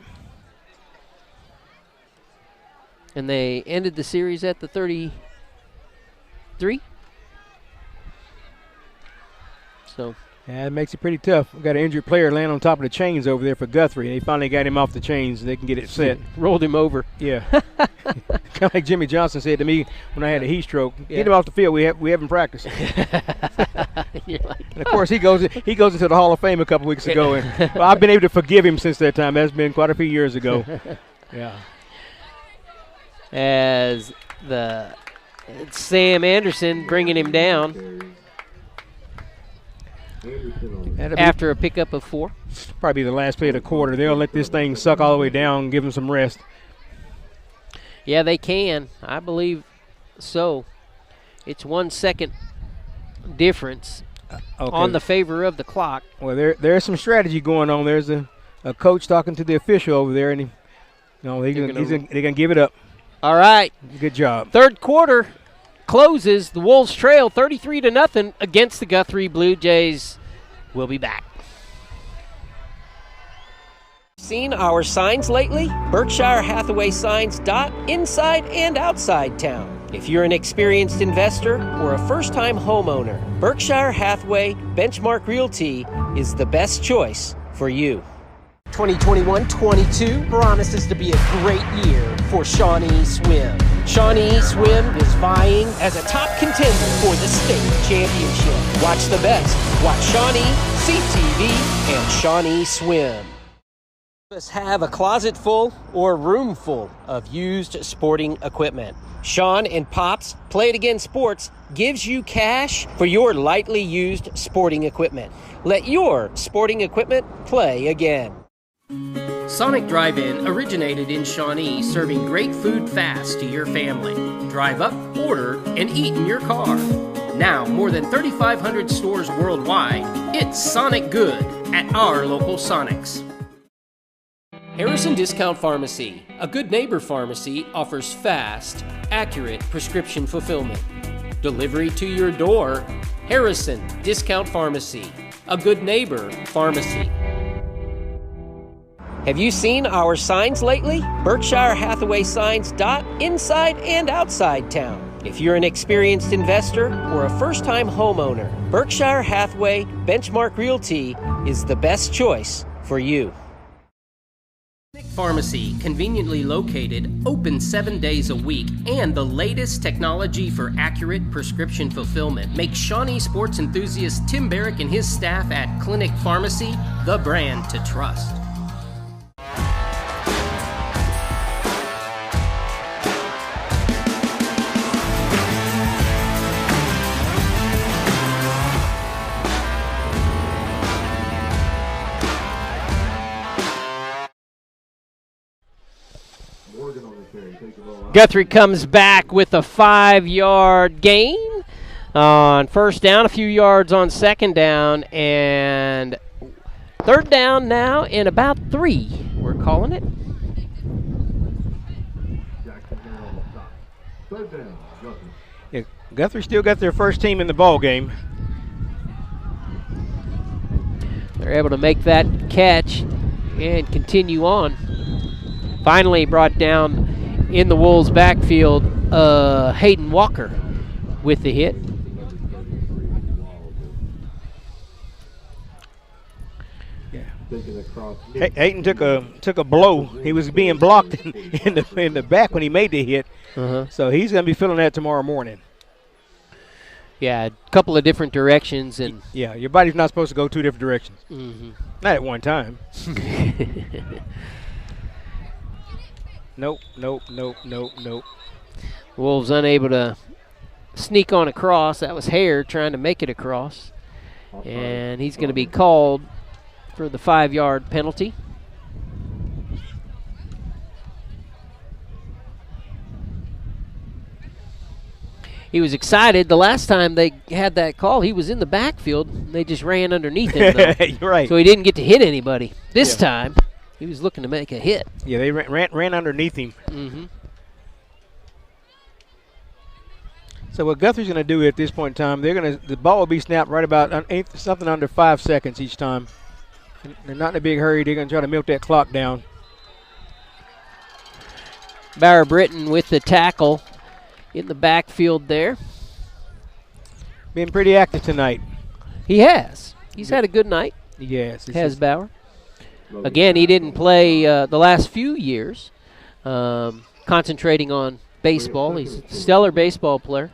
And they ended the series at the 33. So. Yeah, it makes it pretty tough. We've got an injured player laying on top of the chains over there for Guthrie. They finally got him off the chains. They can get it set. Rolled him over. Yeah. Kind of like Jimmy Johnson said to me when I had a heat stroke. Get him off the field. We haven't practiced. And of course, he goes into the Hall of Fame a couple weeks ago. And well, I've been able to forgive him since that time. That's been quite a few years ago. Yeah. As Sam Anderson bringing him down. After a pickup of 4. Probably the last play of the quarter. They'll let this thing suck all the way down and give them some rest. Yeah, they can. I believe so. It's 1 second difference on the favor of the clock. Well, there's some strategy going on. There's a coach talking to the official over there, and they're going to give it up. All right. Good job. Third quarter closes. The Wolves trail 33-0 against the Guthrie Blue Jays. We'll be back. Seen our signs lately? Berkshire Hathaway signs dot inside and outside town. If you're an experienced investor or a first-time homeowner, Berkshire Hathaway Benchmark Realty is the best choice for you. 2021-22 promises to be a great year for Shawnee Swim. Shawnee Swim is vying as a top contender for the state championship. Watch the best. Watch Shawnee, CTV, and Shawnee Swim. Us have a closet full or room full of used sporting equipment. Sean and Pops Play It Again Sports gives you cash for your lightly used sporting equipment. Let your sporting equipment play again. Sonic Drive-In originated in Shawnee, serving great food fast to your family. Drive up, order, and eat in your car. Now, more than 3,500 stores worldwide, it's Sonic Good at our local Sonics. Harrison Discount Pharmacy, a good neighbor pharmacy, offers fast, accurate prescription fulfillment. Delivery to your door. Harrison Discount Pharmacy, a good neighbor pharmacy. Have you seen our signs lately? Berkshire Hathaway signs dot inside and outside town. If you're an experienced investor or a first-time homeowner, Berkshire Hathaway Benchmark Realty is the best choice for you. Pharmacy, conveniently located, open 7 days a week, and the latest technology for accurate prescription fulfillment makes Shawnee sports enthusiast Tim Barrick and his staff at Clinic Pharmacy the brand to trust. Guthrie comes back with a 5-yard gain on first down, a few yards on second down, and third down now in about 3. We're calling it. Yeah, Guthrie still got their first team in the ball game. They're able to make that catch and continue on. Finally brought down in the Wolves' backfield, Hayden Walker with the hit. Hayden took a blow. He was being blocked in the back when he made the hit. So he's going to be feeling that tomorrow morning. Yeah, a couple of different directions. And yeah, your body's not supposed to go 2 different directions. Not at one time. Nope. Wolves unable to sneak on across. That was Hare trying to make it across. And he's going to be called for the 5-yard penalty. He was excited. The last time they had that call, he was in the backfield. They just ran underneath him, though. You're right. So he didn't get to hit anybody. This time, he was looking to make a hit. Yeah, they ran underneath him. Mm-hmm. So what Guthrie's going to do at this point in time, the ball will be snapped right about something under 5 seconds each time. They're not in a big hurry. They're going to try to milk that clock down. Barra Britton with the tackle in the backfield there. Been pretty active tonight. He has. He's had a good night. Yes. Has Bauer. Again, he didn't play the last few years, concentrating on baseball. He's a stellar baseball player.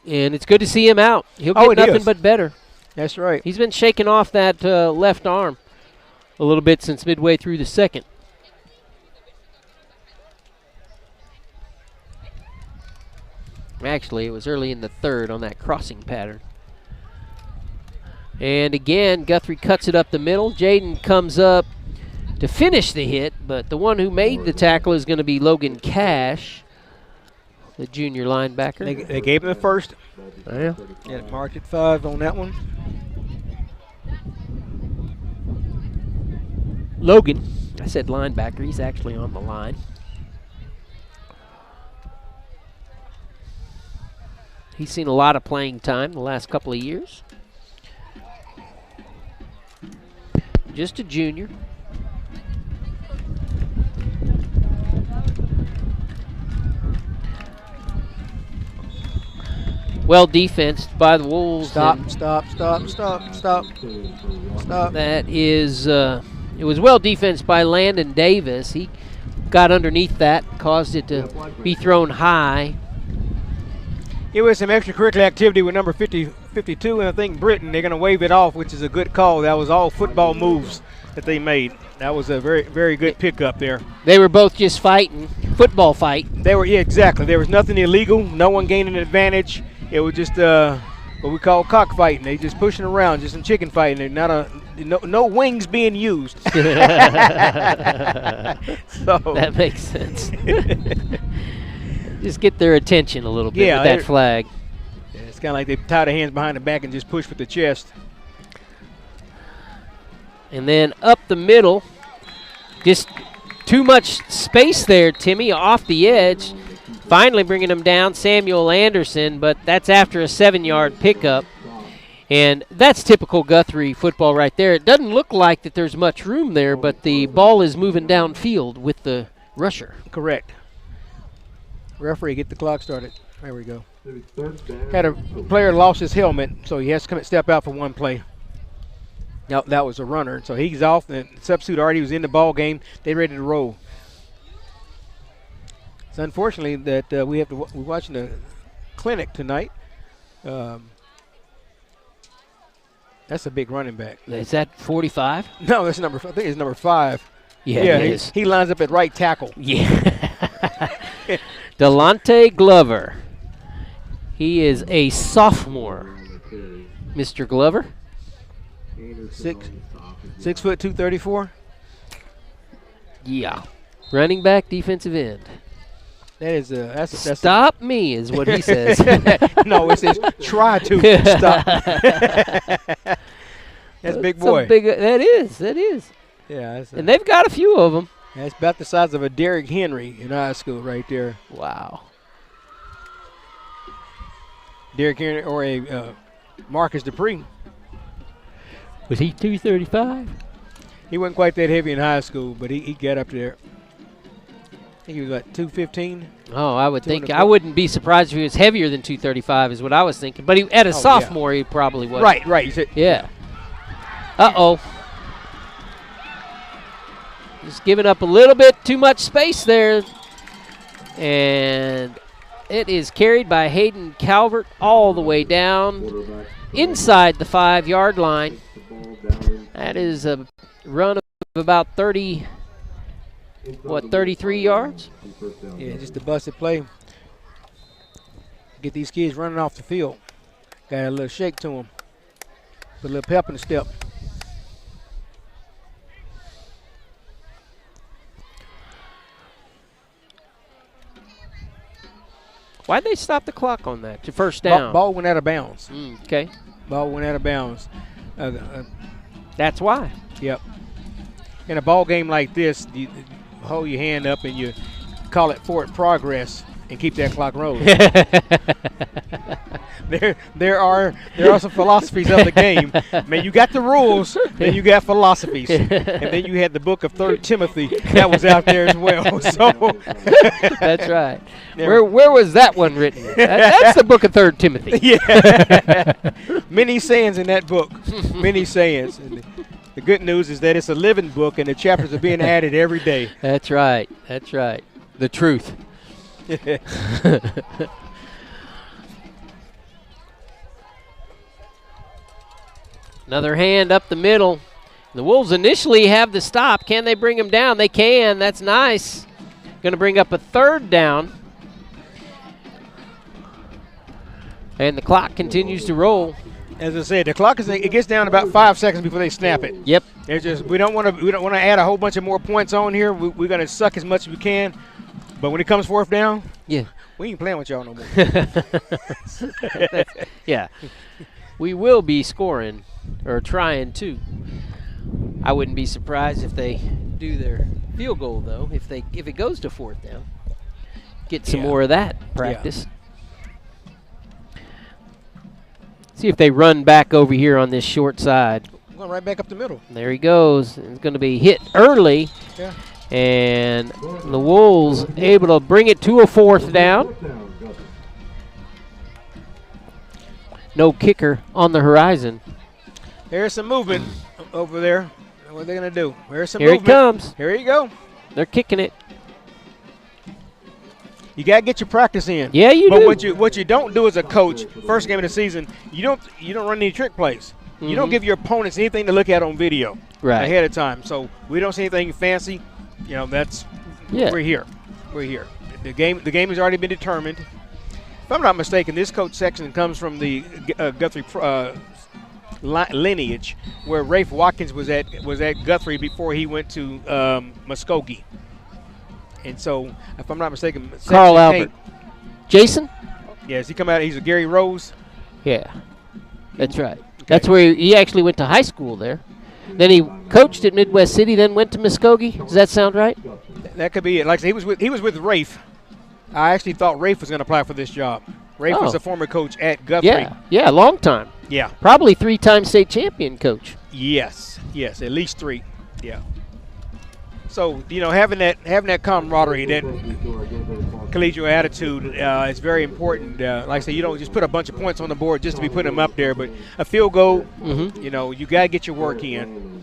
And it's good to see him out. He'll get nothing but better. That's right. He's been shaking off that left arm a little bit since midway through the second. Actually, it was early in the third on that crossing pattern. And again, Guthrie cuts it up the middle. Jaden comes up to finish the hit, but the one who made the tackle is going to be Logan Cash, the junior linebacker. They gave him the first. Yeah. Yeah, marked at 5 on that one. Logan, I said linebacker. He's actually on the line. He's seen a lot of playing time the last couple of years. Just a junior. Well defensed by the Wolves. Stop. That is, it was well defensed by Landon Davis. He got underneath that, caused it to be thrown high. It was some extracurricular activity with number 52, and I think Britton, they're going to wave it off, which is a good call. That was all football moves that they made. That was a very, very good pickup there. They were both just fighting, football fight. They were, yeah, exactly. There was nothing illegal, no one gained an advantage. It was just what we call cockfighting. They just pushing around, just some chicken fighting. No wings being used. So that makes sense. Just get their attention a little bit with that flag. Yeah, it's kind of like they tie their hands behind the back and just push with the chest. And then up the middle, just too much space there, Timmy, off the edge. Finally bringing him down, Samuel Anderson, but that's after a 7-yard pickup. And that's typical Guthrie football right there. It doesn't look like that there's much room there, but the ball is moving downfield with the rusher. Correct. Referee, get the clock started. There we go. Had a player lost his helmet, so he has to come and step out for one play. Now, that was a runner, so he's off. The substitute already was in the ball game. They ready to roll. It's unfortunately that we're watching a clinic tonight. That's a big running back. Is that 45? No, that's I think it's number 5. Yeah, it is. He lines up at right tackle. Yeah. Delonte Glover. He is a sophomore. Mr. Glover. 6 foot 234. Yeah. Running back, defensive end. That is that's stop me is what he says. No, it says try to stop. That's big boy. That is. Yeah, and they've got a few of them. That's about the size of a Derrick Henry in high school right there. Wow. Derrick Henry or a Marcus Dupree. Was he 235? He wasn't quite that heavy in high school, but he got up there. I think he was like 215. Oh, I would think. I wouldn't be surprised if he was heavier than 235 is what I was thinking. But at a sophomore, he probably was. Right. You said, yeah. Uh-oh. Just giving up a little bit too much space there. And it is carried by Hayden Calvert all the way down inside the 5-yard line. That is a run of about 33 yards? Yeah, just a busted play. Get these kids running off the field. Got a little shake to them. Put a little pep in the step. Why'd they stop the clock on that? To first down. Ball went out of bounds. Okay. Ball went out of bounds. That's why. Yep. In a ball game like this, you hold your hand up and you call it forward progress and keep that clock rolling. There are some philosophies of the game. Man, you got the rules, then you got philosophies, and then you had the book of 3 Timothy that was out there as well. So that's right. Where was that one written? That's the book of 3 Timothy. Yeah. Many sayings in that book. Many sayings. And the good news is that it's a living book, and the chapters are being added every day. That's right. That's right. The truth. Another hand up the middle. The Wolves initially have the stop. Can they bring him down? They can. That's nice. Going to bring up a 3rd down. And the clock continues to roll. As I said, the clock it gets down about 5 seconds before they snap it. Yep. It's just we don't want to add a whole bunch of more points on here. We're going to suck as much as we can. But when it comes 4th down, yeah, we ain't playing with y'all no more. Yeah. We will be scoring or trying to. I wouldn't be surprised if they do their field goal though. If it goes to 4th down, get some more of that practice. Yeah. See if they run back over here on this short side. Going right back up the middle. There he goes. It's going to be hit early. Yeah. And the Wolves able to bring it to a 4th down. No kicker on the horizon. There's some movement over there. What are they going to do? There's some Here movement. It comes. Here you go. They're kicking it. You got to get your practice in. Yeah, you do. But what you don't do as a coach, first game of the season, you don't run any trick plays. You don't give your opponents anything to look at on video ahead of time. So we don't see anything fancy. You know, we're here. We're here. The game has already been determined. If I'm not mistaken, this coach section comes from the Guthrie lineage, where Rafe Watkins was at Guthrie before he went to Muskogee. And so, if I'm not mistaken, Carl Albert. Jason? Yes, he come out. He's a Gary Rose. Yeah, that's right. Okay. That's where he actually went to high school there. Then he coached at Midwest City, then went to Muskogee. Does that sound right? That could be it. Like I said, he was with Rafe. I actually thought Rafe was going to apply for this job. Rafe was a former coach at Guthrie. Yeah, long time. Yeah. Probably 3-time state champion coach. Yes, at least 3. Yeah. So, you know, having that camaraderie, that collegial attitude is very important. Like I said, you don't just put a bunch of points on the board just to be putting them up there, but a field goal, you know, you got to get your work in.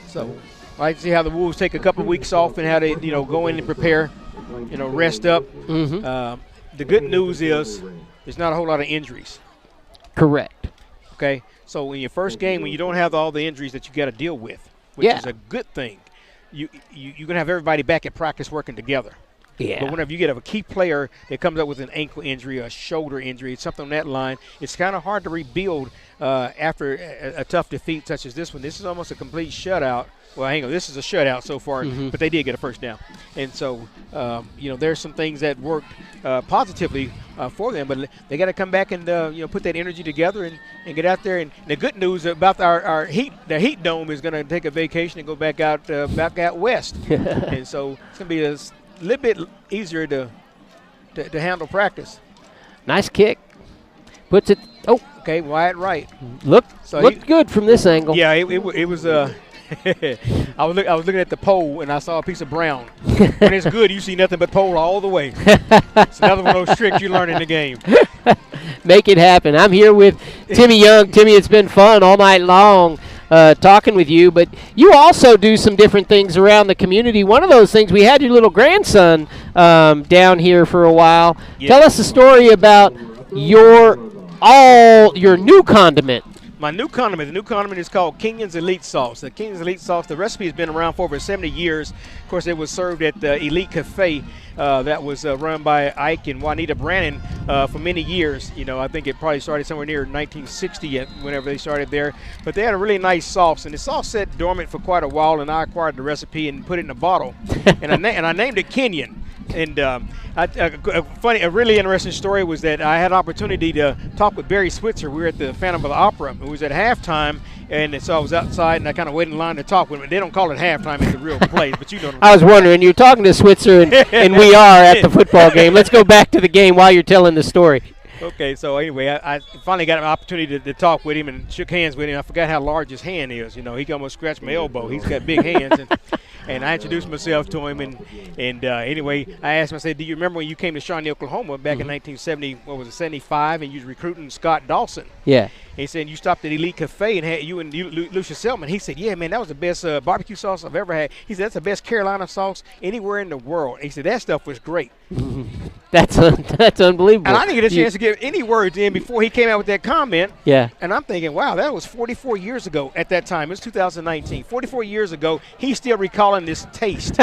So, I like to see how the Wolves take a couple of weeks off and how they, you know, go in and prepare, you know, rest up. The good news is there's not a whole lot of injuries. Correct. Okay, so in your first game, when you don't have all the injuries that you got to deal with, which is a good thing, you're gonna have everybody back at practice working together. Yeah. But whenever you get a key player that comes up with an ankle injury, a shoulder injury, something on that line, it's kind of hard to rebuild after a tough defeat such as this one. This is almost a complete shutout. Well, hang on, this is a shutout so far, but they did get a first down. And so, you know, there's some things that worked positively for them, but they got to come back and, you know, put that energy together and get out there. And the good news about the Heat Dome is going to take a vacation and go back out west. And so it's going to be a little bit easier to handle practice. Nice kick. Puts it. Oh, okay, Wyatt Wright. Looked good from this angle. Yeah, it was. I was looking at the pole and I saw a piece of brown. When it's good, you see nothing but pole all the way. It's another one of those tricks you learn in the game. Make it happen. I'm here with Timmy Young. Timmy, it's been fun all night long talking with you, but you also do some different things around the community. One of those things, we had your little grandson down here for a while. Yeah. Tell us a story about your new condiment. My new condiment, the new condiment is called Kenyon's Elite Sauce. The Kenyon's Elite Sauce, the recipe has been around for over 70 years. Of course, it was served at the Elite Cafe that was run by Ike and Juanita Brannon for many years. You know, I think it probably started somewhere near 1960 whenever they started there. But they had a really nice sauce, and the sauce sat dormant for quite a while, and I acquired the recipe and put it in a bottle. and I named it Kenyon. And a really interesting story was that I had an opportunity to talk with Barry Switzer. We were at the Phantom of the Opera. It was at halftime, and so I was outside, and I kind of waited in line to talk with him. They don't call it halftime at the real place, but you know. I was wondering, you're talking to Switzer, and we are at the football game. Let's go back to the game while you're telling the story. Okay, so anyway, I finally got an opportunity to talk with him and shook hands with him. I forgot how large his hand is. You know, he almost scratched my elbow. He's got big hands. And I introduced myself to him. And anyway, I asked him, I said, do you remember when you came to Shawnee, Oklahoma back in 1975, and you was recruiting Scott Dawson? Yeah. He said, you stopped at Elite Cafe and had you and Lucius Selman. He said, yeah, man, that was the best barbecue sauce I've ever had. He said, that's the best Carolina sauce anywhere in the world. He said, that stuff was great. That's unbelievable. And I didn't get a chance to give any words in before he came out with that comment. Yeah. And I'm thinking, wow, that was 44 years ago at that time. It was 2019. 44 years ago, he's still recalling this taste.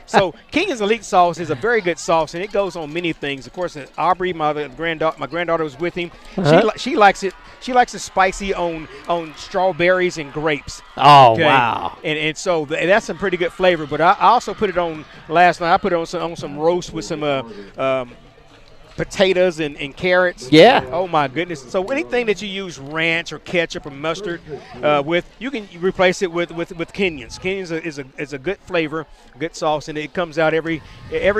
So Kenyon's Elite Sauce is a very good sauce, and it goes on many things. Of course, Aubrey, my granddaughter was with him. She likes it. She likes it spicy on strawberries and grapes. Oh, okay? Wow. And so that's some pretty good flavor. But I also put it on last night. I put it on some roast with some potatoes and carrots. Yeah. Oh, my goodness. So anything that you use ranch or ketchup or mustard with, you can replace it with Kenyon's. Kenyon's is a good flavor, good sauce, and it comes out every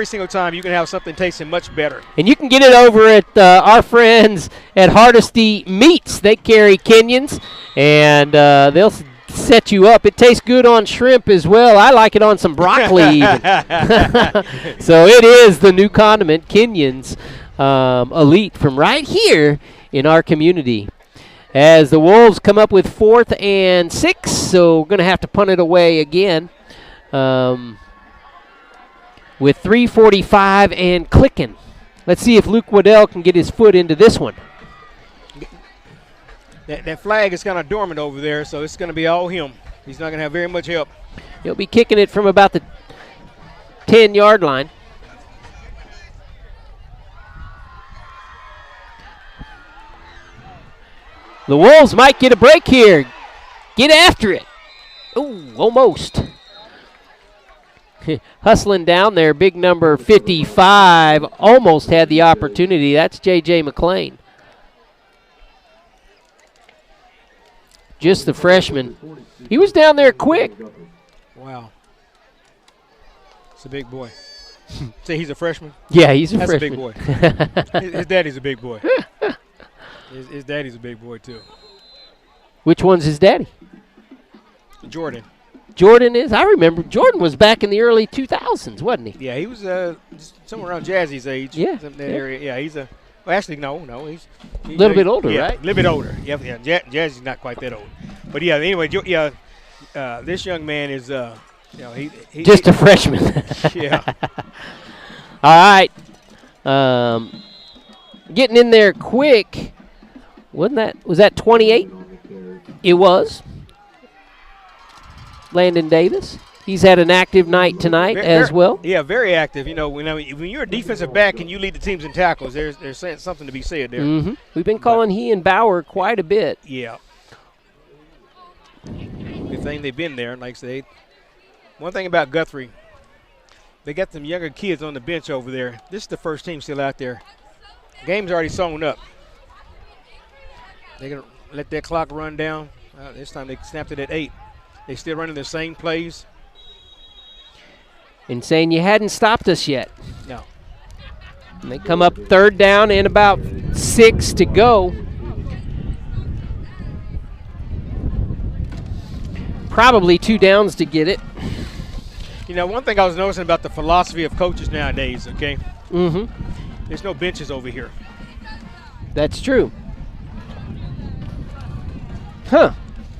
single time. You can have something tasting much better. And you can get it over at our friends at Hardesty Meats. They carry Kenyon's, and they'll set you up. It tastes good on shrimp as well. I like it on some broccoli even. So it is the new condiment, Kenyon's Elite, from right here in our community. As the Wolves come up with 4th and 6, so we're going to have to punt it away again with 3:45 and clicking. Let's see if Luke Waddell can get his foot into this one. That flag is kind of dormant over there, so it's going to be all him. He's not going to have very much help. He'll be kicking it from about the 10-yard line. The Wolves might get a break here. Get after it. Ooh, almost. Hustling down there, big number 55. Almost had the opportunity. That's J.J. McClain. Just the freshman. He was down there quick. Wow. It's a big boy. Say he's a freshman? Yeah, he's a freshman. freshman. That's a big boy. His daddy's a big boy. His daddy's a big boy, too. Which one's his daddy? Jordan. Jordan is? I remember Jordan was back in the early 2000s, wasn't he? Yeah, he was somewhere around Jazzy's age. Yeah. That area. Yeah, he's a – well, actually, no. He's a little bit older, yeah, right? A little bit older. Yeah, Jazzy's not quite that old. But, yeah, anyway, this young man is he just a freshman. Yeah. All right. Getting in there quick. Was that 28? It was. Landon Davis. He's had an active night tonight as well. Yeah, very active. You know, when you're a defensive back and you lead the teams in tackles, there's something to be said there. Mm-hmm. We've been calling he and Bauer quite a bit. Yeah. Good thing they've been there. Like I say, one thing about Guthrie, they got some younger kids on the bench over there. This is the first team still out there. Game's already sewn up. They're going to let that clock run down. This time they snapped it at 8. They still running the same plays. And saying you hadn't stopped us yet. No. And they come up 3rd down and about 6 to go. Probably 2 downs to get it. You know, one thing I was noticing about the philosophy of coaches nowadays, okay? Mm-hmm. There's no benches over here. That's true. Huh.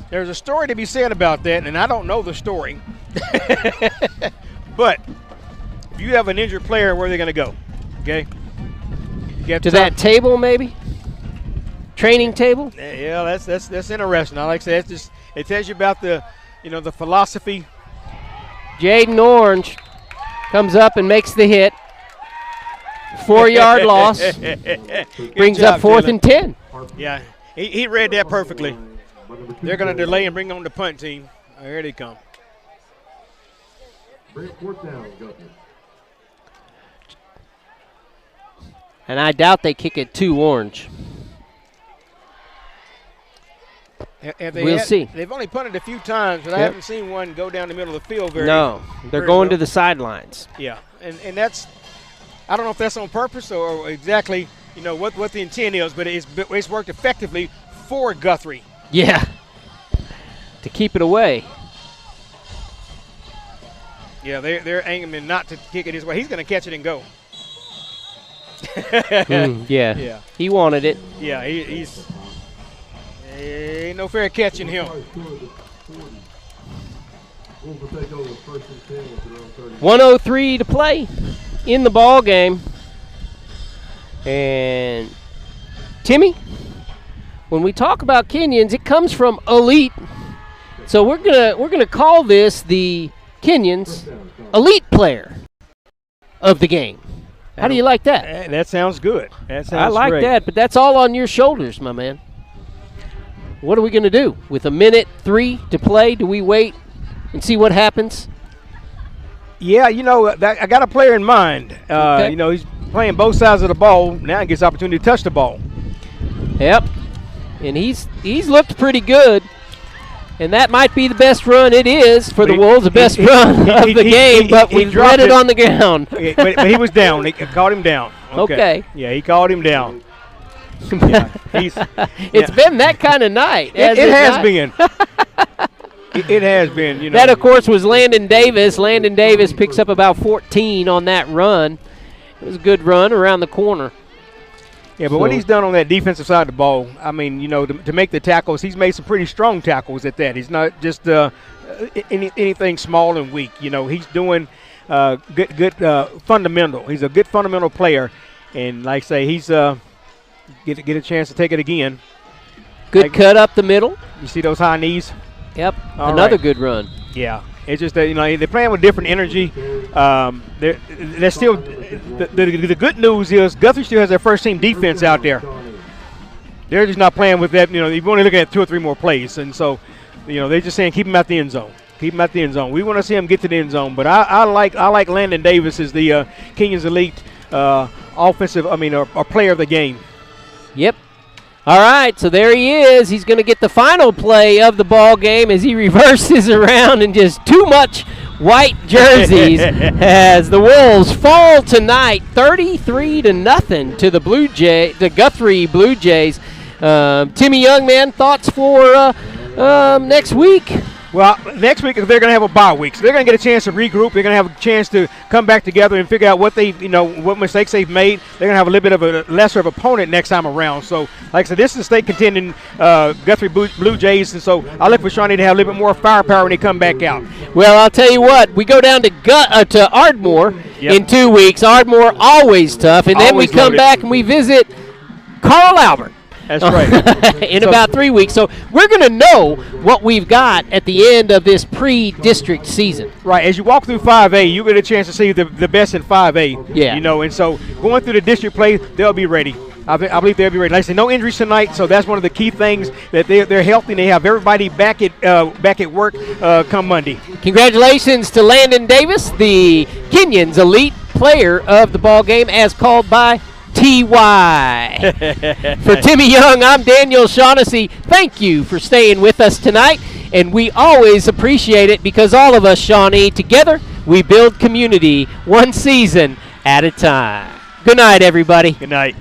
There's a story to be said about that, and I don't know the story. But if you have an injured player, where are they going to go? Okay? To that table, maybe? Training table? Yeah, that's interesting. I like to say it tells you about the philosophy. Jaden Orange comes up and makes the hit. 4-yard loss. Brings job, up 4th and 10. Yeah, he read that perfectly. They're going to delay and bring on the punt team. Oh, here they come. And I doubt they kick it too orange. We'll see. They've only punted a few times, but I haven't seen one go down the middle of the field very No, they're going to the sidelines. Yeah, and that's, I don't know if that's on purpose or exactly, what the intent is, but it's worked effectively for Guthrie. Yeah, to keep it away. Yeah, they're aiming not to kick it his way. He's going to catch it and go. Yeah, he wanted it. Yeah, he's ain't no fair catching him. 1:03 to play in the ball game. And Timmy, when we talk about Kenyans, it comes from elite. So we're gonna call this the Kenyans elite player of the game. How do you like that? That sounds good. That sounds I like great. that, but that's all on your shoulders, my man. What are we going to do? With 1:03 to play, do we wait and see what happens? Yeah, I got a player in mind. He's playing both sides of the ball. Now he gets the opportunity to touch the ball. Yep. And he's looked pretty good. And that might be the best run it is for the Wolves, the best run of the game, but we let it on the ground. but he was down. He caught him down. Okay. Yeah, he caught him down. Yeah, it's been that kind of night. It has been. It has been. That, of course, was Landon Davis. Landon Davis picks up about 14 on that run. It was a good run around the corner. Yeah, but what he's done on that defensive side of the ball, I mean, to make the tackles, he's made some pretty strong tackles at that. He's not just anything small and weak. He's doing good fundamental. He's a good fundamental player, and like I say, he's get a chance to take it again. Good cut up the middle. You see those high knees? Yep, another good run. Yeah, it's just that they're playing with different energy. They're still the good news is Guthrie still has their first team defense out there. They're just not playing with that. You've only looking at 2 or 3 more plays, and so they're just saying keep him out the end zone. Keep him out the end zone. We want to see him get to the end zone, but I like Landon Davis as the Kenyans elite offensive. Or player of the game. Yep. All right, so there he is. He's going to get the final play of the ball game as he reverses around and just too much white jerseys as the Wolves fall tonight 33-0 to the Guthrie Blue Jays. Timmy Young, man, thoughts for next week? Well, next week they're going to have a bye week, so they're going to get a chance to regroup. They're going to have a chance to come back together and figure out what what mistakes they've made. They're going to have a little bit of a lesser of opponent next time around. So, like I said, this is state contending Guthrie Blue Jays, and so I look for Shawnee to have a little bit more firepower when they come back out. Well, I'll tell you what, we go down to Ardmore in 2 weeks. Ardmore always tough, and then we come back and we visit Carl Albert. That's right. in about 3 weeks. So we're going to know what we've got at the end of this pre-district season. Right. As you walk through 5A, you get a chance to see the best in 5A. Yeah. And so going through the district play, they'll be ready. I believe they'll be ready. Like I said, no injuries tonight, so that's one of the key things, that they're healthy and they have everybody back at work come Monday. Congratulations to Landon Davis, the Kenyans elite player of the ball game, as called by T.Y. For Timmy Young, I'm Daniel Shaughnessy. Thank you for staying with us tonight, and we always appreciate it because all of us, Shawnee, together we build community one season at a time. Good night, everybody. Good night.